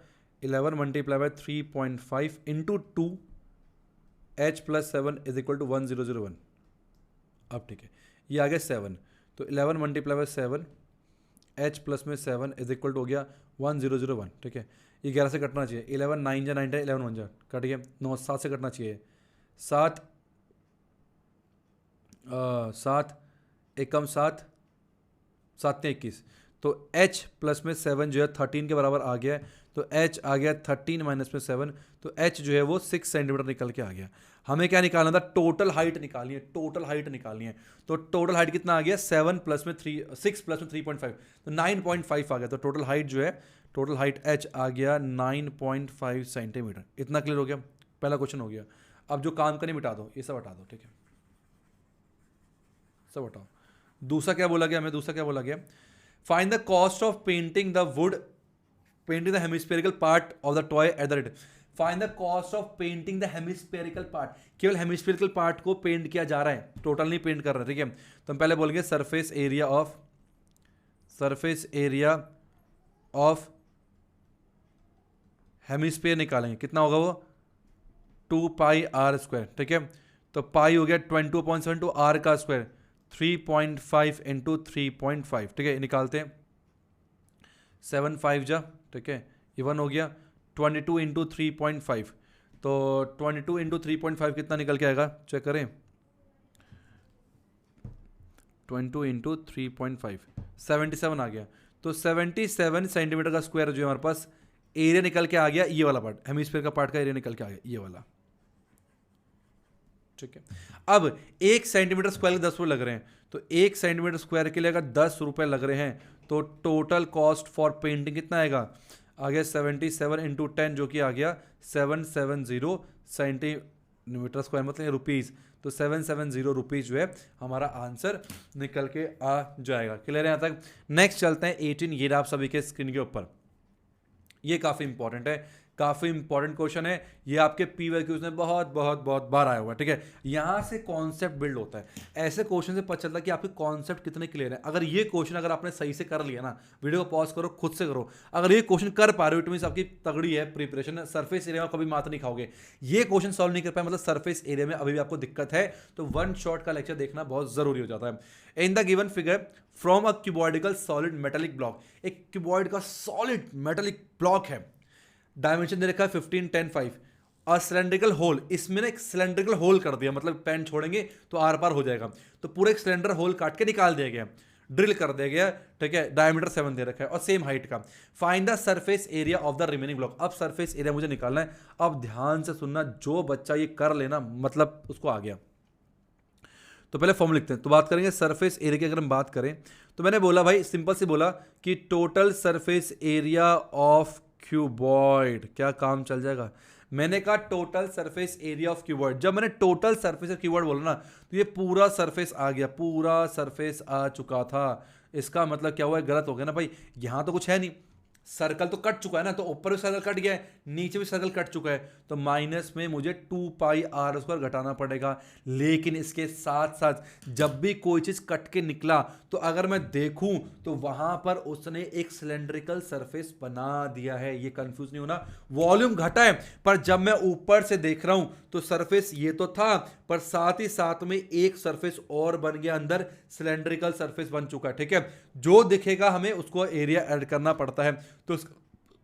11 multiply by 3.5 into 2 h plus 7 is equal to 1001। अब ठीक है, ये आ गया 7, तो 11 मल्टीप्लाई बाय 7 h प्लस में 7 इज इक्वल टू हो गया 1001, ठीक है। ये 11 से कटना चाहिए, 11 9 जा 9 11 1 जा कट गया, 9 7 से कटना चाहिए, 7 एकम 7 7 21, तो h प्लस में 7 जो है 13 के बराबर आ गया है, तो h आ गया 13 माइनस में 7, तो h जो है वो 6 सेंटीमीटर निकल के आ गया। हमें क्या निकालना था, टोटल हाइट निकालनी है, टोटल हाइट निकालनी है। तो टोटल हाइट कितना आ गया, 7 प्लस में 3 6 प्लस में 3.5, तो 9.5 आ गया। तो टोटल हाइट जो है, टोटल हाइट h आ गया 9.5 सेंटीमीटर। इतना क्लियर हो गया, पहला क्वेश्चन हो गया। अब जो काम करने मिटा दो, ये सब हटा दो, ठीक है, सब हटाओ। दूसरा क्या बोला गया हमें, दूसरा क्या बोला गया, find the cost of painting the wood, painting the hemispherical part of the toy eight the rate. Find the cost of painting the hemispherical part, केवल हेमिस्फेरिकल पार्ट को पेंट किया जा रहा है, टोटल नहीं पेंट कर रहे, ठीक है। तो हम पहले बोलेंगे सरफेस एरिया ऑफ हेमिस्फेयर निकालेंगे, कितना होगा वो 2 पाई आर स्क्वायर, ठीक है। तो पाई हो गया 22.7 टू आर का स्क्वायर 3.5 इंटू 3.5, ठीक है, निकालते हैं 7 5 जा, ठीक है, ये 1 हो गया, 22 इंटू 3.5, तो 22 इंटू 3.5 कितना निकल के आएगा, चेक करें, 22 इंटू 3.5 77 आ गया। तो 77 सेंटीमीटर का स्क्वायर जो है हमारे पास एरिया निकल के आ गया, ये वाला पार्ट, हेमिस्फीयर का पार्ट का एरिया निकल के आ गया, ये वाला, ठीक है। अब 1 सेंटीमीटर स्क्वायर के 10 रुपये लग रहे हैं, तो 1 सेंटीमीटर स्क्वायर के लिए अगर 10 रुपये लग रहे हैं, तो टोटल कॉस्ट फॉर पेंटिंग कितना आएगा, आ गया 77 इंटू 10, जो कि आ गया 770 सेंटीमीटर स्क्वायर, मतलब रुपीज़। तो 770 रुपीज़ जो है हमारा आंसर निकल के आ जाएगा। क्लियर है यहाँ तक। नेक्स्ट चलते हैं 18, ये आप सभी के स्क्रीन के ऊपर, ये काफ़ी इंपॉर्टेंट है, काफ़ी इंपॉर्टेंट क्वेश्चन है, ये आपके पीवाईक्यूज में बहुत बहुत बहुत बार आया हुआ है, ठीक है। यहाँ से कॉन्सेप्ट बिल्ड होता है, ऐसे क्वेश्चन से पता चलता है कि आपके कॉन्सेप्ट कितने क्लियर है। अगर ये क्वेश्चन अगर आपने सही से कर लिया ना, वीडियो को पॉज करो, खुद से करो, अगर ये क्वेश्चन कर पा रहे हो इट मीन्स आपकी तगड़ी है प्रिपरेशन। सरफेस एरिया में कभी मात नहीं खाओगे, ये क्वेश्चन सॉल्व नहीं कर पाए मतलब सरफेस एरिया में अभी भी आपको दिक्कत है, तो वन शॉट का लेक्चर देखना बहुत जरूरी हो जाता है। In the given figure from a cuboidical solid metallic block, एक क्यूबॉइड का सॉलिड मेटेलिक ब्लॉक है, डायमेंशन दे रखा है 15 10 5, और सिलेंड्रिकल होल, इसमें ना एक सिलेंड्रिकल होल कर दिया, मतलब पेन छोड़ेंगे तो आर पार हो जाएगा, तो पूरा एक सिलेंडर होल काट के निकाल दिया गया। ड्रिल कर दिया गया, ठीक है, डायमीटर 7 दे रखा है और सेम हाइट का। Find the surface area of the remaining block. अब सरफेस एरिया मुझे निकालना है। अब ध्यान से सुनना, जो बच्चा ये कर लेना मतलब उसको आ गया। तो पहले फॉर्म लिखते हैं। तो बात करेंगे सरफेस एरिया की। अगर हम बात करें तो मैंने बोला भाई, सिंपल से बोला कि total surface area of cuboid, क्या काम चल जाएगा। मैंने कहा total surface area of cuboid. जब मैंने टोटल सरफेस ऑफ क्यूबॉइड बोला ना, तो ये पूरा सरफेस आ गया, पूरा सरफेस आ चुका था। इसका मतलब क्या हुआ, गलत हो गया ना भाई, यहां तो कुछ है नहीं, सर्कल तो कट चुका है ना, तो ऊपर भी सर्कल कट गया है, नीचे भी सर्कल कट चुका है, तो माइनस में मुझे 2πr² घटाना पड़ेगा। लेकिन इसके साथ साथ जब भी कोई चीज कट के निकला, तो अगर मैं देखूं तो वहां पर उसने एक सिलेंड्रिकल सरफेस बना दिया है। ये कंफ्यूज नहीं होना, वॉल्यूम घटा है, पर जब मैं ऊपर से देख रहा हूं तो सरफेस ये तो था, पर साथ ही साथ में एक सरफेस और बन गया, अंदर सिलेंड्रिकल सरफेस बन चुका है, ठीक है। जो दिखेगा हमें उसको एरिया ऐड करना पड़ता है, तो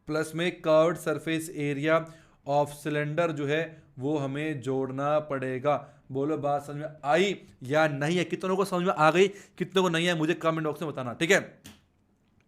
प्लस में curved surface area of cylinder जो है वो हमें जोड़ना पड़ेगा। बोलो बात समझ में आई या नहीं है? कितनों को समझ में आ गई, कितनों को नहीं है, मुझे कमेंट बॉक्स में बताना, ठीक है।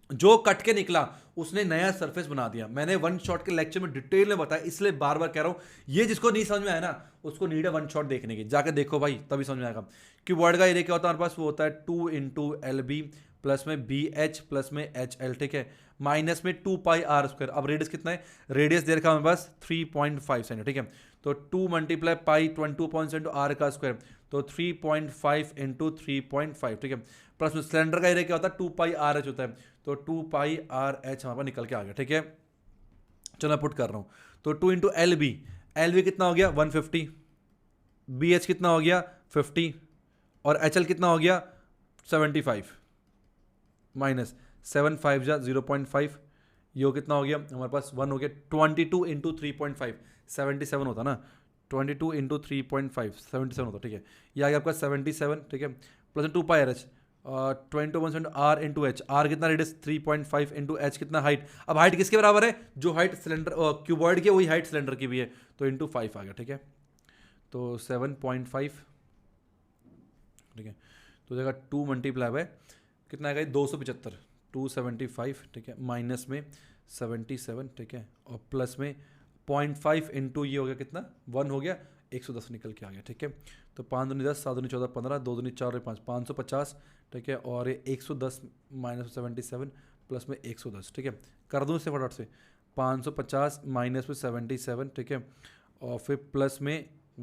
जो कट के निकला उसने नया सरफेस बना दिया। मैंने वन शॉट के लेक्चर में डिटेल में बताया, इसलिए बार बार कह रहा हूं, ये जिसको नहीं समझ में आया ना, उसको नीड है वन शॉट देखने की, जाके देखो भाई, तभी समझ में आएगा। क्यूबॉइड का एरिया क्या होता है हमारे पास, वो होता है 2 × LB प्लस में BH प्लस में HL, ठीक है, माइनस में 2πr²। अब रेडियस कितना है, रेडियस दे रखा हमारे पास 3.5 सेंटीमीटर, ठीक है। तो 2 × पाई 22.r का स्क्वायर, तो 3.5 × 3.5, ठीक है। प्लस में सिलेंडर का एरिया क्या होता है, 2πrh होता है, तो 2πrh हमारे पास निकल के आ गया, ठीक है। चलो मैं पुट कर रहा हूं, तो 2 × LB, LB कितना हो गया 150, BH कितना हो गया 50, और HL कितना हो गया 75, माइनस 7 5 जा 0.5, यो कितना हो गया हमारे पास 1 हो गया। 22 × 3.5 77 होता ना, 22 × 3.5 77 होता, ठीक है। ये आ गया आपका 77, ठीक है, plus 2πrh 21% r × h, r कितना रेडियस 3.5 × h कितना हाइट। अब हाइट किसके बराबर है, जो हाइट सिलेंडर क्यूबॉइड की वही हाइट सिलेंडर की भी है, तो × 5 आ गया, ठीक है। तो 7.5, ठीक है, तो जगह 2 × कितना आएगा 275, 275, ठीक है, माइनस में 77, ठीक है, और प्लस में 0.5 × ये हो गया कितना 1 हो गया, 110 निकल के आ गया, ठीक है। तो 5 दूनी 10, 7 दूनी 14 15, 2 दूनी 4 5, 550, ठीक है, और 110 माइनस 77 प्लस में 110, ठीक है। कर दूँ इसे फटाफट से, 550 माइनस में 77, ठीक है, और फिर प्लस में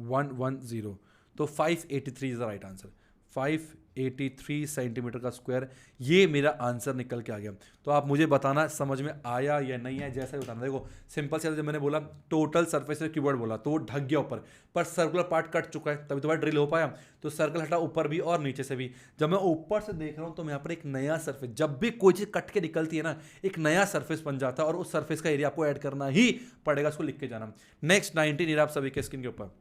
110, तो 583 is the right answer. 583 centimetre का स्क्वायर, ये मेरा आंसर निकल के आ गया। तो आप मुझे बताना समझ में आया या नहीं है, जैसा ही बताना। देखो सिंपल से, जब मैंने बोला टोटल सरफेस कीवर्ड बोला तो वो ढक गया ऊपर, पर सर्कुलर पार्ट कट चुका है, तभी तो भाई ड्रिल हो पाया। तो सर्कल हटा ऊपर भी और नीचे से भी। जब मैं ऊपर से देख रहा हूँ तो यहाँ पर एक नया सर्फेस, जब भी कोई चीज़ कट के निकलती है ना, एक नया सर्फेस बन जाता है, और उस सर्फेस का एरिया आपको ऐड करना ही पड़ेगा, उसको लिख के जाना। नेक्स्ट 19 ईयर आप सभी के स्क्रीन के ऊपर।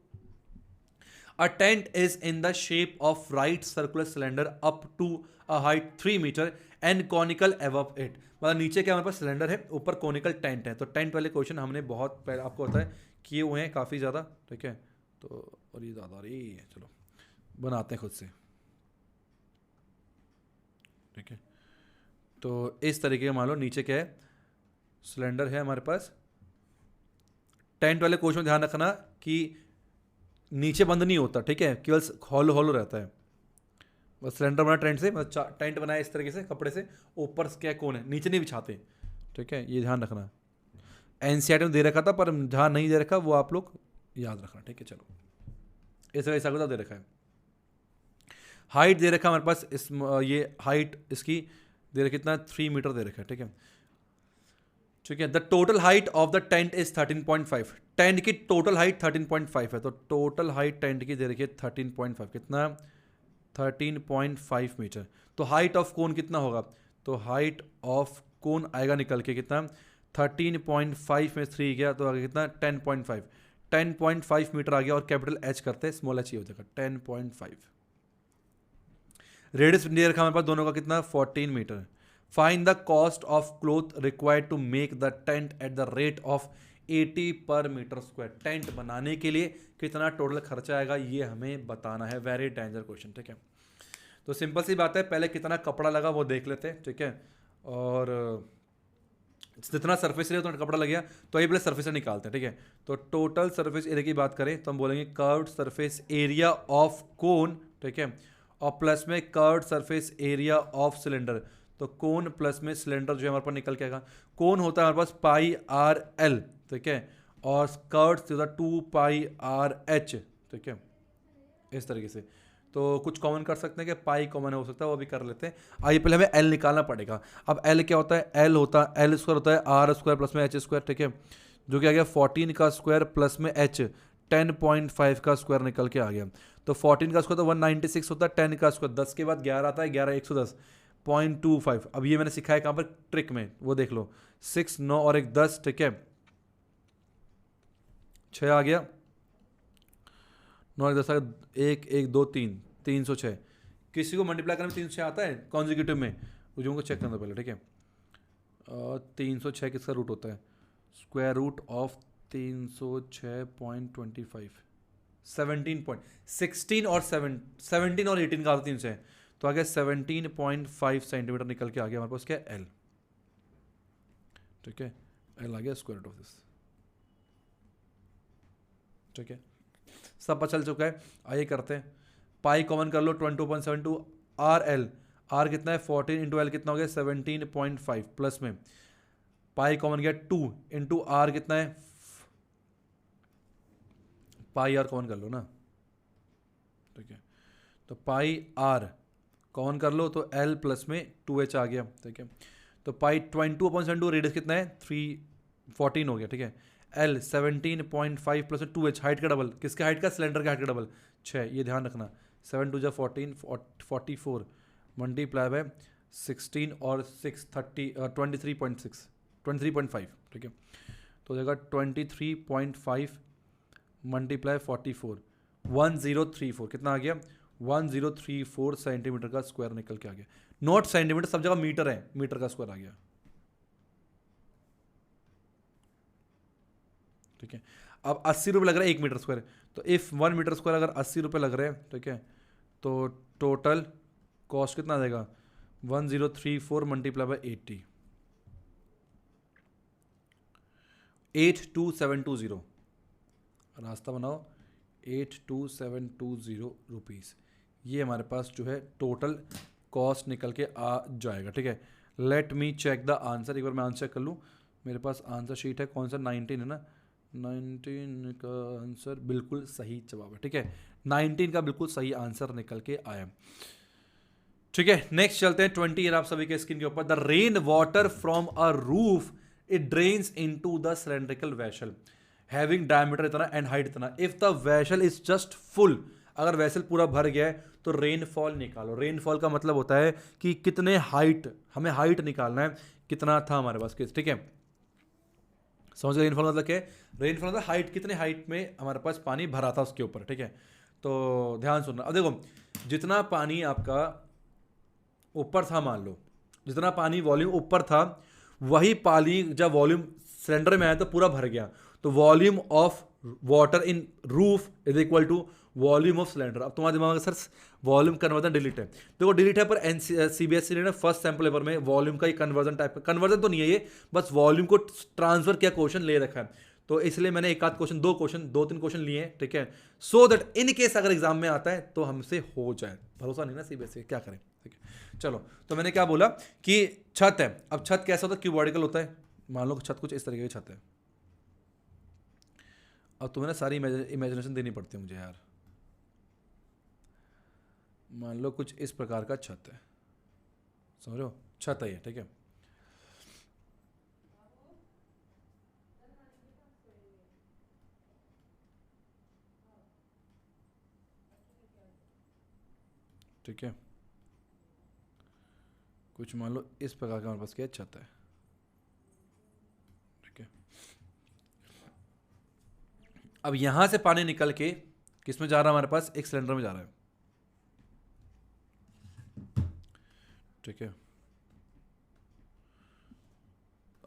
A tent is in the shape of right circular cylinder up to a height 3 meter and conical above it। मतलब नीचे क्या हमारे पास सिलेंडर है, ऊपर कॉनिकल टेंट है। तो टेंट वाले क्वेश्चन हमने बहुत पहले आपको होता है किए हुए हैं काफ़ी ज़्यादा, ठीक है। तो और ये ज़्यादा रही, चलो बनाते हैं खुद से, ठीक है। तो इस तरीके का मान लो नीचे क्या है, सिलेंडर है हमारे पास। टेंट वाले क्वेश्चन ध्यान रखना कि नीचे बंद नहीं होता, ठीक है, केवल हॉलो हॉलो रहता है। बस सिलेंडर बना टेंट से, मतलब टेंट बनाया इस तरीके से कपड़े से, ऊपर क्या कौन है, नीचे नहीं बिछाते, ठीक है, ये ध्यान रखना। एनसीईआरटी में दे रखा था, पर ध्यान नहीं दे रखा, वो आप लोग याद रखना, ठीक है। चलो इस तरह ऐसा दे रखा है। हाइट दे रखा हमारे पास, इस ये हाइट इसकी दे रखी कितना 3 मीटर दे रखा है, ठीक है, ठीक है। The total height of the tent is 13.5। Tent की टोटल हाइट 13.5 है, तो टोटल हाइट टेंट की दे रखी है 13.5, कितना 13.5 मीटर। तो हाइट ऑफ कोन कितना होगा, तो हाइट ऑफ कोन आएगा निकल के कितना 13.5 में 3 गया, तो आगे कितना 10.5, 10.5 मीटर आ गया, और कैपिटल एच करते हैं, स्मॉल एच ही हो जाएगा 10.5। रेडियस दे रखा हमारे पास दोनों का कितना 14 metre. Find the cost of cloth required to make the tent at the rate of 80 per metre square. Tent बनाने के लिए कितना टोटल खर्चा आएगा, ये हमें बताना है। वेरी डेंजर क्वेश्चन, ठीक है। तो सिंपल सी बात है, पहले कितना कपड़ा लगा वो देख लेते हैं, ठीक है। और जितना सरफेस एरिया उतना कपड़ा लग गया, तो ये पहले सरफेस एरिया निकालते हैं, ठीक है। तो टोटल सरफेस एरिया की बात करें तो हम बोलेंगे कर्व्ड सरफेस एरिया ऑफ कोन, ठीक है, और प्लस में curved surface area of cylinder. तो कोन प्लस में सिलेंडर जो है हमारे पास निकल के आएगा। कोन होता है हमारे पास पाई आर एल, ठीक है, और कर्व्ड होता है 2 पाई आर एच, ठीक है, इस तरीके से। तो कुछ कॉमन कर सकते हैं कि पाई कॉमन हो सकता है, वो भी कर लेते हैं। आइए पहले हमें एल निकालना पड़ेगा। अब एल क्या होता है, एल होता है एल स्क्वायर होता है आर स्क्वायर प्लस में एच स्क्वायर, ठीक है, जो कि आ गया 14 का स्क्वायर प्लस में एच 10.5 का स्क्वायर निकल के आ गया। तो 14 का स्क्वायर तो 196 होता है, 10 का स्क्वायर 10 के बाद 11 आता है, 11 110 0.25। अब ये मैंने सिखाया कहाँ पर, ट्रिक में, वो देख लो, 6 9 और 1 10, ठीक है, 6 आ गया, 9 10 1 1 2 3 306। किसी को मल्टीप्लाई करने में 306 आता है कॉन्जिक्यूटिव में, मुझे उनको चेक करना पहले, ठीक है। 306 किसका रूट होता है, स्क्वायर रूट ऑफ 306.25, 16 और 18 का आता है 306, तो आ गया 17.5 सेंटीमीटर निकल के आ गया हमारे पास क्या, एल, ठीक है, एल आ गया स्क्वायर रूट ऑफ दिस, ठीक है, सब पता चल चुका है। आइए करते हैं, पाई कॉमन कर लो, 22.72 आर एल, आर कितना है 14 इंटू एल कितना हो गया 17.5, प्लस में पाई कॉमन गया 2 इंटू आर कितना है, पाई आर कॉमन कर लो ना, ठीक है, तो पाई आर कॉमन कर लो तो एल प्लस में 2h आ गया, ठीक है। तो पाई 22.72 रेडियस कितना है 314 हो गया, ठीक है। एल 17.5 प्लस 2h, हाइट का डबल, किसके हाइट का, सिलेंडर का हाइट का डबल 6, ये ध्यान रखना, 7 2 जा 14 44 मल्टीप्लाई बाय 16 और 6 30 23.6 23.5, ठीक है। तो हो जाएगा 23.5 मल्टीप्लाई 44 1034, कितना आ गया 1034 सेंटीमीटर का स्क्वायर निकल के आ गया। नॉट सेंटीमीटर, सब जगह मीटर है, मीटर का स्क्वायर आ गया, ठीक है। अब 80 रुपये लग रहा है 1 मीटर स्क्वायर, तो इफ़ 1 मीटर स्क्वायर अगर 80 रुपये लग रहे हैं, ठीक है, तो टोटल कॉस्ट कितना आ जाएगा 1034 मल्टीप्लाई बाय 80, 82720, रास्ता बनाओ, 82720 रुपीज़, ये हमारे पास जो है टोटल कॉस्ट निकल के आ जाएगा, ठीक है। Let me check the answer, एक बार मैं आंसर कर लूँ, मेरे पास आंसर शीट है, कौन सा 19 है ना, 19 का आंसर बिल्कुल सही जवाब है, ठीक है, 19 का बिल्कुल सही आंसर निकल के आया, ठीक है। नेक्स्ट चलते हैं 20 ईयर आप सभी के स्क्रीन के ऊपर। The rain water from a roof it drains into the cylindrical vessel having diameter इतना एंड हाइट इतना, if the vessel is just full, अगर वेसल पूरा भर गया है तो रेनफॉल निकालो। रेनफॉल का मतलब होता है कि कितने हाइट, हमें हाइट निकालना है, कितना था हमारे पास, ठीक है, समझ गए। रेनफॉल मतलब क्या है, रेनफॉल मतलब हाइट, कितने हाइट में हमारे पास पानी भरा था उसके ऊपर, ठीक है। तो ध्यान सुनना, अब देखो जितना पानी आपका ऊपर था, मान लो जितना पानी वॉल्यूम ऊपर था, वही पानी जब वॉल्यूम सिलेंडर में आया तो पूरा भर गया, तो volume of water in roof is equal to volume of cylinder. अब तुम्हारे दिमाग में सर वॉल्यूम कन्वर्जन डिलीट है, देखो डिलीट है, पर सीबीएसई ने फर्स्ट सैम्पल पेपर में वॉल्यूम का ये कन्वर्जन टाइप, कन्वर्जन तो नहीं है ये, बस वॉल्यूम को ट्रांसफर किया क्वेश्चन ले रखा है, तो इसलिए मैंने एक आध क्वेश्चन, दो तीन क्वेश्चन लिए हैं, ठीक है, सो दैट इन केस अगर एग्जाम में आता है तो हमसे हो जाए। भरोसा नहीं ना सीबीएसई, क्या करें, ठीक है। चलो, तो मैंने क्या बोला कि छत है, अब छत कैसा होता है, क्यूबॉइडिकल होता है, मान लो छत कुछ इस तरीके की छत है। अब तुम्हें ना सारी इमेजिनेशन देनी पड़ती है मुझे यार, मान लो कुछ इस प्रकार का छत है, समझो छत है ये, ठीक है, ठीक है, कुछ मान लो इस प्रकार का हमारे पास क्या छत है, ठीक है। अब यहां से पानी निकल के किस में जा रहा है, हमारे पास एक सिलेंडर में जा रहा है, ठीक है।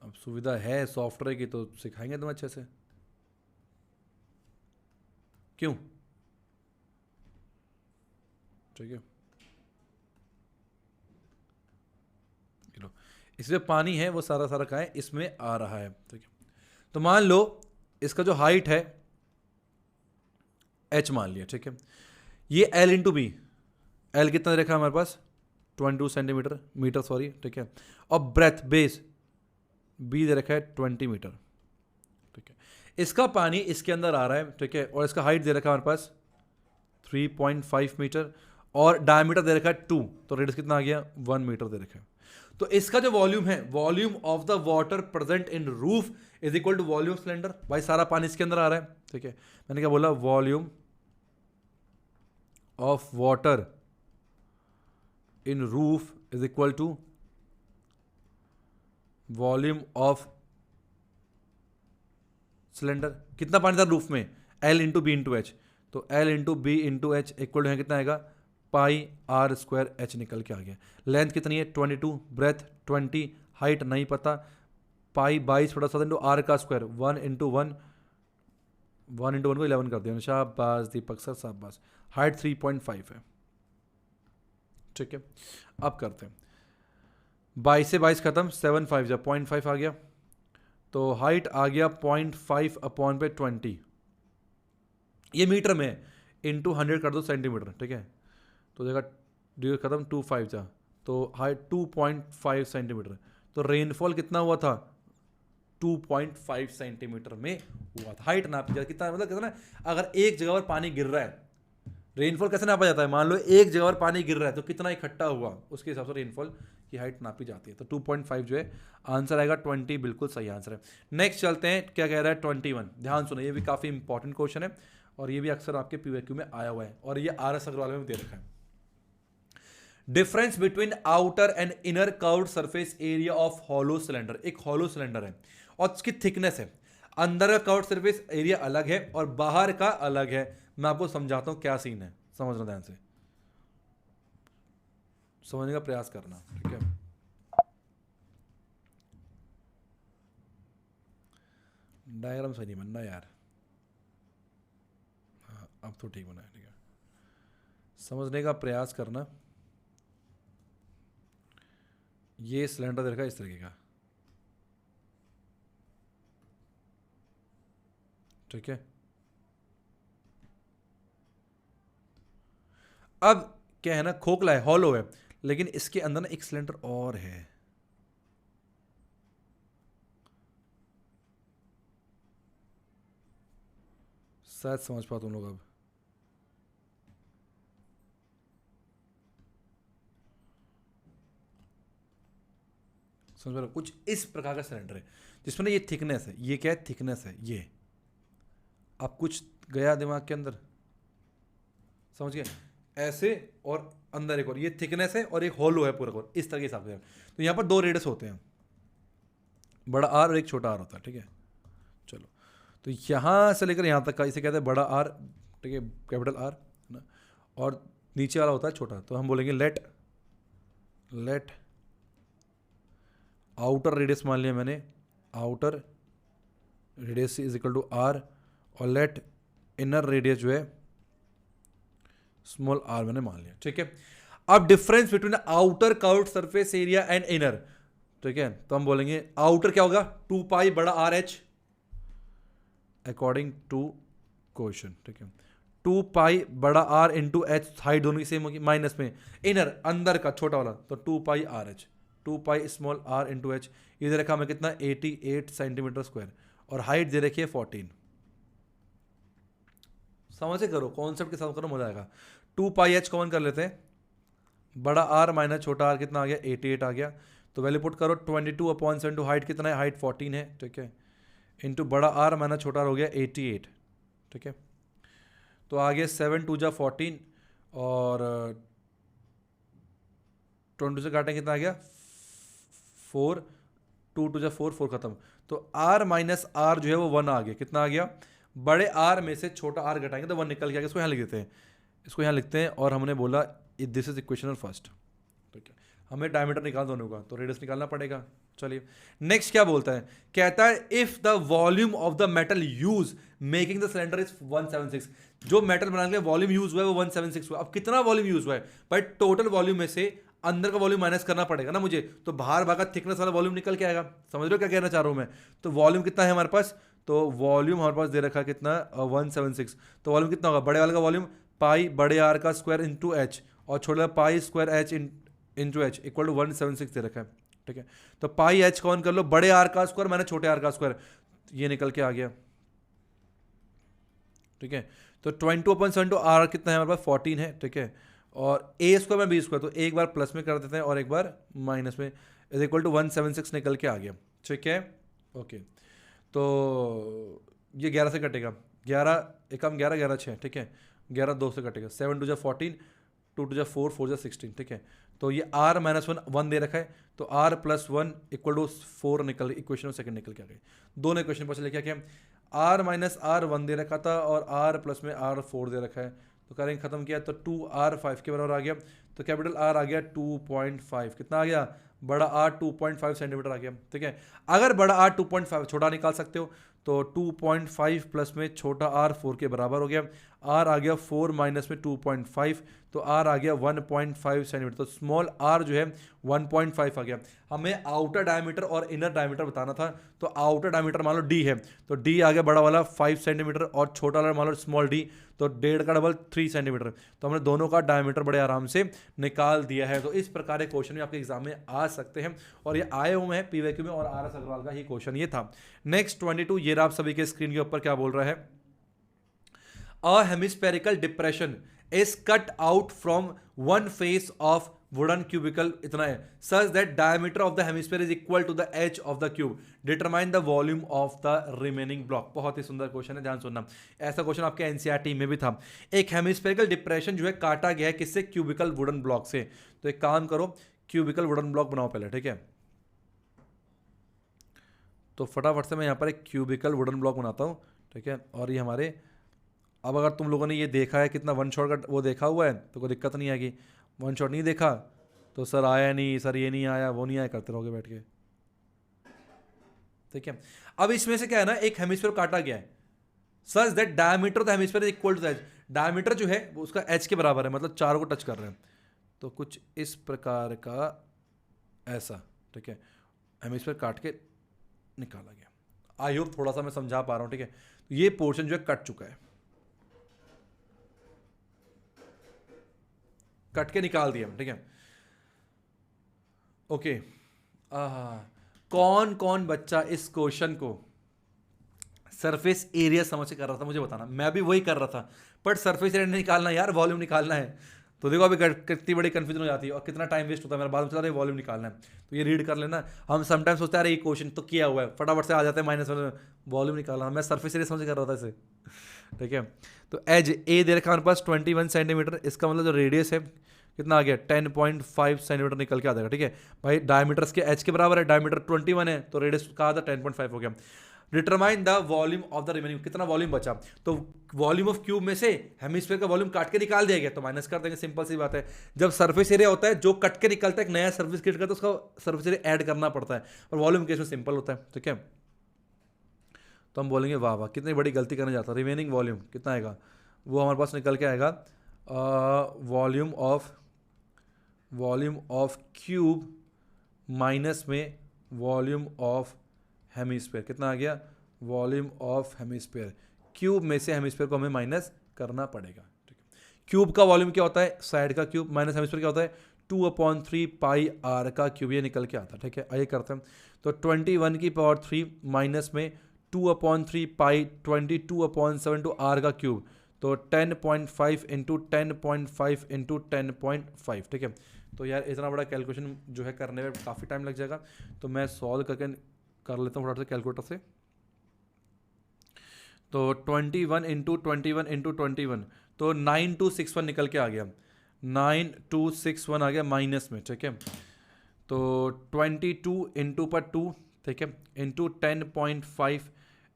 अब सुविधा है सॉफ्टवेयर की तो सिखाएंगे तुम अच्छे से, क्यों, ठीक है। इसमें पानी है वो सारा सारा कहाँ है, इसमें आ रहा है, ठीक है। तो मान लो इसका जो हाइट है h मान लिया, ठीक है। ये l इंटू बी, एल कितना दे रखा है हमारे पास 22 सेंटीमीटर मीटर सॉरी, ठीक है। और ब्रेथ बेस बी दे रखा है 20 मीटर, ठीक है। इसका पानी इसके अंदर आ रहा है, ठीक है। और इसका हाइट दे रखा है हमारे पास 3.5 मीटर और डायमीटर दे रखा है 2, तो रेडियस कितना आ गया 1 मीटर दे रखा है। तो इसका जो वॉल्यूम है, volume of the water present in roof is equal to volume cylinder. भाई सारा पानी इसके अंदर आ रहा है, ठीक है। मैंने क्या बोला, volume of water in roof is equal to volume of cylinder. कितना पानी था रूफ में, L into B into H, तो L into B into H equal है कितना आएगा पाई आर स्क्वायर एच निकल के आ गया। लेंथ कितनी है 22, ब्रेथ 20, हाइट नहीं पता, पाई 22 बटा 7 इंटू आर का स्क्वायर 1 इंटू 1 को 11 कर दिया। शाबाश दीपक सर शाबाश। हाइट 3.5 है, ठीक है। अब करते हैं 22 से 22 खत्म, 7 5 जा 0.5 आ गया, तो हाइट आ गया 0.5 अपॉन पे 20, ये मीटर में है, इंटू 100 कर दो सेंटीमीटर, ठीक है। तो जगह डी खत्म 2 5 था, तो हाइट 2.5 सेंटीमीटर। तो रेनफॉल कितना हुआ था 2.5 सेंटीमीटर में हुआ था। हाइट नापी जाती कितना, मतलब कितना, अगर एक जगह पर पानी गिर रहा है, रेनफॉल कैसे नापा जाता है, मान लो एक जगह पर पानी गिर रहा है तो कितना इकट्ठा हुआ, उसके हिसाब से रेनफॉल की हाइट नापी जाती है। तो 2.5 जो है आंसर आएगा 20, बिल्कुल सही आंसर है। नेक्स्ट चलते हैं, क्या कह रहा है 21। ध्यान सुनो, ये भी काफ़ी इंपॉर्टेंट क्वेश्चन है और ये भी अक्सर आपके पीवाईक्यू में आया हुआ है और ये RS अग्रवाल में दे रखा है। Difference between outer and inner curved surface area of hollow cylinder. एक हॉलो सिलेंडर है और उसकी थिकनेस है, अंदर का कर्व्ड सरफेस एरिया अलग है और बाहर का अलग है। मैं आपको समझाता हूं क्या सीन है, समझना ध्यान से, समझने का प्रयास करना, ठीक है। डायग्राम सही नहीं बनना यार, हाँ अब तो ठीक बना है, ठीक है। समझने का प्रयास करना। ये सिलेंडर देखा इस तरीके का, ठीक है। अब क्या है ना, खोखला है, हॉलो है, लेकिन इसके अंदर ना एक सिलेंडर और है। शायद समझ पाओ तुम लोग अब। समझ पा, कुछ इस प्रकार का सिलेंडर है जिसमें ना ये थिकनेस है, ये क्या है थिकनेस है ये। अब कुछ गया दिमाग के अंदर, समझ गए, ऐसे और अंदर एक और, ये थिकनेस है और एक हॉलो है पूरा पूरा, इस तरह के हिसाब से। तो यहाँ पर दो रेडियस होते हैं, बड़ा आर और एक छोटा आर होता है, ठीक है। चलो, तो यहाँ से लेकर यहाँ तक का इसे कहते हैं बड़ा आर, ठीक है, कैपिटल आर ना, और नीचे वाला होता है छोटा। तो हम बोलेंगे लेट आउटर रेडियस मान लिया मैंने, outer radius is equal to R, और लेट इनर रेडियस जो है स्मॉल आर मैंने मान लिया, ठीक है। अब difference between outer curved surface area and inner, ठीक है। तो हम बोलेंगे आउटर क्या होगा 2 पाई बड़ा R H according to question, ठीक है। 2 पाई बड़ा आर इंटू एच, हाइट दोनों की सेम होगी, माइनस में इनर अंदर का छोटा वाला, तो 2 pi r h, 2 pi small r into h. ये दे रखा हमें कितना 88 सेंटीमीटर स्क्वायर, और हाइट दे रखी है 14। समझ से करो, कॉन्सेप्ट के साथ करो, मजा आएगा। 2 पाई एच कॉमन कर लेते हैं, बड़ा आर माइनस छोटा आर कितना आ गया 88 आ गया। तो वैल्यू पुट करो 22/7, हाइट कितना है, हाइट 14 है, ठीक है, इंटू बड़ा आर माइनस छोटा आर हो गया 88, ठीक है। तो आ गया 7 2 जा 14 और 22 से काटें कितना आ गया 4, 2 2 जा 4, 4 खत्म। तो आर माइनस आर जो है वो 1 आ गया, कितना आ गया, बड़े आर में से छोटा आर घटाएंगे तो 1 निकल के आ गया। इसको यहाँ लिख देते हैं, इसको यहाँ लिखते हैं, और हमने बोला दिस इज इक्वेशन फर्स्ट, ठीक है। हमें डायमीटर निकाल दोनों का, तो रेडियस निकालना पड़ेगा। चलिए नेक्स्ट क्या बोलता है, कहता है if the volume of the metal use making the cylinder is 176, जो मेटल बनाने के लिए वॉल्यूम यूज हुआ है वो 176 हुआ। अब कितना वॉल्यूम यूज हुआ है भाई, टोटल वॉल्यूम में से अंदर का वॉल्यूम माइनस करना पड़ेगा ना मुझे, तो बाहर भागा थिकनेस वाला वॉल्यूम निकल के आएगा। समझ रहे हो क्या कहना चाह रहा हूँ मैं? तो वॉल्यूम कितना है हमारे पास, तो वॉल्यूम हमारे पास दे रखा है कितना 176, तो वॉल्यूम कितना होगा, बड़े वाले का वॉल्यूम पाई बड़े आर का स्क्वायर इंटू एच और छोटे वाला pi square H into H equal to 176 दे रखा है। ठीक है, तो पाई एच कौन कर लो, बड़े आर का स्क्वायर मैंने छोटे आर का स्क्वायर, ये निकल के आ गया। ठीक है, तो 22/7 आर कितना है हमारे पास 14 है। ठीक है, और ए स्क्वायर में बी स्क्वायर, तो एक बार प्लस में कर देते हैं और एक बार माइनस में, इज इक्वल टू 176 निकल के आ गया। ठीक है, ओके, तो ये 11 से कटेगा, 11 एकम 11 11 6। ठीक है, 11 2 से कटेगा, 7 2 जा 14, 2 2 जा 4 4 जा 16। ठीक है, तो ये r माइनस 1 दे रखा है, तो r प्लस 1 इक्वल टू 4 निकल, इक्वेशन सेकंड निकल के आ गई। दोनों इक्वेशन पर लेके क्या, r माइनस r 1 दे रखा था और r प्लस में r 4 दे रखा है, तो करेंगे खत्म किया तो 2r 5 के बराबर आ गया, तो कैपिटल R आ गया 2.5, कितना आ गया, बड़ा R 2.5 सेंटीमीटर आ गया। ठीक है, अगर बड़ा R 2.5 छोटा निकाल सकते हो, तो 2.5 प्लस में छोटा R 4 के बराबर हो गया, R आ गया 4 माइनस में 2.5, तो R आ गया 1.5 सेंटीमीटर, तो स्मॉल r जो है 1.5 आ गया। हमें आउटर डायमीटर और इनर डायमीटर बताना था, तो आउटर डायमीटर मान लो d है, तो d आ गया बड़ा वाला 5 सेंटीमीटर और छोटा वाला मान लो स्मॉल d, तो 1.5 का डबल 3 सेंटीमीटर, तो हमने दोनों का डायमीटर बड़े आराम से निकाल दिया है। तो इस प्रकार के क्वेश्चन भी आपके एग्जाम में आ सकते हैं, और ये आए हुए हैं पीवाईक्यू में, और RS अग्रवाल का ही क्वेश्चन ये था। नेक्स्ट 22, ये आप सभी के स्क्रीन के ऊपर क्या बोल रहा है, a hemispherical depression is cut out from one face of wooden cubicle, इतना है, such that diameter of the hemisphere is equal to the edge of the cube, determine the volume of the remaining block। बहुत ही सुंदर question है, ध्यान सुनना, ऐसा question आपके NCERT में भी था। एक हेमिस्फेरिकल डिप्रेशन जो है काटा गया है किससे, क्यूबिकल वुडन ब्लॉक से, तो एक काम करो क्यूबिकल वुडन ब्लॉक बनाओ पहले। ठीक है, तो फटाफट से मैं यहाँ पर एक क्यूबिकल वुडन ब्लॉक बनाता हूँ। ठीक है, और ये हमारे, अब अगर तुम लोगों ने ये देखा है कितना वन शॉट का वो देखा हुआ है तो कोई दिक्कत नहीं आएगी, वन शॉट नहीं देखा तो सर आया नहीं, सर ये नहीं आया, वो नहीं आया करते रहोगे बैठ के। ठीक है, अब इसमें से क्या है ना, एक हेमिस्फीयर काटा गया है, such that diameter of the hemisphere is equal to H, diameter जो है वो उसका एच के बराबर है, मतलब चारों को टच कर रहे हैं, तो कुछ इस प्रकार का ऐसा। ठीक है, हेमिस्फीयर काट के निकाला गया, आई होप थोड़ा सा मैं समझा पा रहा हूँ। ठीक है, तो ये पोर्शन जो है कट चुका है, कट के निकाल दिया। ठीक है, ओके, कौन कौन बच्चा इस क्वेश्चन को सरफेस एरिया समझ के कर रहा था, मुझे बताना। मैं भी वही कर रहा था, बट सरफेस एरिया नहीं निकालना यार, वॉल्यूम निकालना है। तो देखो अभी कितनी बड़ी कंफ्यूजन हो जाती है और कितना टाइम वेस्ट होता है मेरा, बाद में चला रहा है वॉल्यूम निकालना है, तो ये रीड कर लेना। हम समटाइम सोचते हैं अरे ये क्वेश्चन तो किया हुआ है, फटाफट से आ जाते हैं माइनस में, वॉल्यूम निकालना, मैं सरफेस एरिया समझ के कर रहा था इसे। ठीक है, तो एज ए दे रखा हमारे पास 21 सेंटीमीटर, इसका मतलब जो रेडियस है कितना आ गया 10.5 सेंटीमीटर निकल के आ जाएगा। ठीक है भाई, डायमीटर के एच के बराबर है, डायमीटर 21 है, तो रेडियस कहा था 10.5 हो गया। Determine the volume of the remaining, कितना वॉल्यूम बचा, तो वॉल्यूम ऑफ क्यूब में से हेमिस्फीयर का वॉल्यूम काट के निकाल दिया गया, तो माइनस कर देंगे, सिंपल सी बात है। जब सरफेस एरिया होता है जो कट के निकलता है, एक नया सरफेस क्रिएट करता है, उसका सरफेस एरिया ऐड करना पड़ता है, और वॉल्यूम केस में सिंपल होता है। ठीक है, तो हम बोलेंगे वाह वाह कितनी बड़ी गलती करने जाता है, रिमेनिंग वॉल्यूम कितना आएगा, वो हमारे पास निकल के आएगा वॉल्यूम ऑफ क्यूब माइनस में वॉल्यूम ऑफ हेमिस्फीयर, कितना आ गया, वॉल्यूम ऑफ हेमिस्फीयर, क्यूब में से हेमिस्फीयर को हमें माइनस करना पड़ेगा। ठीक है, क्यूब का वॉल्यूम क्या होता है, साइड का क्यूब, माइनस हेमिस्फीयर क्या होता है 2/3 पाई आर का क्यूब, ये निकल के आता है। ठीक है, आइए करते हैं, तो 21 की पावर 3 माइनस में 2/3 पाई 22/7 टू आर का क्यूब, तो 10.5 इंटू 10.5 इंटू 10.5। ठीक है, तो यार इतना बड़ा कैलकुलेशन जो है करने में काफ़ी टाइम लग जाएगा, तो मैं सॉल्व करके कर लेता हूँ फटाफट से कैलकुलेटर से। तो 21 इंटू 21 इंटू 21, तो 9261 निकल के आ गया, 9261 आ गया माइनस में। ठीक है, तो 22 इंटू पर 2, ठीक है, इंटू 10.5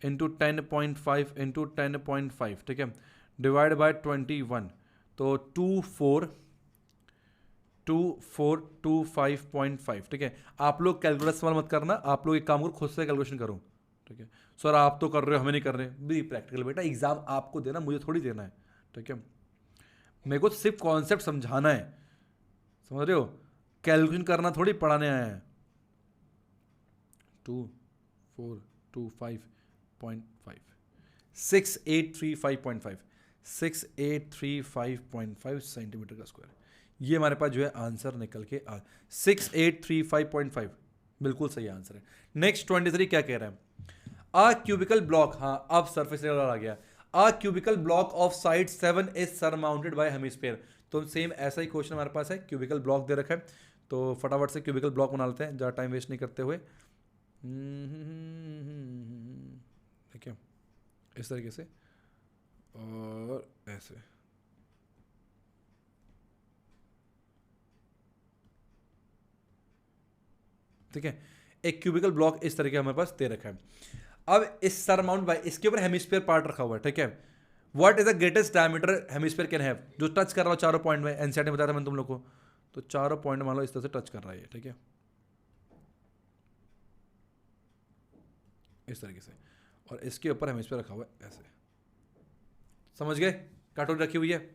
इंटू 10.5 इंटू 10.5, ठीक है, डिवाइड बाय 21, तो 2425.5। ठीक है, आप लोग कैलकुलेटर इस्तेमाल मत करना, आप लोग एक काम करो खुद से कैलकुलेशन करो। ठीक है, सर आप तो कर रहे हो हमें नहीं कर रहे, भी प्रैक्टिकल बेटा, एग्जाम आपको देना, मुझे थोड़ी देना है। ठीक है, मेरे को सिर्फ कॉन्सेप्ट समझाना है, समझ रहे हो, कैलकुलेशन करना थोड़ी पढ़ाने आया है। 2425.5 6835.5 6835.5 सेंटीमीटर का स्क्वायर, ये हमारे पास जो है आंसर निकल के आ 6835.5 बिल्कुल सही आंसर है। नेक्स्ट 23 क्या कह रहा है? अ क्यूबिकल ब्लॉक, हाँ अब सरफेस एरिया आ गया। A cubical block of side 7 is surmounted by hemisphere. तो सेम ऐसा ही क्वेश्चन हमारे पास है, क्यूबिकल ब्लॉक दे रखा है, तो फटाफट से क्यूबिकल ब्लॉक बना लेते हैं ज़्यादा टाइम वेस्ट नहीं करते हुए। ठीक है, इस तरीके से और ऐसे। ठीक है, एक क्यूबिकल ब्लॉक इस तरीके हमारे पास दे रखा है। अब इस सरमाउंट बाय, इसके ऊपर हेमिस्फीयर पार्ट रखा हुआ है। ठीक है, what is the greatest diameter hemisphere can have, जो टच कर रहा हो चारों पॉइंट में, एनसीईआरटी में बताया था मैंने तुम लोग को। तो चारों पॉइंट मान लो इस तरह से टच कर रहा है। ठीक है, इस तरीके से, और इसके ऊपर हेमिस्फीयर रखा हुआ है ऐसे। समझ गए? कटोरी रखी हुई है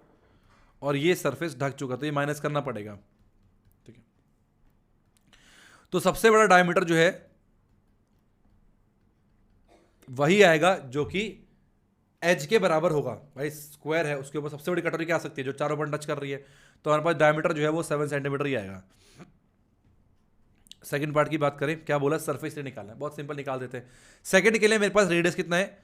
और ये सरफेस ढक चुका, तो ये माइनस करना पड़ेगा। ठीक है, तो सबसे बड़ा डायमीटर जो है वही आएगा जो कि एज के बराबर होगा। भाई स्क्वायर है, उसके ऊपर सबसे बड़ी कटोरी क्या आ सकती है जो चारों पॉइंट टच कर रही है, तो हमारे पास डायमीटर जो है वो 7 सेंटीमीटर ही आएगा। सेकंड पार्ट की बात करें, क्या बोला? सरफेस एरिया निकालना है, बहुत सिंपल निकाल देते हैं। सेकंड के लिए मेरे पास रेडियस कितना है?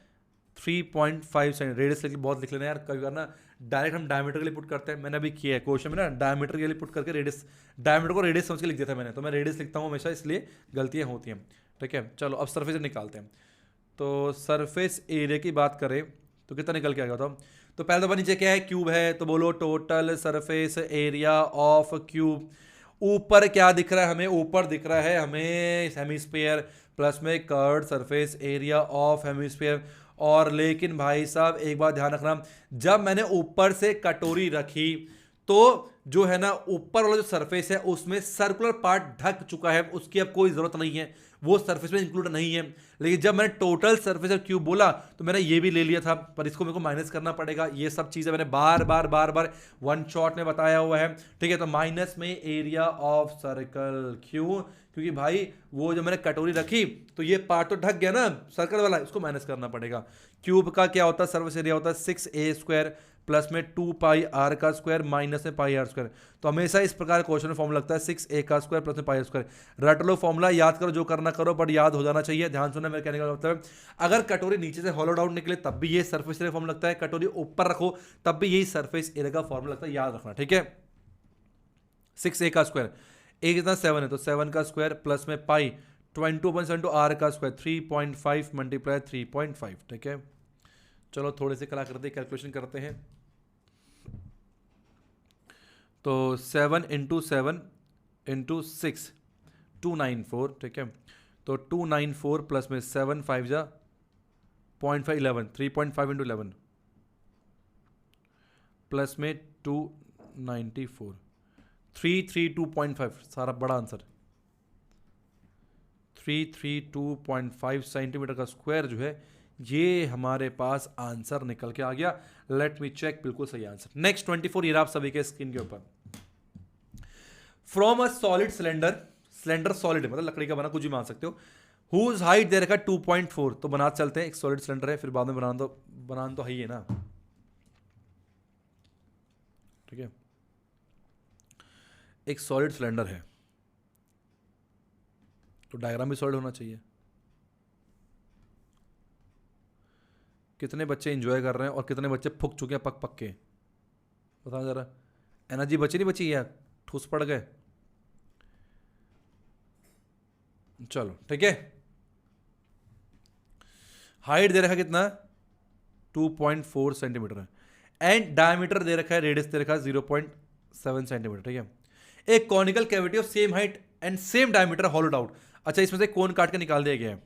3.5 सेंटीमीटर। रेडियस बहुत लिख लेना यार, कभी बार ना डायरेक्ट हम डायमीटर के लिए पुट करते हैं। मैंने अभी किया है क्वेश्चन में ना, डायमीटर के लिए पुट करके रेडियस, डायमीटर को रेडियस समझ के लिख दिया था मैंने, तो मैं रेडियस लिखता हूँ हमेशा, इसलिए गलतियाँ होती हैं। ठीक है, चलो अब सरफेस एरिया निकालते हैं। तो सरफेस एरिया की बात करें तो कितना निकल के आएगा? तो पहले तो नीचे क्या है? क्यूब है, तो बोलो total surface area of cube. ऊपर क्या दिख रहा है हमें? ऊपर दिख रहा है हमें हेमिस्फीयर प्लस में curved surface area of hemisphere. और लेकिन भाई साहब एक बात ध्यान रखना, जब मैंने ऊपर से कटोरी रखी तो जो है ना ऊपर वाला जो सरफेस है उसमें सर्कुलर पार्ट ढक चुका है, उसकी अब कोई जरूरत नहीं है, वो सरफेस में इंक्लूड नहीं है। लेकिन जब मैंने टोटल सरफेस ऑफ क्यूब बोला तो मैंने ये भी ले लिया था, पर इसको मेरे को माइनस करना पड़ेगा। ये सब चीजें मैंने बार बार वन शॉट में बताया हुआ है। ठीक है, तो माइनस में एरिया ऑफ सर्कल, क्यों? क्योंकि भाई वो जो मैंने कटोरी रखी तो ये पार्ट तो ढक गया ना सर्कल वाला, इसको माइनस करना पड़ेगा। क्यूब का क्या होता है? सरफेस एरिया होता है 6a² प्लस में 2πr का स्क्वायर माइनस में πr स्क्वायर। तो हमेशा इस प्रकार क्वेश्चन में फॉर्मूला लगता है 6a का स्क्वायर प्लस में πr स्क्वायर। रट लो फॉर्मूला, याद करो, जो करना करो, बट याद हो जाना चाहिए। ध्यान सुनना मेरे कहने का मतलब, अगर कटोरी नीचे से हॉलो आउट निकले तब भी ये सरफेस एरिया फॉर्मूला लगता है, कटोरी ऊपर रखो तब भी यही सरफेस एरिया का फॉर्मूला लगता है, याद रखना। ठीक है, 6a का स्क्वायर, a कितना 7 है, तो 7 का स्क्वायर प्लस में पाई 22/7 r का स्क्वायर 3.5 मल्टीप्लाई 3.5। ठीक है, चलो थोड़े से कला करते कैलकुलेशन करते हैं। तो 7 × 7 × 6 294। ठीक है, तो 294 प्लस में 7 5 जा 0.5 11 3.5 × 11 प्लस में 294 332.5, सारा बड़ा आंसर 332.5 सेंटीमीटर का स्क्वायर जो है ये हमारे पास आंसर निकल के आ गया। लेट मी चेक, बिल्कुल सही आंसर। नेक्स्ट 24 ये आप सभी के स्क्रीन के ऊपर। From a solid cylinder, cylinder solid मतलब लकड़ी का बना, कुछ भी मान सकते हो, हुज हाइट दे रखा 2.4। तो बना चलते हैं, एक सॉलिड सिलेंडर है, फिर बाद में बनाना तो है ही है ना। ठीक है, एक सॉलिड सिलेंडर है तो डायग्राम भी सॉलिड होना चाहिए। कितने बच्चे एंजॉय कर रहे हैं और कितने बच्चे फूक चुके हैं पक के, बता जरा। एनर्जी बची नहीं बची यार, ठूस पड़ गए। चलो ठीक है, हाइट दे रखा कितना? 2.4 सेंटीमीटर है, एंड डायमीटर दे रखा है, रेडियस दे रखा है 0.7 सेंटीमीटर। ठीक है, एक conical cavity of same height and same diameter hollowed out. अच्छा, इसमें से कोन काट के निकाल दिया गया है,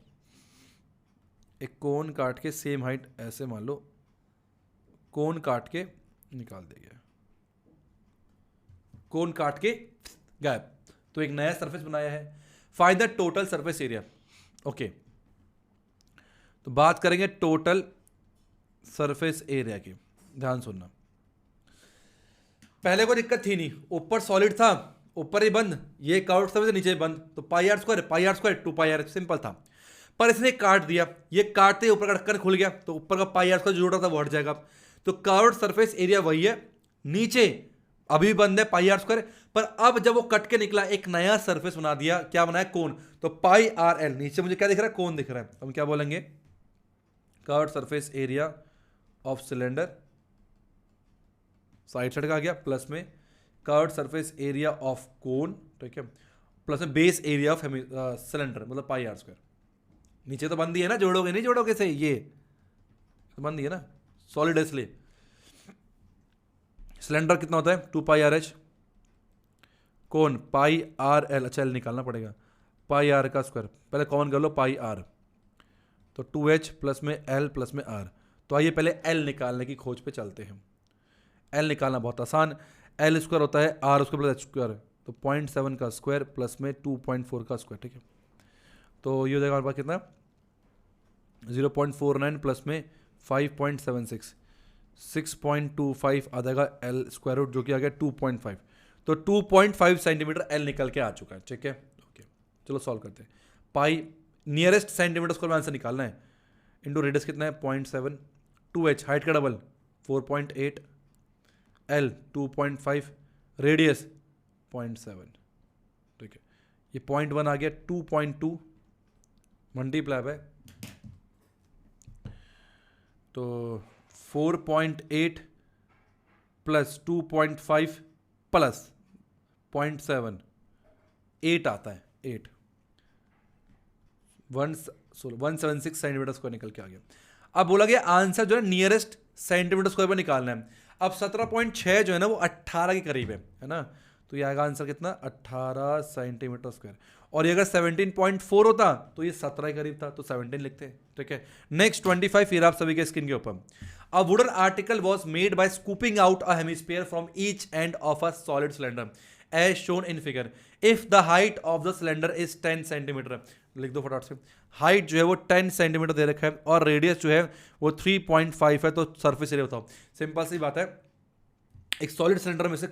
एक कोन काट के सेम हाइट, ऐसे मान लो कोन काट के निकाल दिया गया, कोन काट के गायब, तो एक नया सरफेस बनाया है। Find the total surface area. Okay, तो बात करेंगे टोटल सरफेस एरिया की, ध्यान सुनना। पहले कोई दिक्कत थी नहीं, ऊपर सॉलिड था ऊपर ही बंद, ये कर्व्ड सरफेस नीचे बंद, तो pi r square 2 pi r, simple था। पर इसने काट दिया, ये काटते ऊपर का ढक्कन खुल गया, तो ऊपर का पाई आर स्क्वायर जो था वो हट जाएगा। तो कर्व्ड सरफेस एरिया वही है, नीचे अभी भी बंद है पाई आर स्क्वायर, पर अब जब वो कट के निकला एक नया सरफेस बना दिया, क्या बनाया, कोन, तो पाई आर एल, नीचे मुझे क्या दिख रहा है, कोन दिख रहा है, हम क्या बोलेंगे, curved surface area of cylinder, side side का आ गया, प्लस में कर्व्ड सरफेस एरिया ऑफ कोन, ठीक है, प्लस में बेस एरिया ऑफ सिलेंडर, मतलब पाई आर स्क्वायर। नीचे तो बंद ही है ना, जोड़ोगे नहीं जोड़ोगे सही, ये तो बंद ही है ना, सॉलिड है इसलिए। सिलेंडर कितना होता है 2 पाई आर एच, कौन पाई आर एल, अच्छा एल निकालना पड़ेगा, पाई आर का स्क्वायर, पहले कॉमन कर लो पाई आर, तो 2h प्लस में एल प्लस में आर। तो आइए पहले एल निकालने की खोज पे चलते हैं। एल निकालना बहुत आसान, एल स्क्वायर होता है R square plus H square, तो 0.7 का स्क्वायर प्लस में 2.4 का स्क्वायर, ठीक है। तो ये हो जाएगा हमारे पास कितना, 0.49 प्लस में 5.76, 6.25 आ जाएगा एल स्क्वायर रूट, जो कि आ गया 2.5। तो 2.5 सेंटीमीटर एल निकल के आ चुका है, ठीक है। ओके, चलो सॉल्व करते हैं। पाई नियरेस्ट सेंटीमीटर स्क्वायर में आंसर निकालना है, इंटू रेडियस कितना है 0.7, 2h हाइट का डबल 4.8, एल 2.5, रेडियस 0.7, ठीक है। ये 0.1 आ गया, 2.2 मल्टीप्लाई बाय, तो 4.8 प्लस 2.5 प्लस 0.7, 8 आता है, 8 176 सेंटीमीटर स्क्वायर निकल के आ गया। अब बोला गया आंसर जो है नियरेस्ट सेंटीमीटर स्क्वायर पर निकालना है। अब 17.6 जो है ना वो 18 के करीब है ना, तो ये आएगा आंसर कितना 18 सेंटीमीटर स्क्वायर। और ये अगर 17.4 होता तो ये 17 के करीब था, तो 17 लिखते हैं, ठीक है। नेक्स्ट 25 फिर आप सभी के स्क्रीन के ऊपर, a wooden article was made by scooping out a hemisphere from each end of a solid cylinder as shown in figure, if the height of the cylinder is 10 centimetre, लिख दो फटाफट से। हाइट जो है वो 10 centimetre दे रखा है और रेडियस जो है वो 3.5 है, तो सरफेस एरिया बताओ। सिंपल सी बात है, एक सॉलिड सिलेंडर में से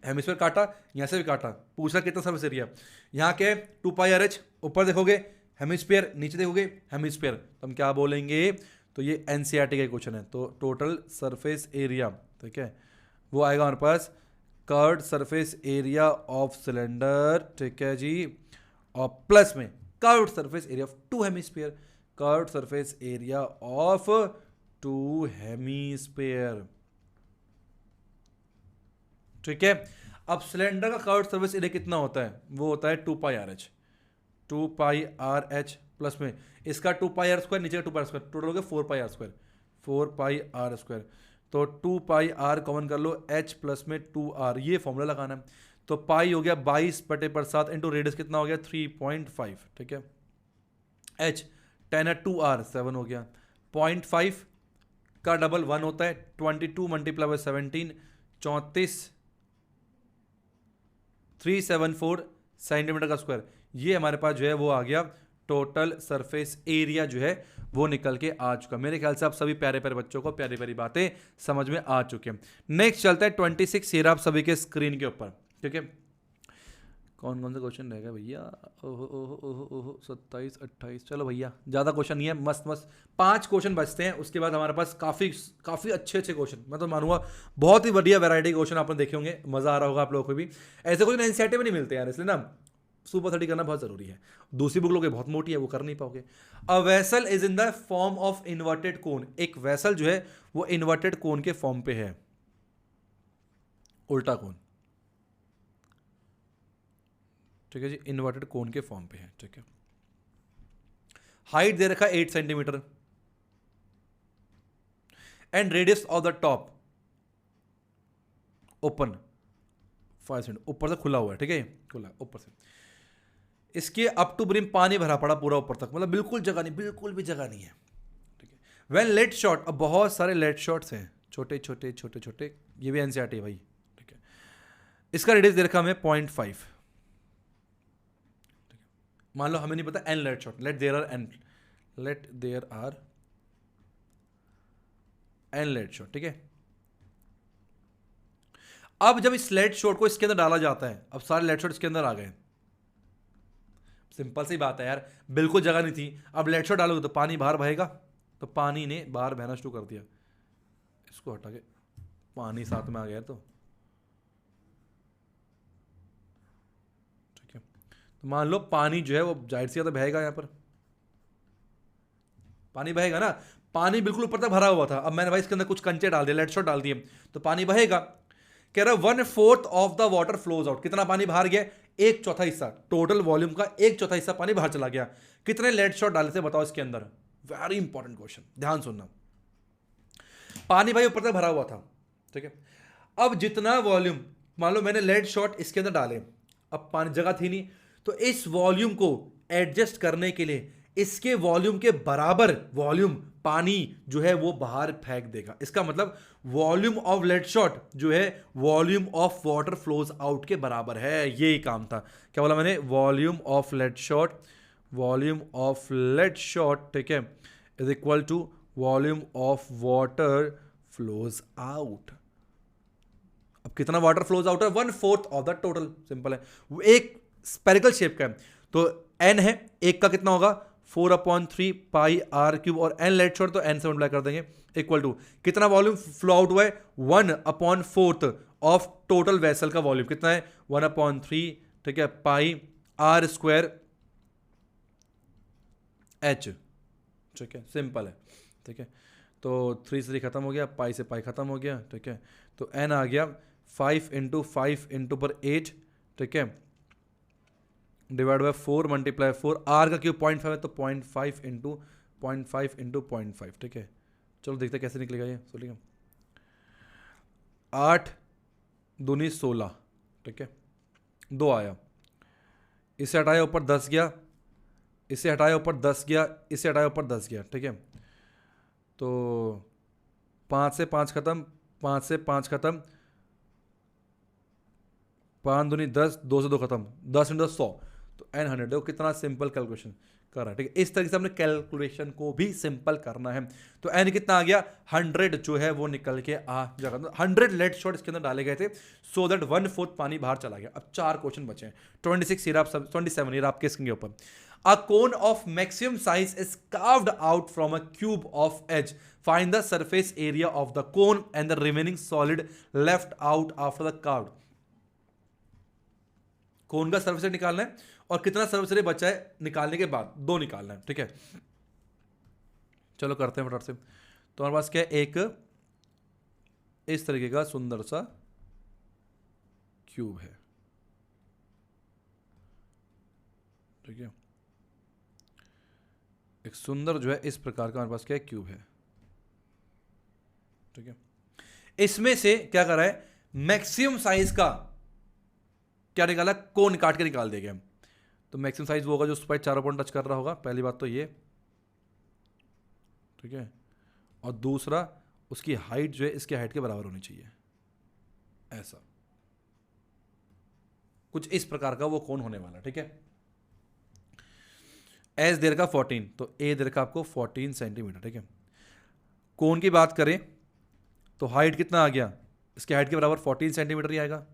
हेमिस्फीयर काटा, यहाँ से भी काटा, पूछा कितना सरफेस एरिया, यहाँ के 2 पाई आर एच, ऊपर देखोगे हेमिस्फीयर, नीचे देखोगे हेमिस्फीयर, तो हम क्या बोलेंगे, तो ये एनसीईआरटी का क्वेश्चन है। तो टोटल सरफेस एरिया, ठीक है, वो आएगा हमारे पास curved surface area of cylinder, ठीक है जी, और प्लस में curved surface area of 2 hemisphere, curved surface area of 2 hemisphere, ठीक है। अब सिलेंडर का कर्व्ड सरफेस एरिया कितना होता है, वो होता है 2 pi r h, 2 pi r H plus में इसका 2 पाई आर स्क्वायर, नीचे का 2 पाई आर स्क्वायर, टोटल हो गया 4 pi r square, 4 pi r square, तो 2 पाई आर कॉमन कर लो, एच प्लस में 2 आर, ये फॉर्मूला लगाना है। तो पाई हो गया 22/7 इंटू रेडियस कितना हो गया 3.5, ठीक है। एच 10 है, 2 आर 7 हो गया, 0.5 का डबल 1 होता है, 22 मल्टीप्लाई बाय 17, 374 सेंटीमीटर का स्क्वायर, ये हमारे पास जो है वो आ गया टोटल सरफेस एरिया जो है वो निकल के आ चुका। मेरे ख्याल से आप सभी प्यारे प्यारे बच्चों को प्यारी प्यारी बातें समझ में आ चुके हैं। नेक्स्ट चलता है 26, ये आप सभी के स्क्रीन के ऊपर, ठीक है। कौन कौन से क्वेश्चन रहेगा भैया, ओहो ओहो ओहो ओहो 27 28, चलो भैया ज़्यादा क्वेश्चन नहीं है, मस्त मस्त 5 क्वेश्चन बचते हैं, उसके बाद हमारे पास काफ़ी अच्छे अच्छे क्वेश्चन, मैं तो मानूंगा बहुत ही बढ़िया वैरायटी क्वेश्चन आपने देखे होंगे, मज़ा आ रहा होगा आप लोगों को भी। ऐसे क्वेश्चन एनसीईआरटी में नहीं मिलते यार, इसलिए ना सुपर स्टडी करना बहुत जरूरी है। दूसरी बुक लोगे बहुत मोटी है, वो कर नहीं पाओगे। A vessel is in the form of inverted कोन, एक वेसल जो है वो इन्वर्टेड कोन के फॉर्म पे है, उल्टा कोन, ठीक है जी, इन्वर्टेड कोन के फॉर्म पे है, ठीक है। हाइट दे रखा है 8 centimetre and radius of the top open 5 centimetre, ऊपर से खुला हुआ है, ठीक है, खुला ऊपर से। इसके अप टू ब्रिम पानी भरा पड़ा पूरा ऊपर तक, मतलब बिल्कुल जगह नहीं, बिल्कुल भी जगह नहीं है, ठीक है। वेन लेट शॉट, अब बहुत सारे लेट शॉट्स हैं, छोटे छोटे छोटे छोटे, ये भी एनसीईआरटी है भाई, ठीक है। इसका रेडियस दे रखा हमें 0.5, मान लो हमें नहीं पता N lead shot, let there are N lead shot, ठीक है। अब जब इस लेड शॉट को इसके अंदर डाला जाता है, अब सारे लेड शॉट इसके अंदर आ गए, सिंपल सी बात है यार, बिल्कुल जगह नहीं थी। अब लेड शॉट डालोगे तो पानी बाहर बहेगा, तो पानी ने बाहर बहना शुरू कर दिया। इसको हटा के पानी साथ में आ गया तो ठीक है। तो मान लो पानी जो है वो जाहिर सी बात बहेगा, यहाँ पर पानी बहेगा ना, पानी बिल्कुल ऊपर तक भरा हुआ था। अब मैंने भाई इसके अंदर कुछ कंचे डाल दिए, लेड शॉट डाल दिए, तो पानी बहेगा। कह रहा 1/4 of the water flows out, कितना पानी बाहर गया? 1/4 हिस्सा, टोटल वॉल्यूम का 1/4 हिस्सा पानी बाहर चला गया। कितने लेड शॉट डाले थे बताओ इसके अंदर? वेरी इंपॉर्टेंट क्वेश्चन, ध्यान सुनना। पानी भाई ऊपर तक भरा हुआ था, ठीक है। अब जितना वॉल्यूम, मान लो मैंने लेड शॉट इसके अंदर डाले, अब पानी जगह थी नहीं, तो इस वॉल्यूम को एडजस्ट करने के लिए इसके वॉल्यूम के बराबर वॉल्यूम पानी जो है वो बाहर फेंक देगा। इसका मतलब वॉल्यूम ऑफ लेड शॉट जो है volume of water flows out के बराबर है। यही काम था। क्या बोला मैंने? Volume of lead shot, volume of lead shot, ठीक है, is equal to volume of water flows out. अब कितना वाटर फ्लोज आउट है? 1/4 ऑफ द टोटल। सिंपल है। वो एक स्पेरिकल शेप का है, तो n है, एक का कितना होगा? 4/3 पाई r क्यूब, और n लेट शॉट तो n से मल्टीप्लाई कर देंगे, इक्वल टू कितना वॉल्यूम फ्लो आउट हुआ है? 1/4 ऑफ टोटल वेसल का वॉल्यूम कितना है? 1/3, ठीक है, पाई r स्क्वायर h, ठीक है, सिंपल है, ठीक है। तो 3 से 3 खत्म हो गया, पाई से पाई खत्म हो गया, ठीक है। तो n आ गया 5 × 5 × 8, ठीक है, डिवाइड बाय 4 मल्टीप्लाई 4, r का क्यूब 0.5 है, तो 0.5 × 0.5 × 0.5, ठीक है। चलो देखते हैं कैसे निकलेगा ये। ठीक है, 8 दूनी 16, ठीक है, 2 आया, इससे हटाया ऊपर 10 गया, इससे हटाया ऊपर 10 गया, इससे हटाया ऊपर 10 गया, ठीक है। तो 5 से 5 खत्म, 5 से 5 खत्म, 5 दूनी 10, 2 से 2 खत्म, 10 × 10 100, तो n 100। देखो कितना सिंपल कैलकुलेशन कर रहा है, ठीक है। इस तरीके से हमने कैलकुलेशन को भी सिंपल करना है। तो n कितना आ गया? 100 जो है वो निकल के आ जाएगा। 100 लेड शॉट इसके अंदर डाले गए थे, सो दैट 1/4 पानी बाहर चला गया। अब 4 क्वेश्चन बचे हैं। 26 ये आप 27 ये आपके स्क्रीन के ऊपर। A cone of maximum size is carved out from a cube of edge. Find the surface area of the cone and the remaining solid left out after the carved. कोन का surface area निकालना है और कितना surface area बचा है निकालने के बाद, 2 निकालना है, ठीक है। चलो करते हैं फटाफट से। तो हमारे पास क्या है? एक इस तरीके का सुंदर सा क्यूब है, ठीक है। एक सुंदर जो है इस प्रकार का हमारे पास क्या है? क्यूब है, ठीक है। इसमें से क्या कर रहा है? मैक्सिमम साइज का क्या निकाला? कोन काट के निकाल देंगे हम। तो मैक्सिमम साइज वो होगा जो उस पर चारों पॉइंट टच कर रहा होगा, पहली बात तो ये, ठीक है। और दूसरा उसकी हाइट जो है इसके हाइट के बराबर होनी चाहिए, ऐसा कुछ इस प्रकार का वो कोन होने वाला, ठीक है। एस दे रखा 14, तो ए दे रखा आपको 14 सेंटीमीटर, ठीक है। कोन की बात करें तो हाइट कितना आ गया? इसके हाइट के बराबर 14 सेंटीमीटर ही आएगा,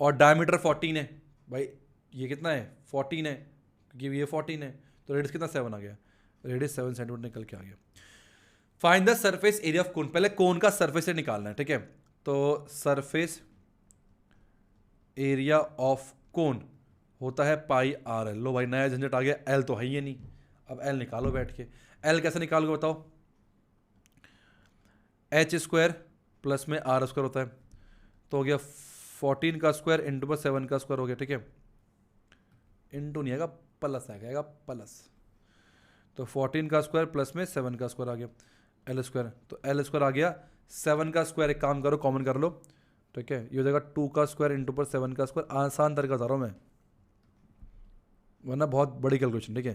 और डायमीटर 14 है भाई, ये कितना है? 14 है, क्योंकि ये 14 है, तो रेडियस कितना? 7 आ गया, रेडियस 7 सेंटीमीटर निकल के आ गया। Find the surface area of कोन, पहले कोन का सरफेस एरिया निकालना है, ठीक है। तो सरफेस एरिया ऑफ कोन होता है पाई आर एल। लो भाई नया झंझट आ गया, एल तो है ही नहीं, अब एल निकालो बैठ के। एल कैसे निकालोगे बताओ? एच स्क्वायर प्लस में आर स्क्वायर होता है, तो हो गया 14 का स्क्वायर इंटू पर 7 का स्क्वायर हो गया, ठीक है। इंटू नहीं आएगा, प्लस आएगा, प्लस। तो 14 का स्क्वायर प्लस में 7 का स्क्वायर आ गया, एल स्क्वायर। तो एल स्क्वायर आ गया, 7 का स्क्वायर एक काम करो कॉमन कर लो, ठीक है। ये हो जाएगा 2 का स्क्वायर इंटू पर 7 का स्क्वायर। आसान तरीका बता रहा हूँ मैं, वरना बहुत बड़ी कैलकुलेशन, ठीक है।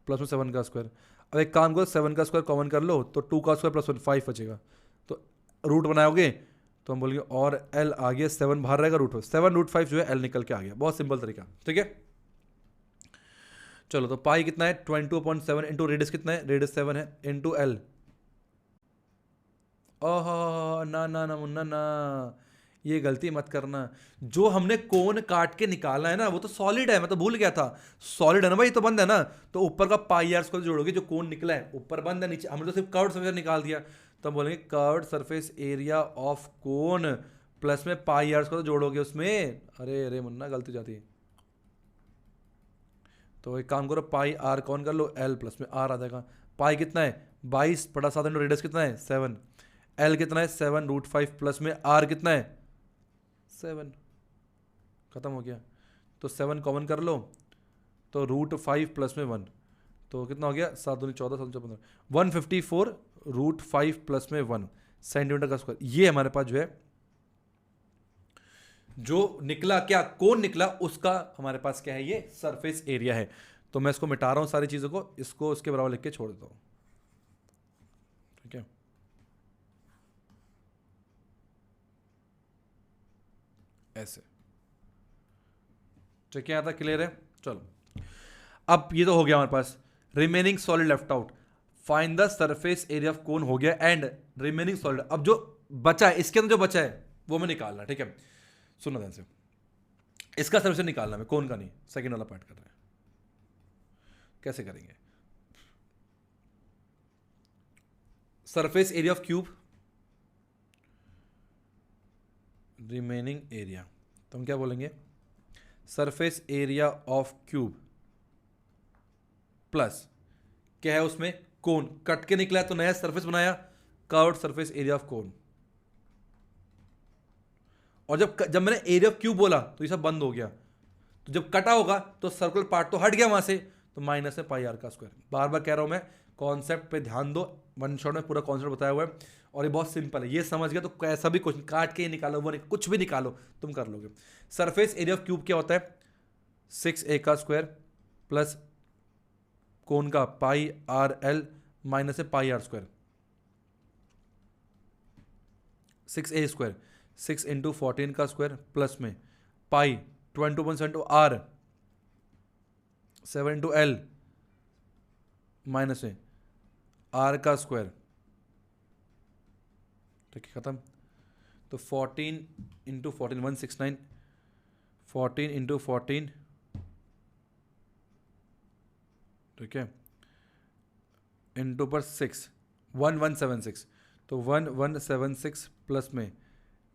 प्लस में 7 का स्क्वायर। अब एक काम करो, 7 का स्क्वायर कॉमन कर लो, तो 2 का स्क्वायर प्लस 1 5 बचेगा, तो रूट बनाओगे तो हम बोलेंगे और एल आ गया, 7 बाहर रहेगा, √7 जो है एल निकल के आ गया। बहुत सिंपल तरीका, ठीक है। चलो तो पाई कितना है? 22/7 इंटू रेडियस कितना है? रेडियस 7 है, इंटू एल। ओह ना ना ना मुन्ना ना, ये गलती मत करना। जो हमने कोन काट के निकाला है ना वो तो सॉलिड है, मैं तो भूल गया था। सॉलिड है ना भाई, तो बंद है ना। तो ऊपर का पाई आर स्क्वायर जोड़ोगे, जो कोन निकला है ऊपर बंद है, नीचे हमने तो सिर्फ कर्व्ड सरफेस निकाल दिया। तो हम बोलेंगे curved surface area of cone plus में पाई आर स्क्वायर जोड़ोगे उसमें। अरे अरे मुन्ना गलती हो जाती है। तो एक काम करो, पाई आर कौन कर लो, एल प्लस में आर आ जाएगा। पाई कितना है 22 बटा 7 इंटू रेडियस कितना है 7। एल कितना है 7√5 प्लस में आर कितना है 7। खत्म हो गया। तो 7 कॉमन कर लो, तो √5 प्लस में 1, तो कितना हो गया 7 दूनी 14 7 15 154 √5 प्लस में 1 सेंटीमीटर का स्क्वायर। ये हमारे पास जो है जो निकला, क्या कोण निकला, उसका हमारे पास क्या है, ये सरफेस एरिया है। तो मैं इसको मिटा रहा हूं सारी चीजों को, इसको उसके बराबर लिख के छोड़ देता हूं। ठीक है, ऐसे। ठीक है, आता क्लियर है। चलो अब ये तो हो गया हमारे पास। Remaining solid left out, find the surface area of cone हो गया, एंड रिमेनिंग सॉलिड। अब जो बचा है, इसके अंदर जो बचा है वो मैं निकालना। ठीक है, सुनो ध्यान से, इसका सरफेस निकालना है, कोन का नहीं, सेकंड वाला पार्ट कर रहे हैं। कैसे करेंगे, surface area of cube, remaining area, तो हम क्या बोलेंगे, surface area of cube plus क्या है उसमें, कोन कट के निकला है तो नया सरफेस बनाया, कर्व्ड सरफेस एरिया ऑफ कोन। और जब मैंने एरिया ऑफ क्यूब बोला तो ये सब बंद हो गया। तो जब कटा होगा तो सर्कुलर पार्ट तो हट गया वहां से, तो माइनस है पाई आर का स्क्वायर। बार बार कह रहा हूं मैं, कॉन्सेप्ट पे ध्यान दो, वन शॉट में पूरा कॉन्सेप्ट बताया हुआ है, और ये बहुत सिंपल है, ये समझ गया तो कैसा भी क्वेश्चन काट के निकालो, वो कुछ भी निकालो तुम कर लोगे। सरफेस एरिया ऑफ क्यूब क्या होता है, 6a का स्क्वायर प्लस कोन का पाई आर एल माइनस है pi r square, 6a square 6 into 14 का स्क्वायर प्लस में pi 22.7 r 7 into l minus में आर का स्क्वायर। ठीक है, खत्म। तो 14 इंटू 14 169, 14 इंटू 14, ठीक है, इंटू पर 6 1176, तो 1176 प्लस में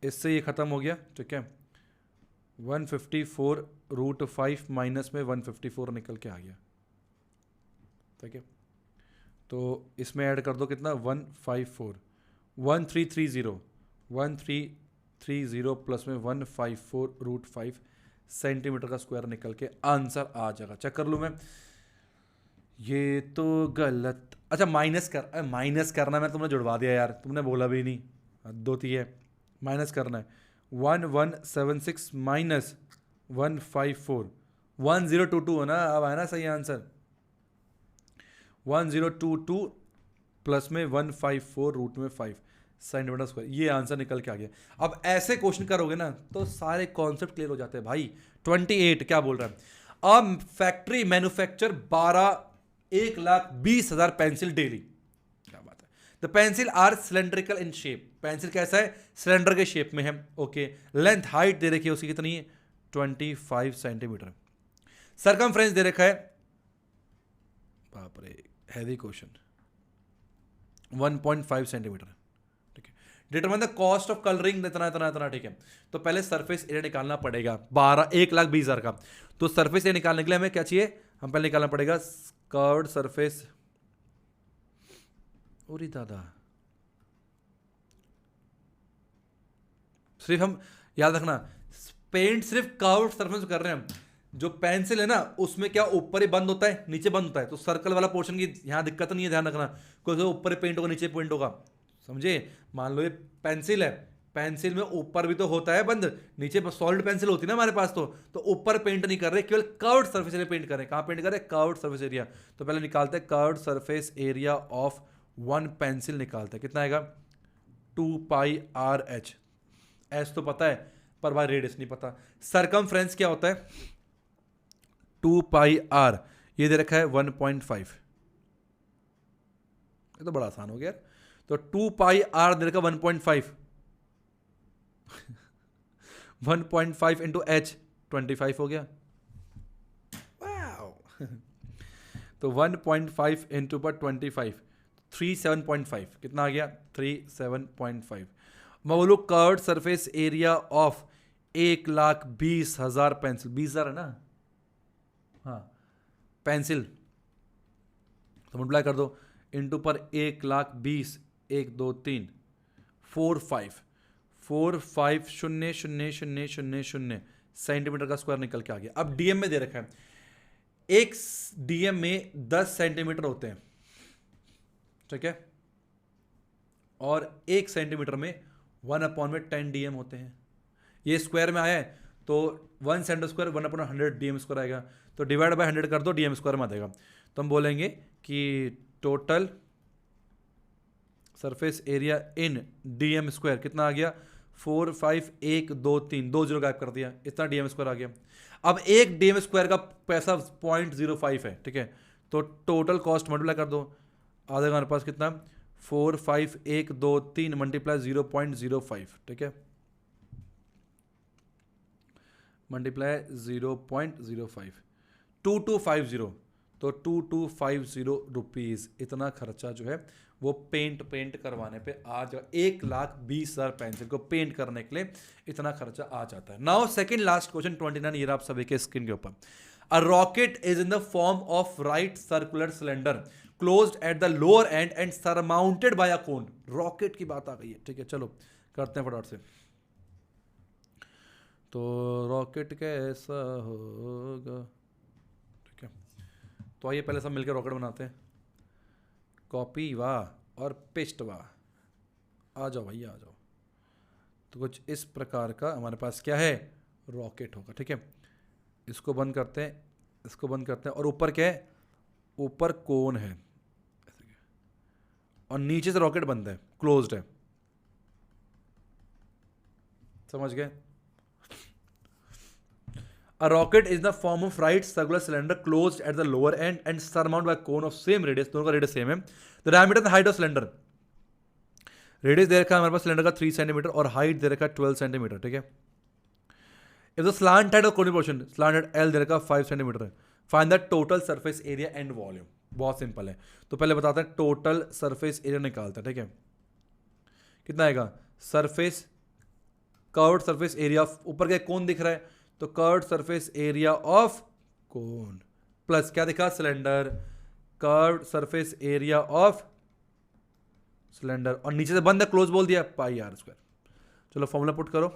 इससे ये खत्म हो गया। ठीक है, 154 √5 माइनस में 154 निकल के आ गया। ठीक है, तो इसमें ऐड कर दो कितना 154 1330 प्लस में 154 √5 सेंटीमीटर का स्क्वायर निकल के आंसर आ जाएगा। चेक कर लूँ मैं, ये तो गलत। अच्छा माइनस कर, माइनस करना मैं तुमने जुड़वा दिया यार, तुमने बोला भी नहीं, हद होती है। माइनस करना है 1176 माइनस 154 1022 है ना, अब है ना सही आंसर, 1022 प्लस में 154 √5 सेंटीमीटर स्क्वायर, ये आंसर निकल के आ गया। अब ऐसे क्वेश्चन करोगे ना तो सारे कॉन्सेप्ट क्लियर हो जाते हैं भाई। 28 क्या बोल रहा है, अब फैक्ट्री मैन्युफैक्चर 1,20,000 पेंसिल डेली। क्या बात है। The pencil are cylindrical in shape, pencil कैसा है, सिलेंडर के शेप में है। ओके, लेंथ हाइट दे रखी है उसकी कितनी है 25 सेंटीमीटर। सरकमफ्रेंस दे रखा है, बाप रे हैवी क्वेश्चन, 1.5 सेंटीमीटर। ठीक है, determine the cost of colouring इतना इतना इतना। ठीक है, तो पहले सरफेस एरिया निकालना पड़ेगा 1,20,000 का। तो सरफेस एरिया निकालने के लिए हमें क्या चाहिए, हम पहले निकालना पड़ेगा कर्व्ड सरफेस। ओरी दादा, सिर्फ हम याद रखना पेंट सिर्फ कर्व्ड सरफेस कर रहे हैं हम। जो पेंसिल है ना उसमें क्या ऊपर ही बंद होता है नीचे बंद होता है, तो सर्कल वाला पोर्शन की यहां दिक्कत नहीं है, ध्यान रखना। कोई ऊपर पेंट होगा नीचे पेंट होगा, समझे। मान लो ये पेंसिल है, पेंसिल में ऊपर भी तो होता है बंद, नीचे सॉलिड पेंसिल होती है ना हमारे पास, तो ऊपर पेंट नहीं कर रहे, केवल कर्व्ड सरफेस एरिया पेंट कर रहे हैं। कहां पेंट कर रहे हैं, कर्व्ड सरफेस एरिया। तो पहले निकालते हैं curved surface area of 1 pencil, निकालते हैं कितना आएगा 2πRh। एस तो पता है पर भाई रेडियस नहीं पता। सरकमफ्रेंस क्या होता है 2πr, ये दे रखा है 1.5, ये तो बड़ा आसान हो गया। तो 2πr दे रखा 1.5 1.5 इंटू एच 25 हो गया। वाओ तो 1.5 इंटू पर 25 37.5 कितना आ गया 37.5। मैं बोलूँ curved surface area of 1,20,000 pencil, 20,000 है ना, हाँ पेंसिल, तो मल्टीप्लाई कर दो इंटू पर 1,20,000 1 2 3 4 5 4 5 0 0 0 0 0 सेंटीमीटर का स्क्वायर निकल के आ गया। अब डीएम में दे रखा है, एक डीएम में 10 सेंटीमीटर होते हैं, ठीक है, और 1 सेंटीमीटर में 1/10 डीएम होते हैं। ये स्क्वायर में आया है तो 1 सेंटीमीटर स्क्वायर 1/100 डीएम स्क्वायर आएगा, तो डिवाइड बाय 100 कर दो, डीएम स्क्वायर में आ जाएगा। तो हम बोलेंगे कि total surface area in DM square कितना आ गया 4 5 1 2 3 2 जीरो गायब कर दिया, इतना डीएम स्क्वायर आ गया। अब एक डीएम स्क्वायर का पैसा 0.05 है, ठीक है, तो टोटल कॉस्ट मल्टीप्लाई कर दो, आ जाएगा हमारे पास कितना 4 5 1 2 3 मल्टीप्लाई 0.05, ठीक है, मल्टीप्लाई 0.05 2250, तो 2250 रुपीज़ इतना खर्चा जो है वो पेंट करवाने पे आ जाएगा। 1,20,000 पेंसिल को पेंट करने के लिए इतना खर्चा आ जाता है। नाउ सेकंड लास्ट क्वेश्चन 29, ये आप सभी के स्क्रीन के ऊपर। A rocket is in the form of right circular cylinder closed at the lower and and surmounted bye a cone. Rocket की बात आ गई है, ठीक है, चलो करते हैं फटाफट से। तो रॉकेट कैसा होगा, ठीक है, तो आइए पहले सब मिलकर रॉकेट बनाते हैं। कॉपी वाह और पेस्ट वाह, आ जाओ भैया आ जाओ। तो कुछ इस प्रकार का हमारे पास क्या है, रॉकेट होगा, ठीक है। इसको बंद करते हैं, इसको बंद करते हैं, और ऊपर क्या है, ऊपर कोन है और नीचे से रॉकेट बंद है, क्लोज्ड है, समझ गए। A rocket is the form of right circular cylinder closed at the lower end and surmounted by a cone of same radius, दोनों का रेडियस सेम है। The diameter and height of cylinder, radius दे रखा है हमारे पास cylinder का 3 centimetre और height दे रखा है 12 सेंटीमीटर, ठीक है। If the slant head of conical portion, slant head L दे रखा 5 सेंटीमीटर है। Find the total surface area and volume, बहुत सिंपल है। तो पहले बताते हैं टोटल सरफेस एरिया निकालता है, ठीक है, कितना आएगा, सरफेस कर्व्ड सरफेस एरिया, ऊपर का कौन दिख रहा है, तो curved surface area of cone plus क्या दिखा, cylinder, curved surface area of cylinder, और नीचे से बंद है, क्लोज बोल दिया, पाई आर स्क्वायर। चलो फॉर्मूला पुट करो,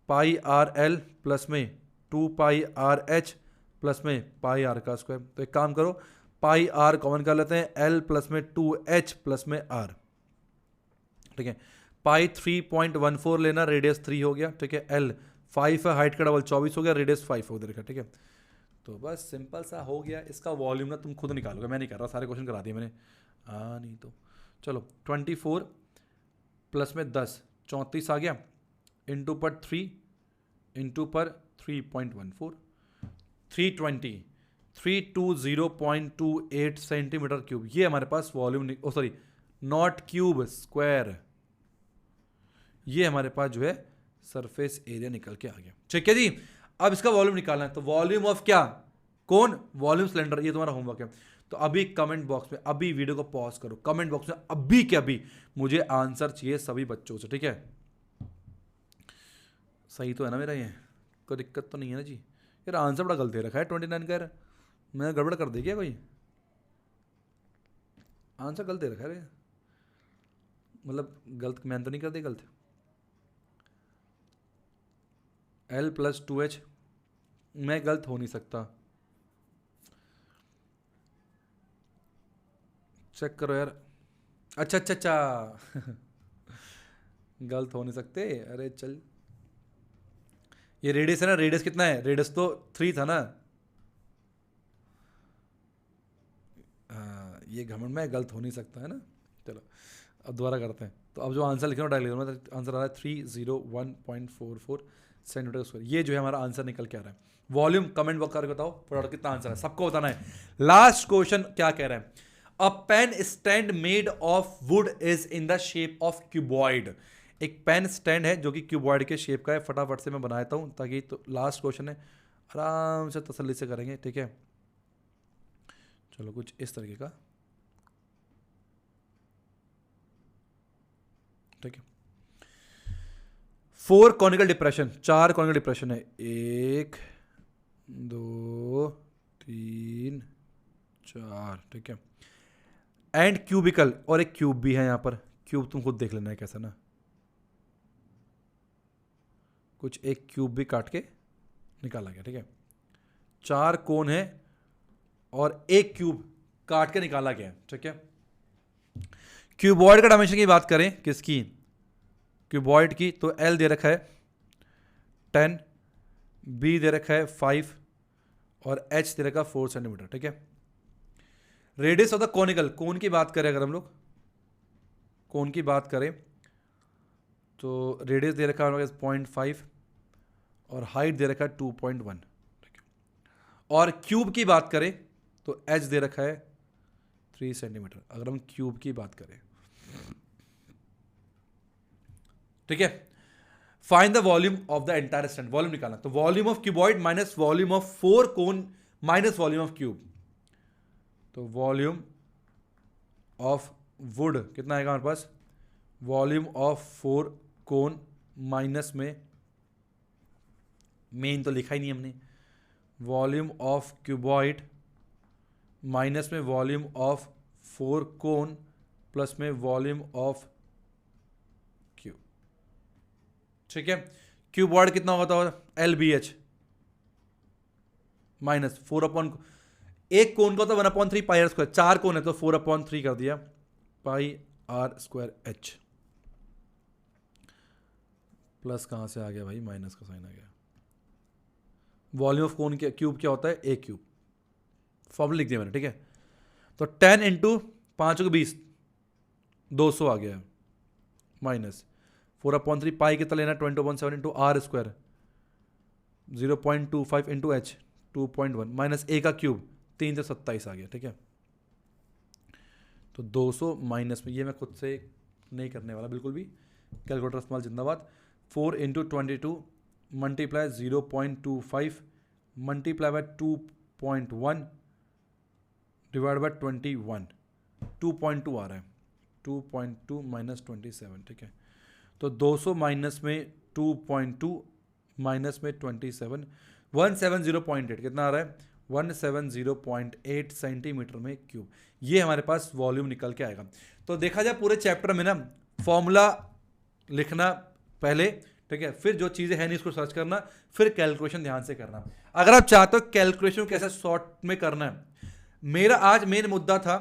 पाई आर एल प्लस में 2 पाई आर एच प्लस में पाई आर का स्क्वायर। तो एक काम करो, पाई आर कॉमन कर लेते हैं, एल प्लस में 2h प्लस में आर, ठीक है। पाई 3.14 लेना, रेडियस 3 हो गया, ठीक है, एल 5 है, हाइट का डबल 24 हो गया, रेडियस 5 हो गया, ठीक है। तो बस सिंपल सा हो गया। इसका वॉल्यूम ना तुम खुद निकालोगे, मैं नहीं कर रहा, सारे क्वेश्चन करा दिए मैंने, हाँ नहीं तो चलो 24 प्लस में 10 34 आ गया, इंटू पर 3 इंटू पर 3.14 320.28 सेंटीमीटर क्यूब, ये हमारे पास volume, oh sorry not cube, square, ये हमारे पास जो है सरफेस एरिया निकल के आ गया, ठीक है जी। अब इसका वॉल्यूम निकालना है, तो वॉल्यूम ऑफ क्या, कौन, वॉल्यूम सिलेंडर, ये तुम्हारा होमवर्क है। तो अभी कमेंट बॉक्स में, अभी वीडियो को पॉज करो, कमेंट बॉक्स में अभी के अभी मुझे आंसर चाहिए सभी बच्चों से, ठीक है। सही तो है ना मेरा, ये कोई दिक्कत तो नहीं है ना जी। यार आंसर बड़ा गलत दे रखा है 29 का, यार मैंने गड़बड़ कर दी क्या, कोई आंसर गलत दे रखा है, मतलब गलत मैंने तो नहीं कर दी गलत। L प्लस 2h, मैं गलत हो नहीं सकता, चेक करो यार, अच्छा गलत हो नहीं सकते, अरे चल, ये रेडियस है ना, रेडियस कितना है, रेडियस तो 3 था ना, हाँ ये घमंड में गलत हो नहीं सकता है ना। चलो अब दोबारा करते हैं, तो अब जो आंसर लिखे डाल लिया, आंसर आ रहा है 301.44 सेंटीमीटर स्क्वायर, ये जो है हमारा आंसर निकल के आ रहा है। वॉल्यूम कमेंट बॉक्स करके बताओ प्रोडक्ट कितना आंसर है, सबको बताना है। लास्ट क्वेश्चन क्या कह रहा है, a pen stand made of wood is in the shape of cuboid एक पेन स्टैंड है जो कि क्यूबॉइड के शेप का है, फटाफट से मैं बनाता हूँ ताकि तो लास्ट क्वेश्चन है आराम से तसल्ली से करेंगे, ठीक है। चलो कुछ इस तरीके का, ठीक है। 4 कॉनिकल डिप्रेशन, 4 कॉनिकल डिप्रेशन है, 1 2 3 4, ठीक है। एंड क्यूबिकल, और एक क्यूब भी है यहाँ पर, क्यूब तुम खुद देख लेना है कैसा ना, कुछ एक क्यूब भी काट के निकाला गया, ठीक है। 4 कोन है और एक क्यूब काट के निकाला गया, ठीक है। क्यूबॉइड का डायमेंशन की बात करें, किसकी, क्यूबॉइड की, तो एल दे रखा है 10, बी दे रखा है 5 और एच दे रखा है 4 सेंटीमीटर, ठीक है। रेडियस ऑफ द कॉनिकल, कोन की बात करें अगर हम लोग कोन की बात करें तो रेडियस दे रखा है 0.5 और हाइट दे रखा है 2.1, ठीक है। और क्यूब की बात करें तो एच दे रखा है 3 सेंटीमीटर, अगर हम क्यूब की बात करें, ठीक है। Find the volume of the entire stand, volume निकालना, तो volume of cuboid minus volume of 4 cone minus volume of cube, तो वॉल्यूम ऑफ वुड कितना आएगा हमारे पास, वॉल्यूम ऑफ 4 कोन माइनस में मेन तो लिखा ही नहीं हमने, वॉल्यूम ऑफ क्यूबॉइड माइनस में वॉल्यूम ऑफ 4 कोन प्लस में वॉल्यूम ऑफ क्यूब, ठीक है। क्यूबॉइड कितना होता है, L B H minus 4 upon, एक कोन का होता है 1/3 पाई आर स्क्वायर, 4 कोन है तो 4/3 कर दिया पाई आर स्क्वायर एच, प्लस कहां से आ गया भाई, माइनस का साइन आ गया। वॉल्यूम ऑफ कोन क्या, क्यूब क्या होता है, ए क्यूब, फॉर्मूला लिख दिया मैंने, ठीक है। तो 10 इंटू 5 को 20, 200 आ गया, माइनस 4/3 पाई कितना लेना, 20/7 into are square 0.25 into h 2.1 minus A का क्यूब 3 से 27 आ गया, ठीक है। तो 200 माइनस में, ये मैं खुद से नहीं करने वाला बिल्कुल भी, कैलकुलेटर इस्तेमाल जिंदाबाद। 4 into 22 multiply 0.25 multiply by 2.1 divide by 21, 2.2 आ रहा है, 2.2 माइनस 27, ठीक है। तो 200 माइनस में 2.2 माइनस में 27, 170.8 कितना आ रहा है, 170.8 सेंटीमीटर में क्यूब, ये हमारे पास वॉल्यूम निकल के आएगा। तो देखा जाए पूरे चैप्टर में ना फॉर्मूला लिखना पहले, ठीक है, फिर जो चीज़ें हैं नहीं उसको सर्च करना, फिर कैलकुलेशन ध्यान से करना। अगर आप चाहते हो कैलकुलेशन कैसे शॉर्ट में करना है, मेरा आज मेन मुद्दा था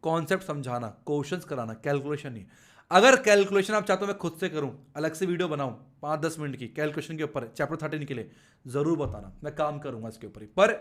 कॉन्सेप्ट समझाना, क्वेश्चंस कराना, कैलकुलेशन नहीं। अगर कैलकुलेशन आप चाहते हो मैं खुद से करूं, अलग से वीडियो बनाऊं 5-10 मिनट की कैलकुलेशन के ऊपर चैप्टर 13 के लिए, जरूर बताना, मैं काम करूंगा इसके ऊपर ही। पर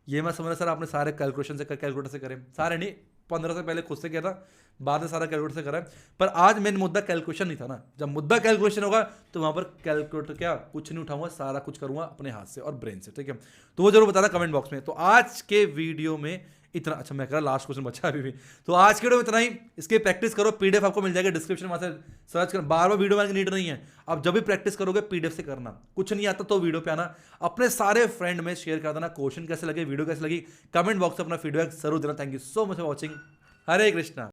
ये मैं समझ सर आपने सारे कैलकुलेशन से कैलकुलेटर से करें, सारे नहीं, 15 से पहले खुद से किया था, बाद में सारा कैलकुलेटर से करा है। पर आज मेन मुद्दा कैलकुलेशन नहीं था ना, जब मुद्दा कैलकुलेशन होगा तो वहां पर कैलकुलेटर क्या कुछ नहीं उठाऊंगा, सारा कुछ करूंगा अपने हाथ से और ब्रेन से, ठीक है। तो वो जरूर बताना कमेंट बॉक्स में। तो आज के वीडियो में इतना, अच्छा मैं कह रहा लास्ट क्वेश्चन बचा अभी भी, तो आज के वीडियो में इतना ही। इसकी प्रैक्टिस करो, पीडीएफ आपको मिल जाएगा डिस्क्रिप्शन, वहां से सर्च कर, बार बार वीडियो बनाने की नीड नहीं है। अब जब भी प्रैक्टिस करोगे पीडीएफ से करना, कुछ नहीं आता तो वीडियो पे आना, अपने सारे फ्रेंड में शेयर कर देना, क्वेश्चन कैसे लगे, वीडियो कैसे लगी, कमेंट बॉक्स में अपना फीडबैक जरूर देना। Thank you so much for watching, Hare Krishna.